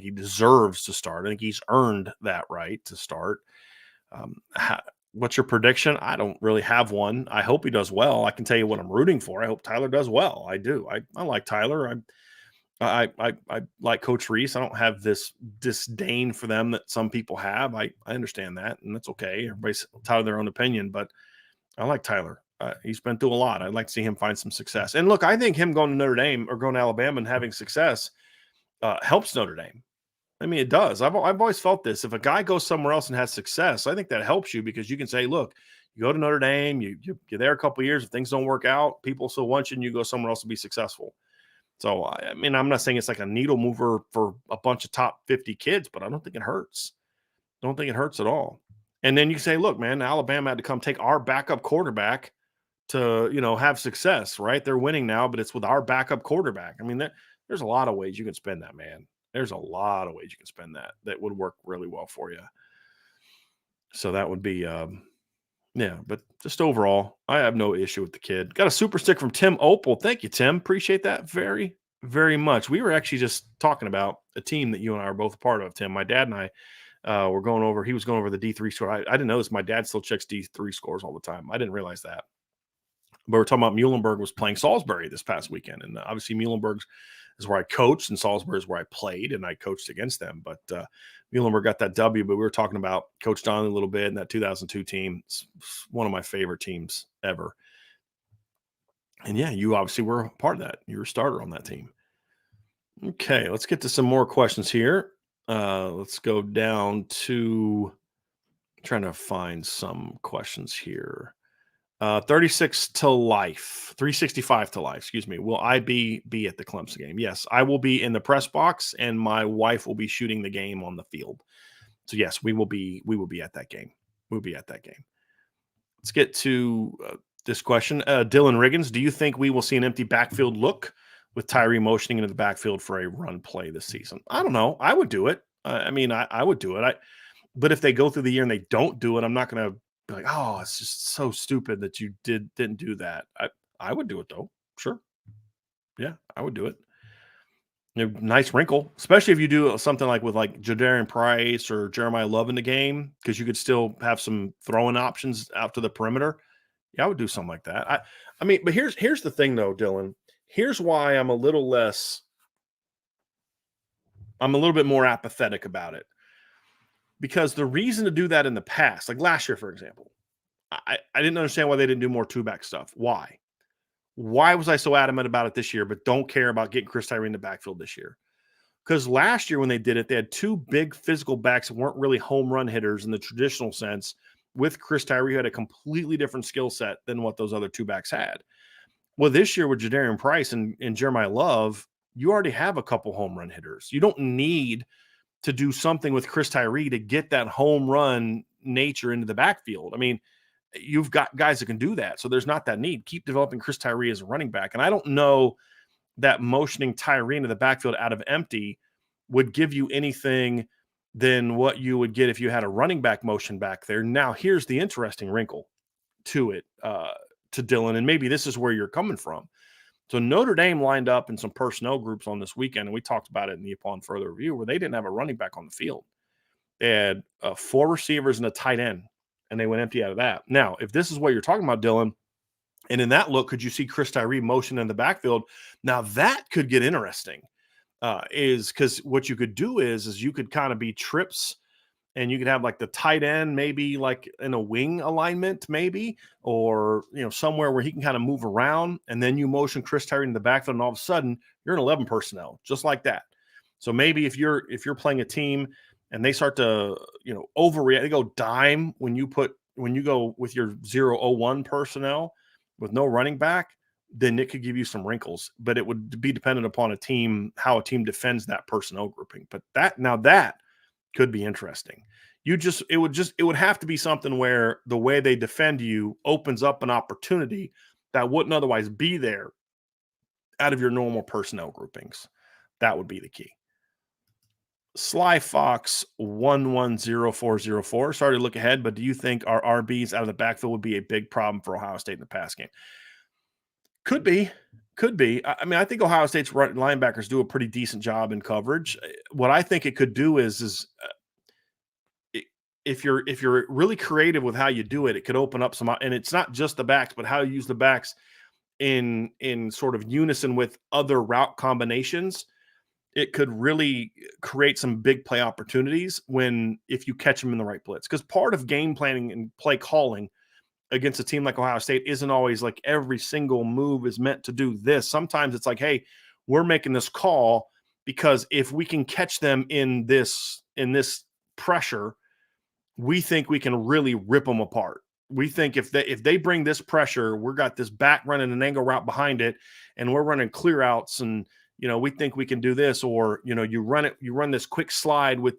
he deserves to start. I think he's earned that right to start. Um, what's your prediction? I don't really have one. I hope he does well. I can tell you what I'm rooting for. I hope Tyler does well. I do. I like Tyler. I like Coach Reese. I don't have this disdain for them that some people have. I understand that, and that's okay. Everybody's entitled to their own opinion, but I like Tyler. He's been through a lot. I'd like to see him find some success. And look, I think him going to Notre Dame or going to Alabama and having success helps Notre Dame. I mean, it does. I've always felt this. If a guy goes somewhere else and has success, I think that helps you because you can say, look, you go to Notre Dame, you're there a couple of years. If things don't work out, people still want you, and you go somewhere else to be successful. So, I mean, I'm not saying it's like a needle mover for a bunch of top 50 kids, but I don't think it hurts. Don't think it hurts at all. And then you say, look, man, Alabama had to come take our backup quarterback to, have success, right? They're winning now, but it's with our backup quarterback. I mean, there's a lot of ways you can spend that, man. There's a lot of ways you can spend that would work really well for you. So that would be, yeah, but just overall, I have no issue with the kid. Got a super stick from Tim Opal. Thank you, Tim. Appreciate that very, very much. We were actually just talking about a team that you and I are both a part of, Tim. My dad and I were going over, he was going over the D3 score. I didn't know this. My dad still checks D3 scores all the time. I didn't realize that. But we're talking about Muhlenberg was playing Salisbury this past weekend. And obviously Muhlenberg is where I coached and Salisbury is where I played and I coached against them. But Muhlenberg got that W, but we were talking about Coach Donnelly a little bit and that 2002 team. It's one of my favorite teams ever. And yeah, you obviously were a part of that. You were a starter on that team. Okay, let's get to some more questions here. Let's go down to trying to find some questions here. 36 to life, 365 to life, excuse me. Will I be at the Clemson game? Yes, I will be in the press box and my wife will be shooting the game on the field. So yes, we will be at that game. We'll be at that game. Let's get to this question. Dylan Riggins, do you think we will see an empty backfield look with Tyree motioning into the backfield for a run play this season? I don't know. I would do it. I would do it. But if they go through the year and they don't do it, I'm not going to be like, oh, it's just so stupid that you didn't do that. I would do it though. Sure. Yeah, I would do it. Nice wrinkle, especially if you do something like with like Jadarian Price or Jeremiah Love in the game, because you could still have some throwing options out to the perimeter. Yeah, I would do something like that. I mean, but here's the thing though, Dylan. Here's why I'm a little bit more apathetic about it. Because the reason to do that in the past, like last year, for example, I didn't understand why they didn't do more two-back stuff. Why? Why was I so adamant about it this year, but don't care about getting Chris Tyree in the backfield this year? Because last year when they did it, they had two big physical backs that weren't really home run hitters in the traditional sense. With Chris Tyree, who had a completely different skill set than what those other two backs had. Well, this year with Jadarian Price and Jeremiah Love, you already have a couple home run hitters. You don't need to do something with Chris Tyree to get that home run nature into the backfield. I mean, you've got guys that can do that. So there's not that need. Keep developing Chris Tyree as a running back. And I don't know that motioning Tyree into the backfield out of empty would give you anything than what you would get if you had a running back motion back there. Now, here's the interesting wrinkle to it, to Dylan, and maybe this is where you're coming from. So Notre Dame lined up in some personnel groups on this weekend, and we talked about it in the Upon Further Review, where they didn't have a running back on the field. They had 4 receivers and a tight end, and they went empty out of that. Now, if this is what you're talking about, Dylan, And in that look, could you see Chris Tyree motion in the backfield? Now that could get interesting. Is because what you could do is you could kind of be trips, and you could have like the tight end maybe like in a wing alignment maybe, or somewhere where he can kind of move around, and then you motion Chris Tyree in the backfield, and all of a sudden you're in 11 personnel just like that. So maybe if you're playing a team and they start to overreact, they go dime when you go with your 0-0-1 personnel with no running back, then it could give you some wrinkles. But it would be dependent upon how a team defends that personnel grouping. But that could be interesting. It would have to be something where the way they defend you opens up an opportunity that wouldn't otherwise be there out of your normal personnel groupings. That would be the key. Sly Fox 110404. Sorry to look ahead, but do you think our RBs out of the backfield would be a big problem for Ohio State in the pass game? Could be. Could be. I mean, I think Ohio State's linebackers do a pretty decent job in coverage. What I think it could do is if you're really creative with how you do it, it could open up some, and it's not just the backs, but how you use the backs in sort of unison with other route combinations. It could really create some big play opportunities if you catch them in the right blitz. Because part of game planning and play calling against a team like Ohio State isn't always like every single move is meant to do this. Sometimes it's like, hey, we're making this call because if we can catch them in this pressure, we think we can really rip them apart. We think if they bring this pressure, we're got this back running an angle route behind it, and we're running clear outs, and we think we can do this. Or you run this quick slide with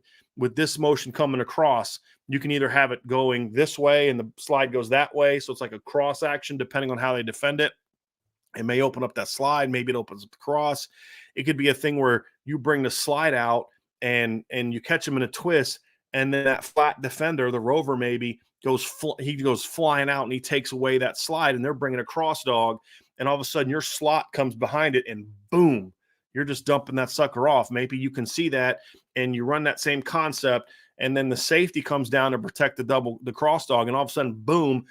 this motion coming across. You can either have it going this way and the slide goes that way, so it's like a cross action depending on how they defend it. It may open up that slide, maybe it opens up the cross. It could be a thing where you bring the slide out and you catch them in a twist, and then that flat defender, the rover, maybe goes flying out and he takes away that slide, and they're bringing a cross dog, and all of a sudden your slot comes behind it, and boom, you're just dumping that sucker off. Maybe you can see that, and you run that same concept, and then the safety comes down to protect the cross dog, and all of a sudden, boom,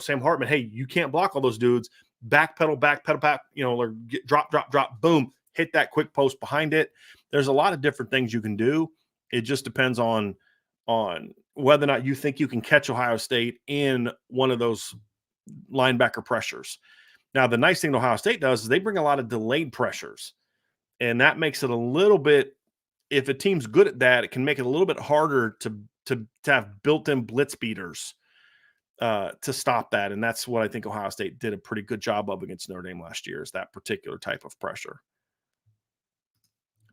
Sam Hartman, hey, you can't block all those dudes. Back pedal, back, or drop, boom, hit that quick post behind it. There's a lot of different things you can do. It just depends on whether or not you think you can catch Ohio State in one of those linebacker pressures. Now, the nice thing Ohio State does is they bring a lot of delayed pressures, and that makes it a little bit, if a team's good at that, it can make it a little bit harder to have built-in blitz beaters to stop that. And that's what I think Ohio State did a pretty good job of against Notre Dame last year, is that particular type of pressure.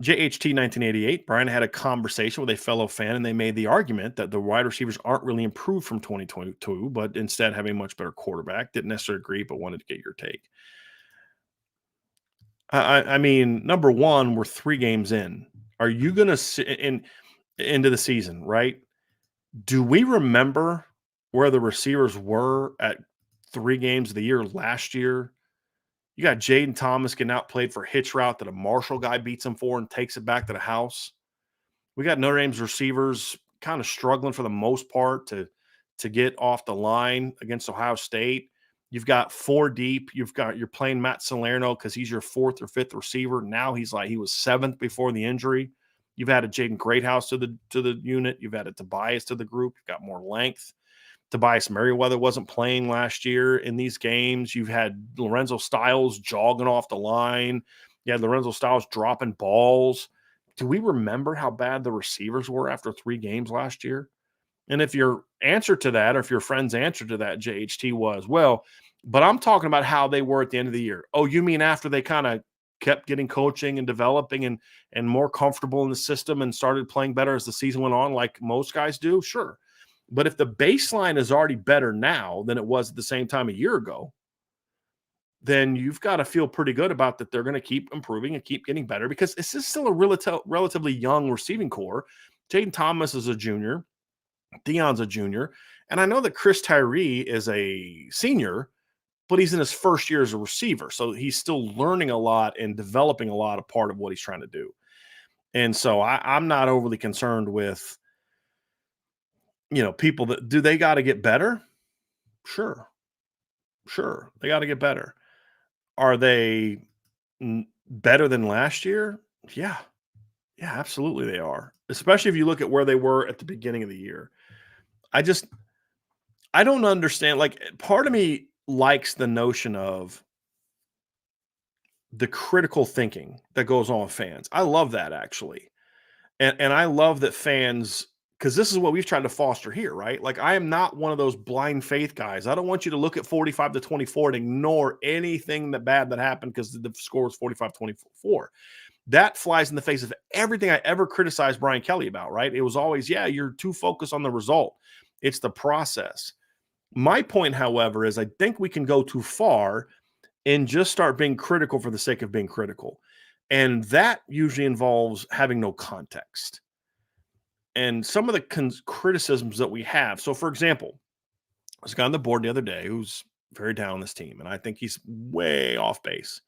JHT 1988, Brian had a conversation with a fellow fan, and they made the argument that the wide receivers aren't really improved from 2022, but instead have a much better quarterback. Didn't necessarily agree, but wanted to get your take. I mean, number one, we're 3 games in. Are you going to sit into the season, right? Do we remember where the receivers were at 3 games of the year last year? You got Jaden Thomas getting outplayed for a hitch route that a Marshall guy beats him for and takes it back to the house. We got Notre Dame's receivers kind of struggling for the most part to get off the line against Ohio State. You've got 4 deep. You're playing Matt Salerno because he's your 4th or 5th receiver. Now he was 7th before the injury. You've added Jaden Greathouse to the unit. You've added Tobias to the group. You've got more length. Tobias Merriweather wasn't playing last year in these games. You've had Lorenzo Styles jogging off the line. You had Lorenzo Styles dropping balls. Do we remember how bad the receivers were after 3 games last year? And if your answer to that, or if your friend's answer to that, JHT, was, well, but I'm talking about how they were at the end of the year. Oh, you mean after they kind of kept getting coaching and developing and more comfortable in the system and started playing better as the season went on, like most guys do? Sure. But if the baseline is already better now than it was at the same time a year ago, then you've got to feel pretty good about that they're going to keep improving and keep getting better, because this is still a relatively young receiving core. Jaden Thomas is a junior. Deion's a junior. And I know that Chris Tyree is a senior, but he's in his first year as a receiver. So he's still learning a lot and developing a lot of part of what he's trying to do. And so I'm not overly concerned with, people that do they got to get better? Sure. Sure, they got to get better. Are they better than last year? Yeah, yeah, absolutely they are. Especially if you look at where they were at the beginning of the year. I just I don't understand. Like, part of me likes the notion of the critical thinking that goes on with fans. I love that actually. And I love that fans, because this is what we've tried to foster here, right? Like, I am not one of those blind faith guys. I don't want you to look at 45-24 and ignore anything that bad that happened because the score was 45-24. That flies in the face of everything I ever criticized Brian Kelly about, right? It was always, yeah, you're too focused on the result. It's the process. My point, however, is I think we can go too far and just start being critical for the sake of being critical. And that usually involves having no context. And some of the criticisms that we have. So, for example, I was a guy on the board the other day who's very down on this team, and I think he's way off base.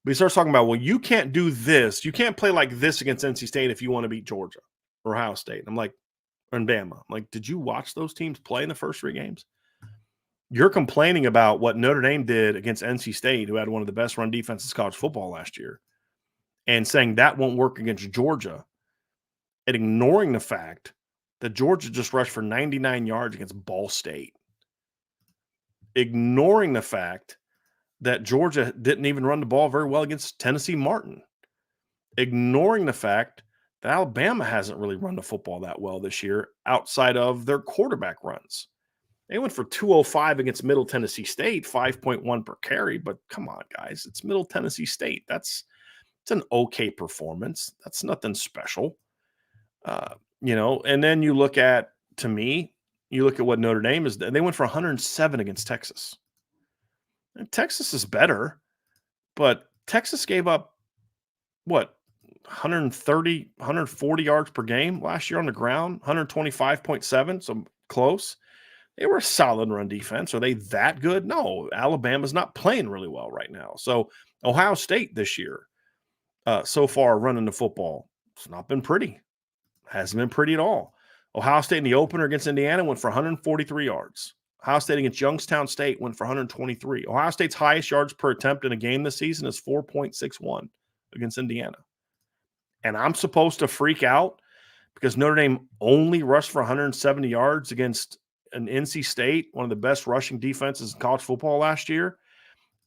But he starts talking about, well, you can't do this. You can't play like this against NC State if you want to beat Georgia or Ohio State. I'm like, and Bama. I'm like, did you watch those teams play in the first 3 games? You're complaining about what Notre Dame did against NC State, who had one of the best run defenses in college football last year, and saying that won't work against Georgia, and ignoring the fact that Georgia just rushed for 99 yards against Ball State. Ignoring the fact that Georgia didn't even run the ball very well against Tennessee Martin. Ignoring the fact that Alabama hasn't really run the football that well this year outside of their quarterback runs. They went for 205 against Middle Tennessee State, 5.1 per carry. But come on, guys, it's Middle Tennessee State. It's an okay performance. That's nothing special. And then you look at, to me, you look at what Notre Dame is. They went for 107 against Texas. And Texas is better, but Texas gave up, what, 130, 140 yards per game last year on the ground, 125.7, so close. They were a solid run defense. Are they that good? No, Alabama's not playing really well right now. So Ohio State this year, so far running the football, it's not been pretty. Hasn't been pretty at all. Ohio State in the opener against Indiana went for 143 yards. Ohio State against Youngstown State went for 123. Ohio State's highest yards per attempt in a game this season is 4.61 against Indiana. And I'm supposed to freak out because Notre Dame only rushed for 170 yards against an NC State, one of the best rushing defenses in college football last year.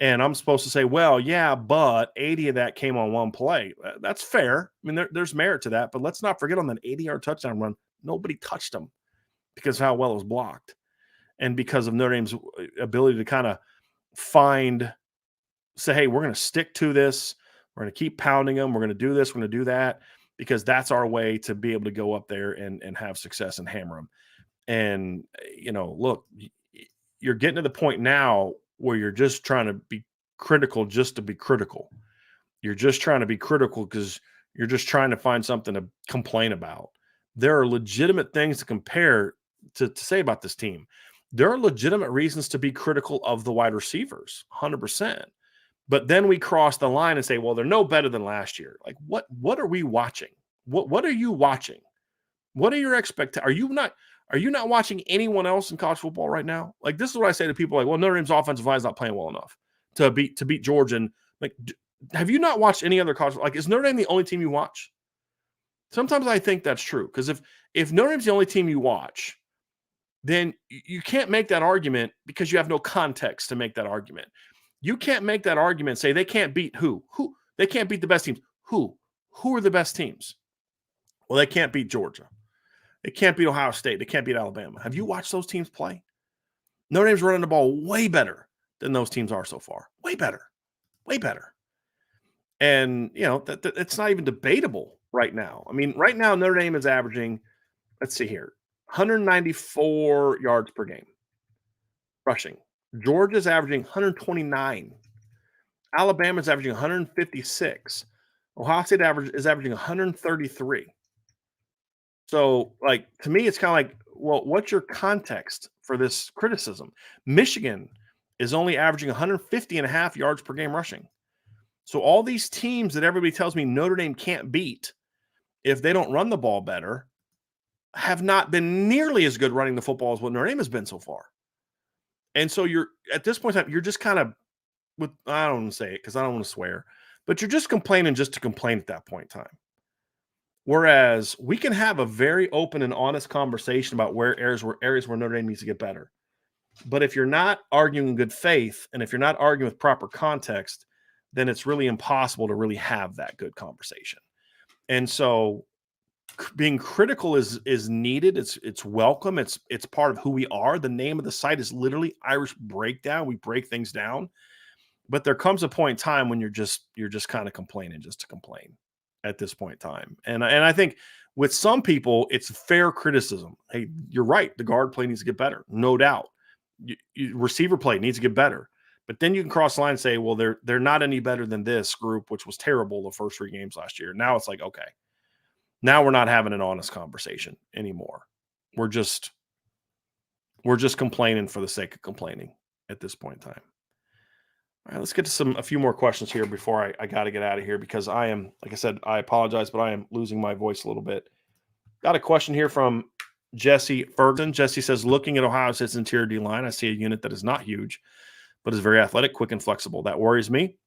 And I'm supposed to say, well, yeah, but 80 of that came on one play. That's fair. I mean, there's merit to that. But let's not forget on that 80-yard touchdown run, nobody touched them because of how well it was blocked and because of Notre Dame's ability to kind of say, hey, we're going to stick to this. We're going to keep pounding them. We're going to do this. We're going to do that because that's our way to be able to go up there and have success and hammer them. And, look, you're getting to the point now where you're just trying to be critical just to be critical. You're just trying to be critical because you're just trying to find something to complain about. There are legitimate things to compare to say about this team. There are legitimate reasons to be critical of the wide receivers, 100%. But then we cross the line and say, well, they're no better than last year. Like, what are we watching? What are you watching? What are your expectations? Are you not watching anyone else in college football right now? Like, this is what I say to people like, well, Notre Dame's offensive line is not playing well enough to beat Georgia. And like, have you not watched any other college? Like, is Notre Dame the only team you watch? Sometimes I think that's true. Because if Notre Dame's the only team you watch, then you can't make that argument because you have no context to make that argument. You can't make that argument, say they can't beat who? Who? They can't beat the best teams. Who? Who are the best teams? Well, they can't beat Georgia. They can't beat Ohio State. They can't beat Alabama. Have you watched those teams play? Notre Dame's running the ball way better than those teams are so far. Way better. Way better. And, that it's not even debatable right now. I mean, right now, Notre Dame is averaging, let's see here, 194 yards per game rushing. Georgia's averaging 129. Alabama's averaging 156. Ohio State is averaging 133. So, like, to me, it's kind of like, well, what's your context for this criticism? Michigan is only averaging 150.5 yards per game rushing. So all these teams that everybody tells me Notre Dame can't beat if they don't run the ball better have not been nearly as good running the football as what Notre Dame has been so far. And so you're at this point in time, you're just kind of with I don't want to say it because I don't want to swear, but you're just complaining just to complain at that point in time. Whereas we can have a very open and honest conversation about where Notre Dame needs to get better. But if you're not arguing in good faith, and if you're not arguing with proper context, then it's really impossible to really have that good conversation. And so being critical is needed. It's welcome. It's part of who we are. The name of the site is literally Irish Breakdown. We break things down. But there comes a point in time when you're just kind of complaining just to complain at this point in time. And I think with some people, it's fair criticism. Hey, you're right. The guard play needs to get better, no doubt. Receiver play needs to get better. But then you can cross the line and say, well, they're not any better than this group, which was terrible the first 3 games last year. Now it's like, okay, now we're not having an honest conversation anymore. We're just complaining for the sake of complaining at this point in time. All right, let's get to a few more questions here before I got to get out of here because I am, like I said, I apologize, but I am losing my voice a little bit. Got a question here from Jesse Ferguson. Jesse says, looking at Ohio State's interior D line, I see a unit that is not huge, but is very athletic, quick, and flexible. That worries me.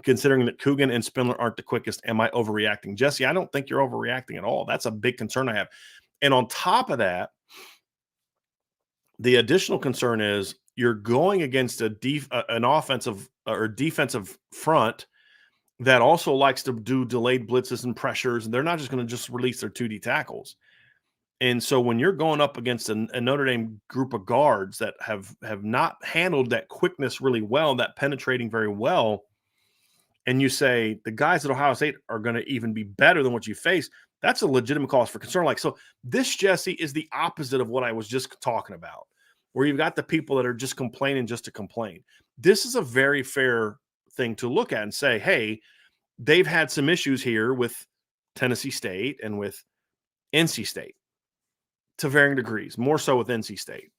Considering that Coogan and Spindler aren't the quickest, am I overreacting? Jesse, I don't think you're overreacting at all. That's a big concern I have. And on top of that, the additional concern is you're going against an offensive or defensive front that also likes to do delayed blitzes and pressures, and they're not just going to just release their 2D tackles. And so when you're going up against a Notre Dame group of guards that have not handled that quickness really well, that penetrating very well, and you say the guys at Ohio State are going to even be better than what you face, that's a legitimate cause for concern. Like, so this, Jesse, is the opposite of what I was just talking about, where you've got the people that are just complaining just to complain. This is a very fair thing to look at and say, hey, they've had some issues here with Tennessee State and with NC State to varying degrees, more so with NC State.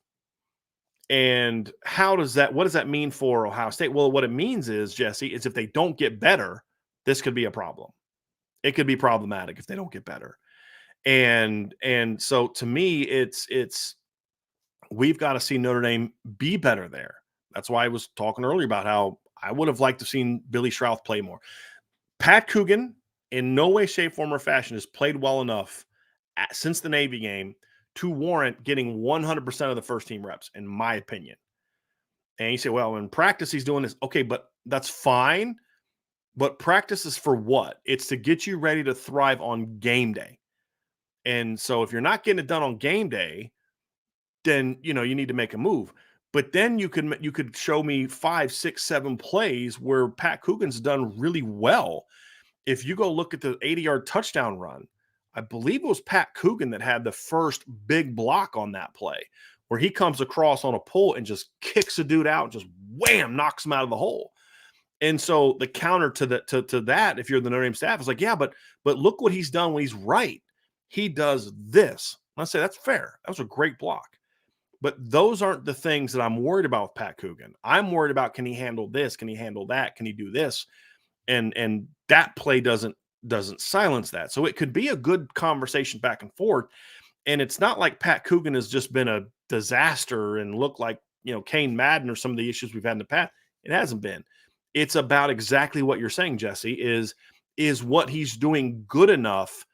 And what does that mean for Ohio State? Well, what it means is, Jesse, is if they don't get better, this could be a problem. It could be problematic if they don't get better. And so to me, it's we've got to see Notre Dame be better there. That's why I was talking earlier about how I would have liked to have seen Billy Schrauth play more. Pat Coogan, in no way, shape, form, or fashion, has played well enough since the Navy game to warrant getting 100% of the first team reps, in my opinion. And you say, well, in practice, he's doing this. Okay, but that's fine. But practice is for what? It's to get you ready to thrive on game day. And so if you're not getting it done on game day, then you need to make a move. But then you could show me 5, 6, 7 plays where Pat Coogan's done really well. If you go look at the 80-yard touchdown run, I believe it was Pat Coogan that had the first big block on that play, where he comes across on a pull and just kicks a dude out and just wham, knocks him out of the hole. And so the counter to that, if you're the Notre Dame staff, is like, yeah, but look what he's done when he's right. He does this. And I say that's fair. That was a great block. But those aren't the things that I'm worried about with Pat Coogan. I'm worried about, can he handle this? Can he handle that? Can he do this? And that play doesn't silence that. So it could be a good conversation back and forth. And it's not like Pat Coogan has just been a disaster and looked like, Kane Madden or some of the issues we've had in the past. It hasn't been. It's about exactly what you're saying, Jesse, is what he's doing good enough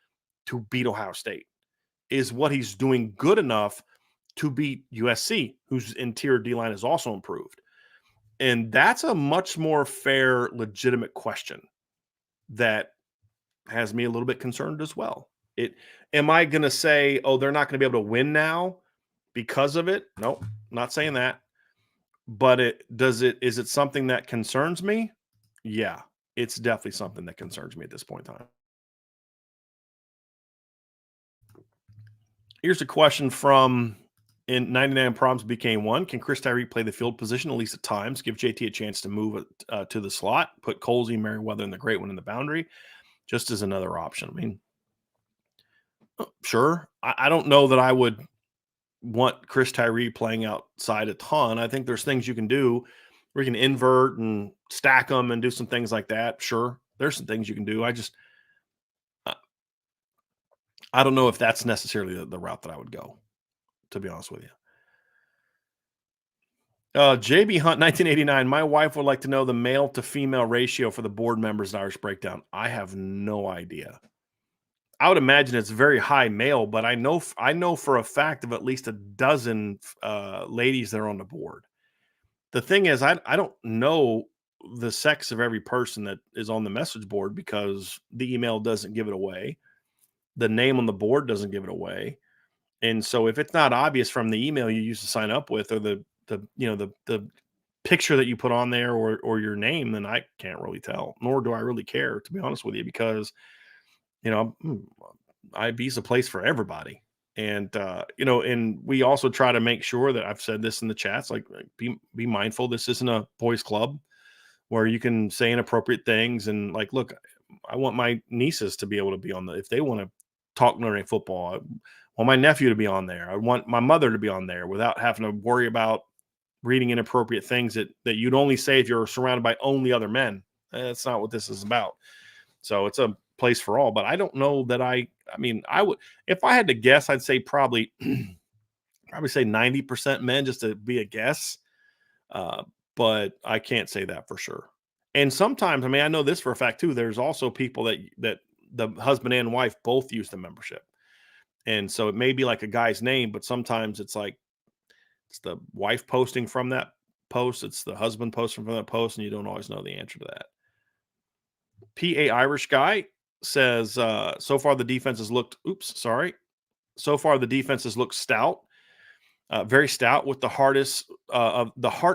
to beat Ohio State? Is what he's doing good enough to beat USC, whose interior D-line is also improved? And that's a much more fair, legitimate question that has me a little bit concerned as well. Am I going to say, oh, they're not going to be able to win now because of it? Nope, not saying that. But is it something that concerns me? Yeah, it's definitely something that concerns me at this point in time. Here's a question from in 99 Problems Became One. Can Chris Tyree play the field position at least at times? Give JT a chance to move to the slot. Put Colsey, Merriweather, and the Great One in the boundary, just as another option. I mean, sure. I don't know that I would want Chris Tyree playing outside a ton. I think there's things you can do where you can invert and stack them and do some things like that. Sure, there's some things you can do. I don't know if that's necessarily the route that I would go, to be honest with you. JB Hunt, 1989. My wife would like to know the male to female ratio for the board members in Irish Breakdown. I have no idea. I would imagine it's very high male, but I know for a fact of at least a dozen ladies that are on the board. The thing is, I don't know the sex of every person that is on the message board because the email doesn't give it away. The name on the board doesn't give it away. And so if it's not obvious from the email you used to sign up with or the picture that you put on there or your name, then I can't really tell, nor do I really care, to be honest with you, because IB's a place for everybody. And and we also try to make sure that I've said this in the chats, like be mindful. This isn't a boys club where you can say inappropriate things. And like, look, I want my nieces to be able to be on if they want to talk Notre Dame football. I want my nephew to be on there. I want my mother to be on there without having to worry about reading inappropriate things that you'd only say if you're surrounded by only other men. That's not what this is about. So it's a place for all, but I don't know that I mean, I would, if I had to guess, I'd say probably say 90% men just to be a guess. But I can't say that for sure. And sometimes, I mean, I know this for a fact too. There's also people that the husband and wife both use the membership. And so it may be like a guy's name, but sometimes it's like it's the wife posting from that post, it's the husband posting from that post, and you don't always know the answer to that. PA Irish guy says, so far the defense has looked, so far the defense has looked stout, very stout with the heart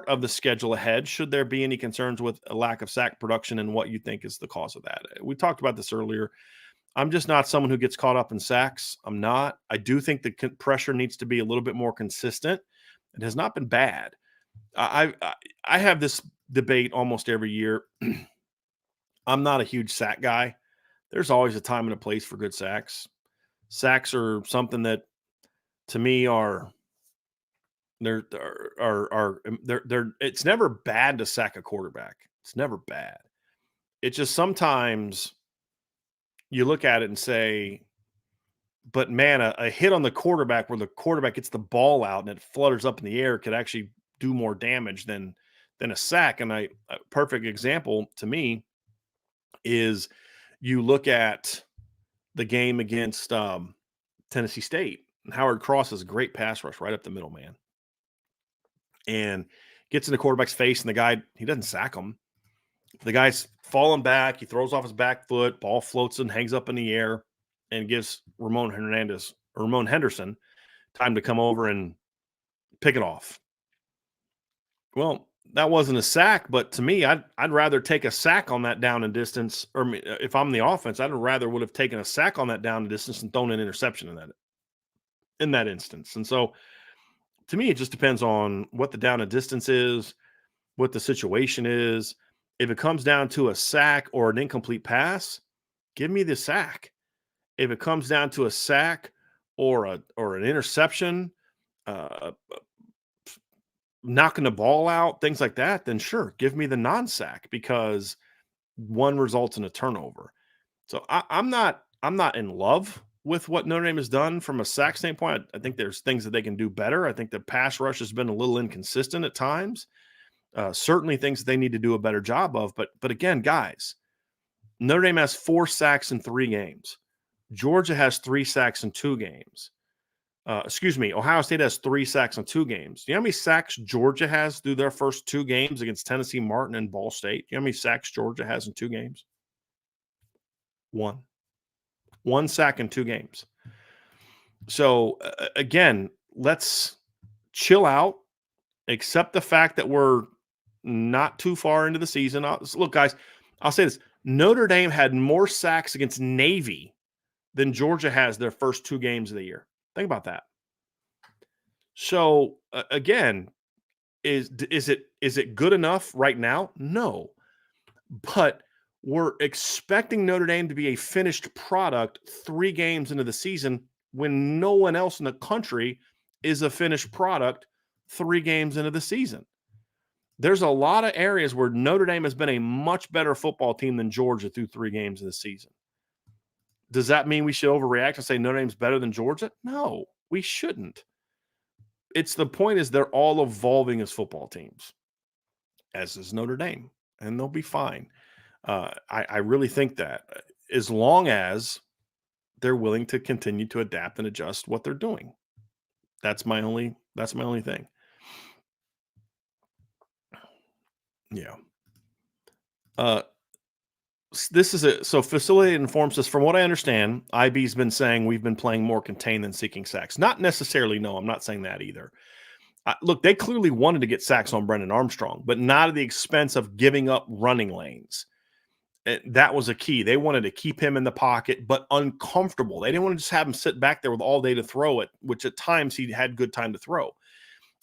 of the schedule ahead. Should there be any concerns with a lack of sack production and what you think is the cause of that? We talked about this earlier. I'm just not someone who gets caught up in sacks. I'm not. I do think the pressure needs to be a little bit more consistent. It has not been bad. I have this debate almost every year. I'm not a huge sack guy. There's always a time and a place for good sacks. Sacks are something that, to me, are they're it's never bad to sack a quarterback. It's never bad. It's just sometimes you look at it and say, but man, a hit on the quarterback where the quarterback gets the ball out and it flutters up in the air could actually do more damage than a sack. And a perfect example to me is you look at the game against Tennessee State. And Howard Cross has a great pass rush right up the middle, man. And gets in the quarterback's face, and the guy, he doesn't sack him. The guy's falling back. He throws off his back foot. Ball floats and hangs up in the air and gives Ramon Henderson time to come over and pick it off. Well, that wasn't a sack, but to me, I'd rather take a sack on that down and distance, or if I'm the offense, I'd rather would have taken a sack on that down and distance and thrown an interception in that instance. And so, to me, it just depends on what the down and distance is, what the situation is. If it comes down to a sack or an incomplete pass, give me the sack. If it comes down to a sack or an interception, uh, knocking the ball out, things like that, then sure, give me the non-sack because one results in a turnover. So I'm not in love with what Notre Dame has done from a sack standpoint. I think there's things that they can do better. I think the pass rush has been a little inconsistent at times. Certainly things that they need to do a better job of. But again, guys, Notre Dame has 4 sacks in 3 games. Georgia has 3 sacks in 2 games. Ohio State has 3 sacks in 2 games. Do you know how many sacks Georgia has through their first 2 games against Tennessee Martin and Ball State? Do you know how many sacks Georgia has in 2 games? 1. 1 sack in 2 games. So, again, let's chill out, accept the fact that we're not too far into the season. Look, guys, I'll say this. Notre Dame had more sacks against Navy than Georgia has their first 2 games of the year. Think about that. So, again, is it good enough right now? No. But we're expecting Notre Dame to be a finished product 3 games into the season when no one else in the country is a finished product 3 games into the season. There's a lot of areas where Notre Dame has been a much better football team than Georgia through 3 games of the season. Does that mean we should overreact and say Notre Dame's better than Georgia? No, we shouldn't. it's the point is they're all evolving as football teams, as is Notre Dame, and they'll be fine. I really think that as long as they're willing to continue to adapt and adjust what they're doing. That's my only thing. Yeah. Uh, this is it. So facility informs us. From what I understand, IB's been saying we've been playing more contained than seeking sacks. Not necessarily. No, I'm not saying that either. Look, they clearly wanted to get sacks on Brendan Armstrong, but not at the expense of giving up running lanes. That was a key. They wanted to keep him in the pocket, but uncomfortable. They didn't want to just have him sit back there with all day to throw it, which at times he had good time to throw.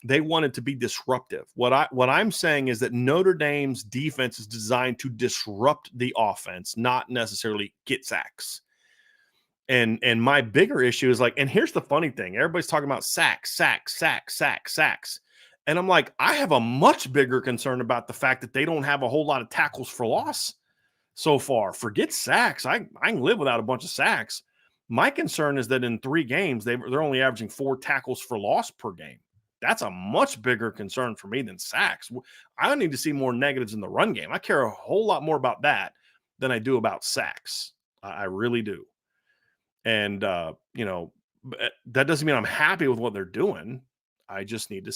They wanted to be disruptive. What I'm saying is that Notre Dame's defense is designed to disrupt the offense, not necessarily get sacks. And my bigger issue is like, and here's the funny thing: everybody's talking about sacks. And I'm like, I have a much bigger concern about the fact that they don't have a whole lot of tackles for loss so far. Forget sacks. I can live without a bunch of sacks. My concern is that in 3 games, they're only averaging 4 tackles for loss per game. That's a much bigger concern for me than sacks. I need to see more negatives in the run game. I care a whole lot more about that than I do about sacks. I really do. And, that doesn't mean I'm happy with what they're doing. I just want to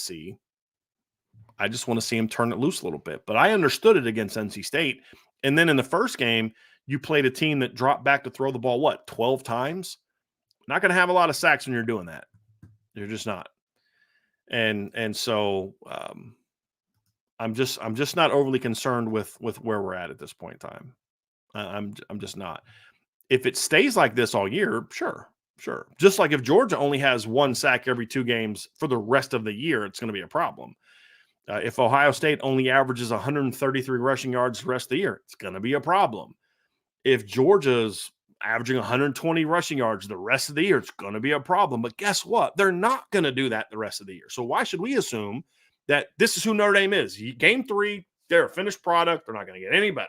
see him turn it loose a little bit. But I understood it against NC State. And then in the first game, you played a team that dropped back to throw the ball, 12 times? Not going to have a lot of sacks when you're doing that. You're just not. And so I'm just not overly concerned with where we're at this point in time. I'm just not. If it stays like this all year, sure. Just like if Georgia only has 1 sack every 2 games for the rest of the year, it's going to be a problem. If Ohio State only averages 133 rushing yards the rest of the year, it's going to be a problem. If Georgia's averaging 120 rushing yards the rest of the year, it's going to be a problem. But guess what? They're not going to do that the rest of the year. So why should we assume that this is who Notre Dame is? Game 3, they're a finished product. They're not going to get any better.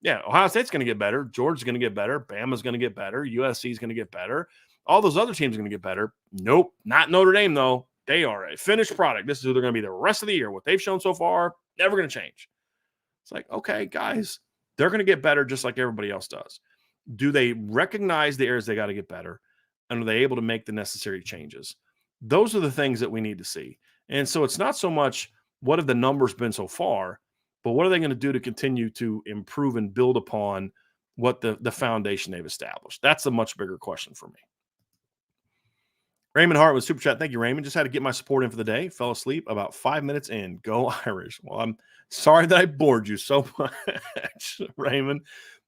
Yeah, Ohio State's going to get better. Georgia's going to get better. Bama's going to get better. USC's going to get better. All those other teams are going to get better. Nope, not Notre Dame, though. They are a finished product. This is who they're going to be the rest of the year. What they've shown so far, never going to change. It's like, okay, guys, they're going to get better just like everybody else does. Do they recognize the areas they got to get better? And are they able to make the necessary changes? Those are the things that we need to see. And so it's not so much what have the numbers been so far, but what are they going to do to continue to improve and build upon what the foundation they've established? That's a much bigger question for me. Raymond Hartman, Super Chat. Thank you, Raymond. Just had to get my support in for the day. Fell asleep about 5 minutes in. Go Irish. Well, I'm sorry that I bored you so much, Raymond,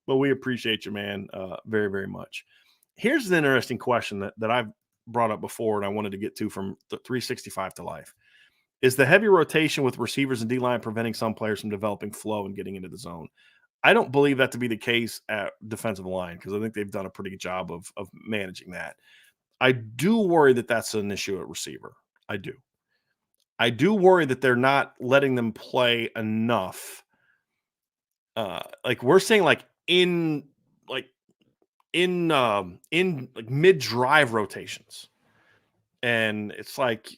but we appreciate you, man, very, very much. Here's an interesting question that I've brought up before and I wanted to get to from the 365 to life. Is the heavy rotation with receivers and D-line preventing some players from developing flow and getting into the zone? I don't believe that to be the case at defensive line because I think they've done a pretty good job of managing that. I do worry that that's an issue at receiver. I do. I do worry that they're not letting them play enough. Like we're saying, in mid-drive rotations. And it's like,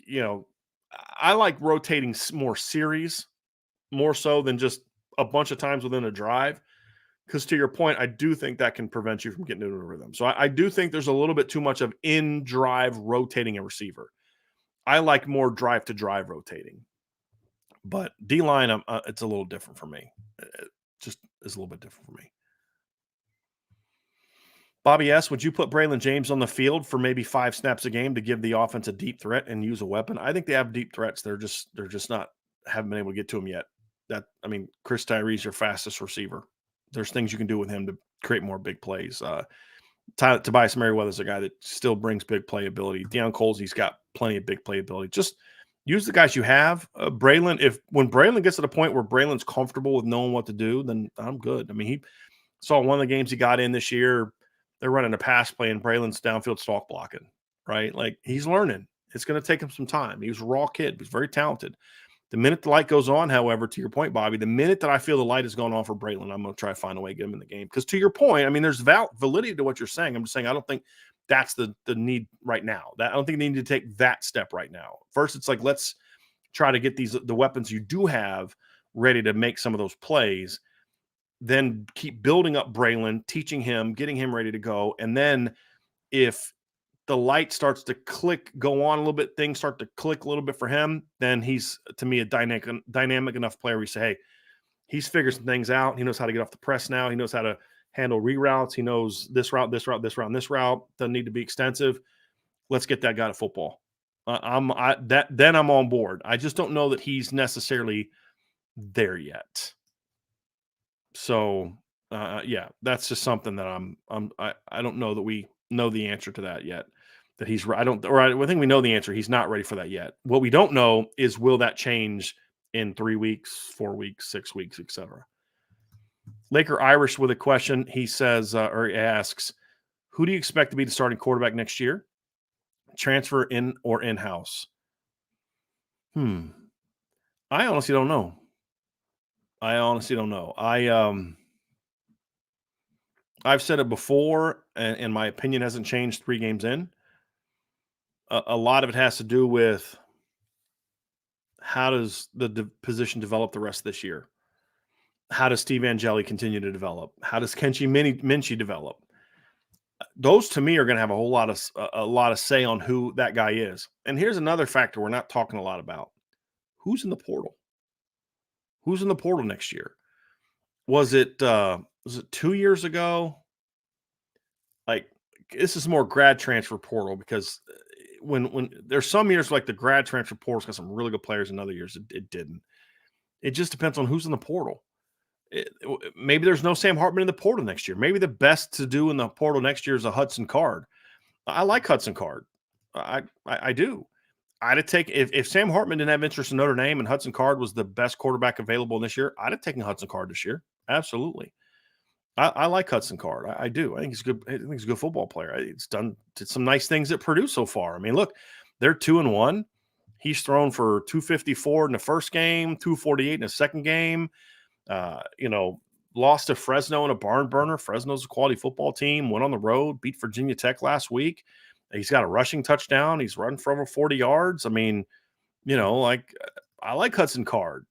I like rotating more series, more so than just a bunch of times within a drive. Because to your point, I do think that can prevent you from getting into a rhythm. So I do think there's a little bit too much of in-drive rotating a receiver. I like more drive-to-drive rotating. But D-line, it's a little different for me. It just is a little bit different for me. Bobby S., would you put Braylon James on the field for maybe 5 snaps a game to give the offense a deep threat and use a weapon? I think they have deep threats. They're just not haven't been able to get to them yet. Chris Tyree's your fastest receiver. There's things you can do with him to create more big plays. Tobias Merriweather's a guy that still brings big playability. Deion Colsey's got plenty of big playability. Just use the guys you have. Braylon, when Braylon gets to the point where Braylon's comfortable with knowing what to do, then I'm good. He saw one of the games he got in this year. They're running a pass play and Braylon's downfield stalk blocking, right? Like he's learning. It's going to take him some time. He was a raw kid. He's very talented. The minute the light goes on, however, to your point, Bobby, the minute that I feel the light has gone on for Braylon, I'm going to try to find a way to get him in the game. Because to your point, there's validity to what you're saying. I'm just saying I don't think that's the need right now. That I don't think they need to take that step right now. First, it's like, let's try to get the weapons you do have ready to make some of those plays. Then keep building up Braylon, teaching him, getting him ready to go. And then if the light starts to click, go on a little bit, things start to click a little bit for him, then he's, to me, a dynamic enough player where you say, hey, he's figured some things out. He knows how to get off the press now. He knows how to handle reroutes. He knows this route, this route, this route, and this route. Doesn't need to be extensive. Let's get that guy to football. Then I'm on board. I just don't know that he's necessarily there yet. So yeah, that's just something that I don't know that we know the answer to that yet. That he's I think we know the answer. He's not ready for that yet. What we don't know is, will that change in 3 weeks, 4 weeks, 6 weeks, etc. Laker Irish with a question. He says, or he asks, who do you expect to be the starting quarterback next year? Transfer in or in-house? I honestly don't know. I've said it before, and my opinion hasn't changed 3 games in. A lot of it has to do with, how does the position develop the rest of this year? How does Steve Angeli continue to develop? How does Kenshi Minchie develop? Those, to me, are going to have a lot of say on who that guy is. And here's another factor we're not talking a lot about: who's in the portal? Who's in the portal next year? Was it 2 years ago? Like, this is more grad transfer portal, because when there's some years like the grad transfer portal's got some really good players, and other years it didn't. It just depends on who's in the portal. Maybe there's no Sam Hartman in the portal next year. Maybe the best to do in the portal next year is a Hudson Card. I like Hudson Card. I do. I'd have taken, if Sam Hartman didn't have interest in Notre Dame and Hudson Card was the best quarterback available this year, I'd have taken Hudson Card this year. Absolutely. I like Hudson Card. I do. I think he's good. I think he's a good football player. He's did some nice things at Purdue so far. I mean, look, they're 2-1. He's thrown for 254 in the first game, 248 in the second game. Lost to Fresno in a barn burner. Fresno's a quality football team. Went on the road, beat Virginia Tech last week. He's got a rushing touchdown. He's run for over 40 yards. I mean, I like Hudson Card.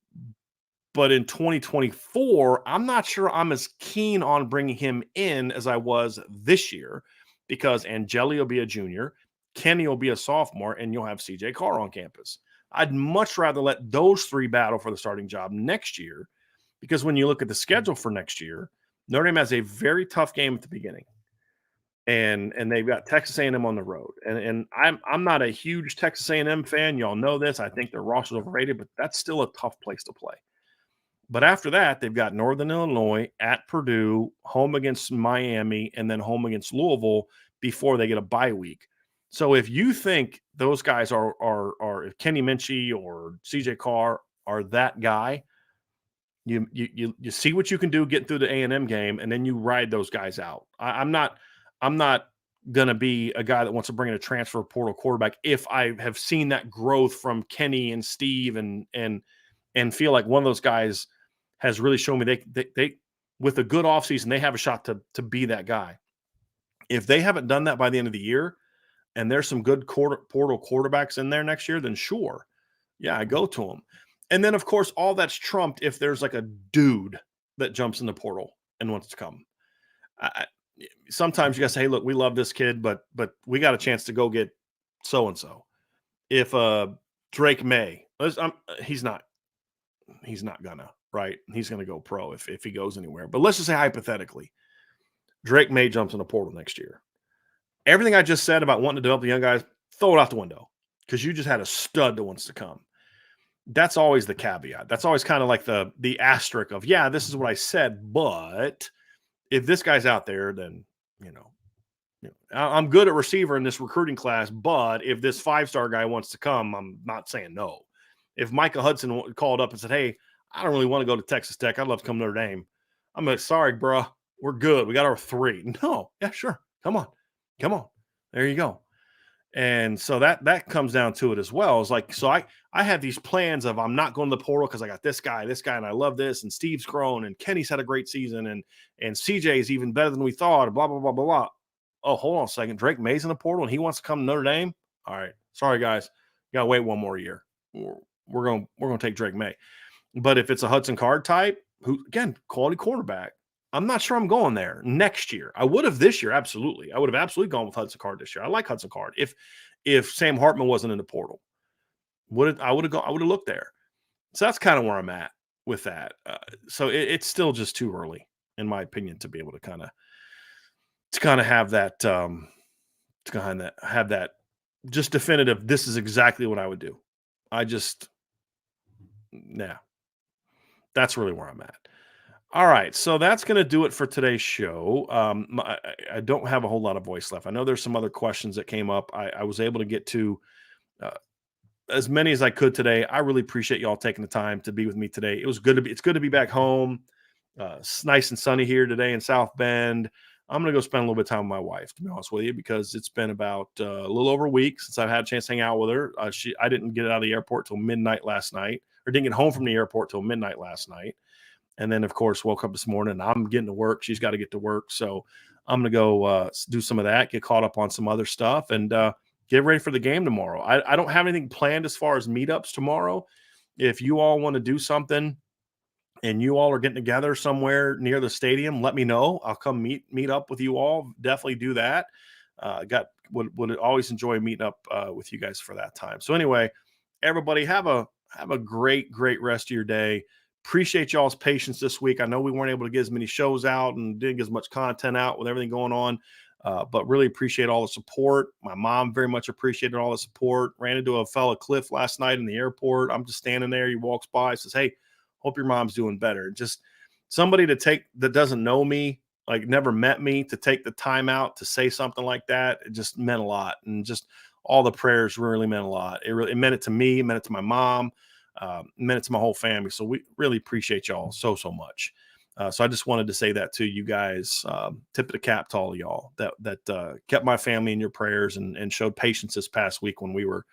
But in 2024, I'm not sure I'm as keen on bringing him in as I was this year, because Angeli will be a junior, Kenny will be a sophomore, and you'll have CJ Carr on campus. I'd much rather let those 3 battle for the starting job next year, because when you look at the schedule for next year, Notre Dame has a very tough game at the beginning, and they've got Texas A&M on the road. And I'm not a huge Texas A&M fan. Y'all know this. I think their roster's overrated, but that's still a tough place to play. But after that, they've got Northern Illinois, at Purdue, home against Miami, and then home against Louisville before they get a bye week. So if you think those guys are if Kenny Minchie or CJ Carr are that guy, you see what you can do getting through the A&M game, and then you ride those guys out. I'm not gonna be a guy that wants to bring in a transfer portal quarterback if I have seen that growth from Kenny and Steve and feel like one of those guys has really shown me they with a good offseason, they have a shot to be that guy. If they haven't done that by the end of the year, and there's some good portal quarterbacks in there next year, then sure, yeah, I go to them. And then, of course, all that's trumped if there's like a dude that jumps in the portal and wants to come. Sometimes you gotta say, hey, look, we love this kid, but we got a chance to go get so-and-so. If Drake May, he's not gonna, right? He's gonna go pro if he goes anywhere. But let's just say hypothetically, Drake May jumps in the portal next year. Everything I just said about wanting to develop the young guys, throw it out the window, because you just had a stud that wants to come. That's always the caveat. That's always kind of like the asterisk of, yeah, this is what I said, but if this guy's out there, then I'm good at receiver in this recruiting class, but if this 5-star guy wants to come, I'm not saying no. If Micah Hudson called up and said, hey, I don't really want to go to Texas Tech, I'd love to come to Notre Dame, I'm like, sorry, bro, we're good. We got our 3. No, yeah, sure. Come on. There you go. And so that comes down to it as well. It's like, so I have these plans of, I'm not going to the portal because I got this guy, and I love this, and Steve's grown, and Kenny's had a great season, and CJ is even better than we thought, and blah, blah, blah, blah, blah. Oh, hold on a second. Drake May's in the portal and he wants to come to Notre Dame. All right. Sorry, guys. You gotta wait one more year. We're gonna take Drake May. But if it's a Hudson Card type, who again, quality quarterback, I'm not sure I'm going there next year. I would have this year, absolutely. I would have absolutely gone with Hudson Card this year. I like Hudson Card. If Sam Hartman wasn't in the portal, I would have gone, I would have looked there. So that's kind of where I'm at with that. So it's still just too early, in my opinion, to be able to kind of have that to kind of have that just definitive. This is exactly what I would do. I just nah. That's really where I'm at. All right, so that's going to do it for today's show. I don't have a whole lot of voice left. I know there's some other questions that came up. I was able to get to uh, as many as I could today. I really appreciate y'all taking the time to be with me today. It was good to be. It's good to be back home. It's nice and sunny here today in South Bend. I'm gonna go spend a little bit of time with my wife, to be honest with you, because it's been about a little over a week since I've had a chance to hang out with her. I didn't get out of the airport till midnight last night, or didn't get home from the airport till midnight last night. And then, of course, woke up this morning and I'm getting to work. She's got to get to work. So I'm going to go do some of that, get caught up on some other stuff, and get ready for the game tomorrow. I don't have anything planned as far as meetups tomorrow. If you all want to do something and you all are getting together somewhere near the stadium, let me know. I'll come meet up with you all. Definitely do that. Would always enjoy meeting up with you guys for that time. So anyway, everybody have a great rest of your day. Appreciate y'all's patience this week. I know we weren't able to get as many shows out and didn't get as much content out with everything going on, but really appreciate all the support. My mom very much appreciated all the support. Ran into a fella, Cliff, last night in the airport. I'm just standing there. He walks by, says, "Hey, hope your mom's doing better." Just somebody that doesn't know me, like never met me, to take the time out to say something like that, it just meant a lot. And just all the prayers really meant a lot. It meant it to me, it meant it to my mom, meant it to my whole family. So we really appreciate y'all so much. So I just wanted to say that to you guys. Tip of the cap to all of y'all that kept my family in your prayers and showed patience this past week when we were,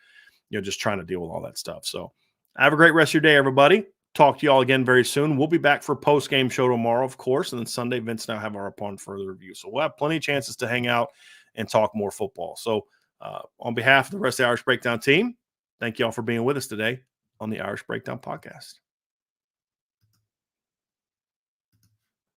just trying to deal with all that stuff. So have a great rest of your day, everybody. Talk to y'all again very soon. We'll be back for a post-game show tomorrow, of course, and then Sunday, Vince and I have our Upon Further review. So we'll have plenty of chances to hang out and talk more football. So on behalf of the rest of the Irish Breakdown team, thank you all for being with us today on the Irish Breakdown Podcast.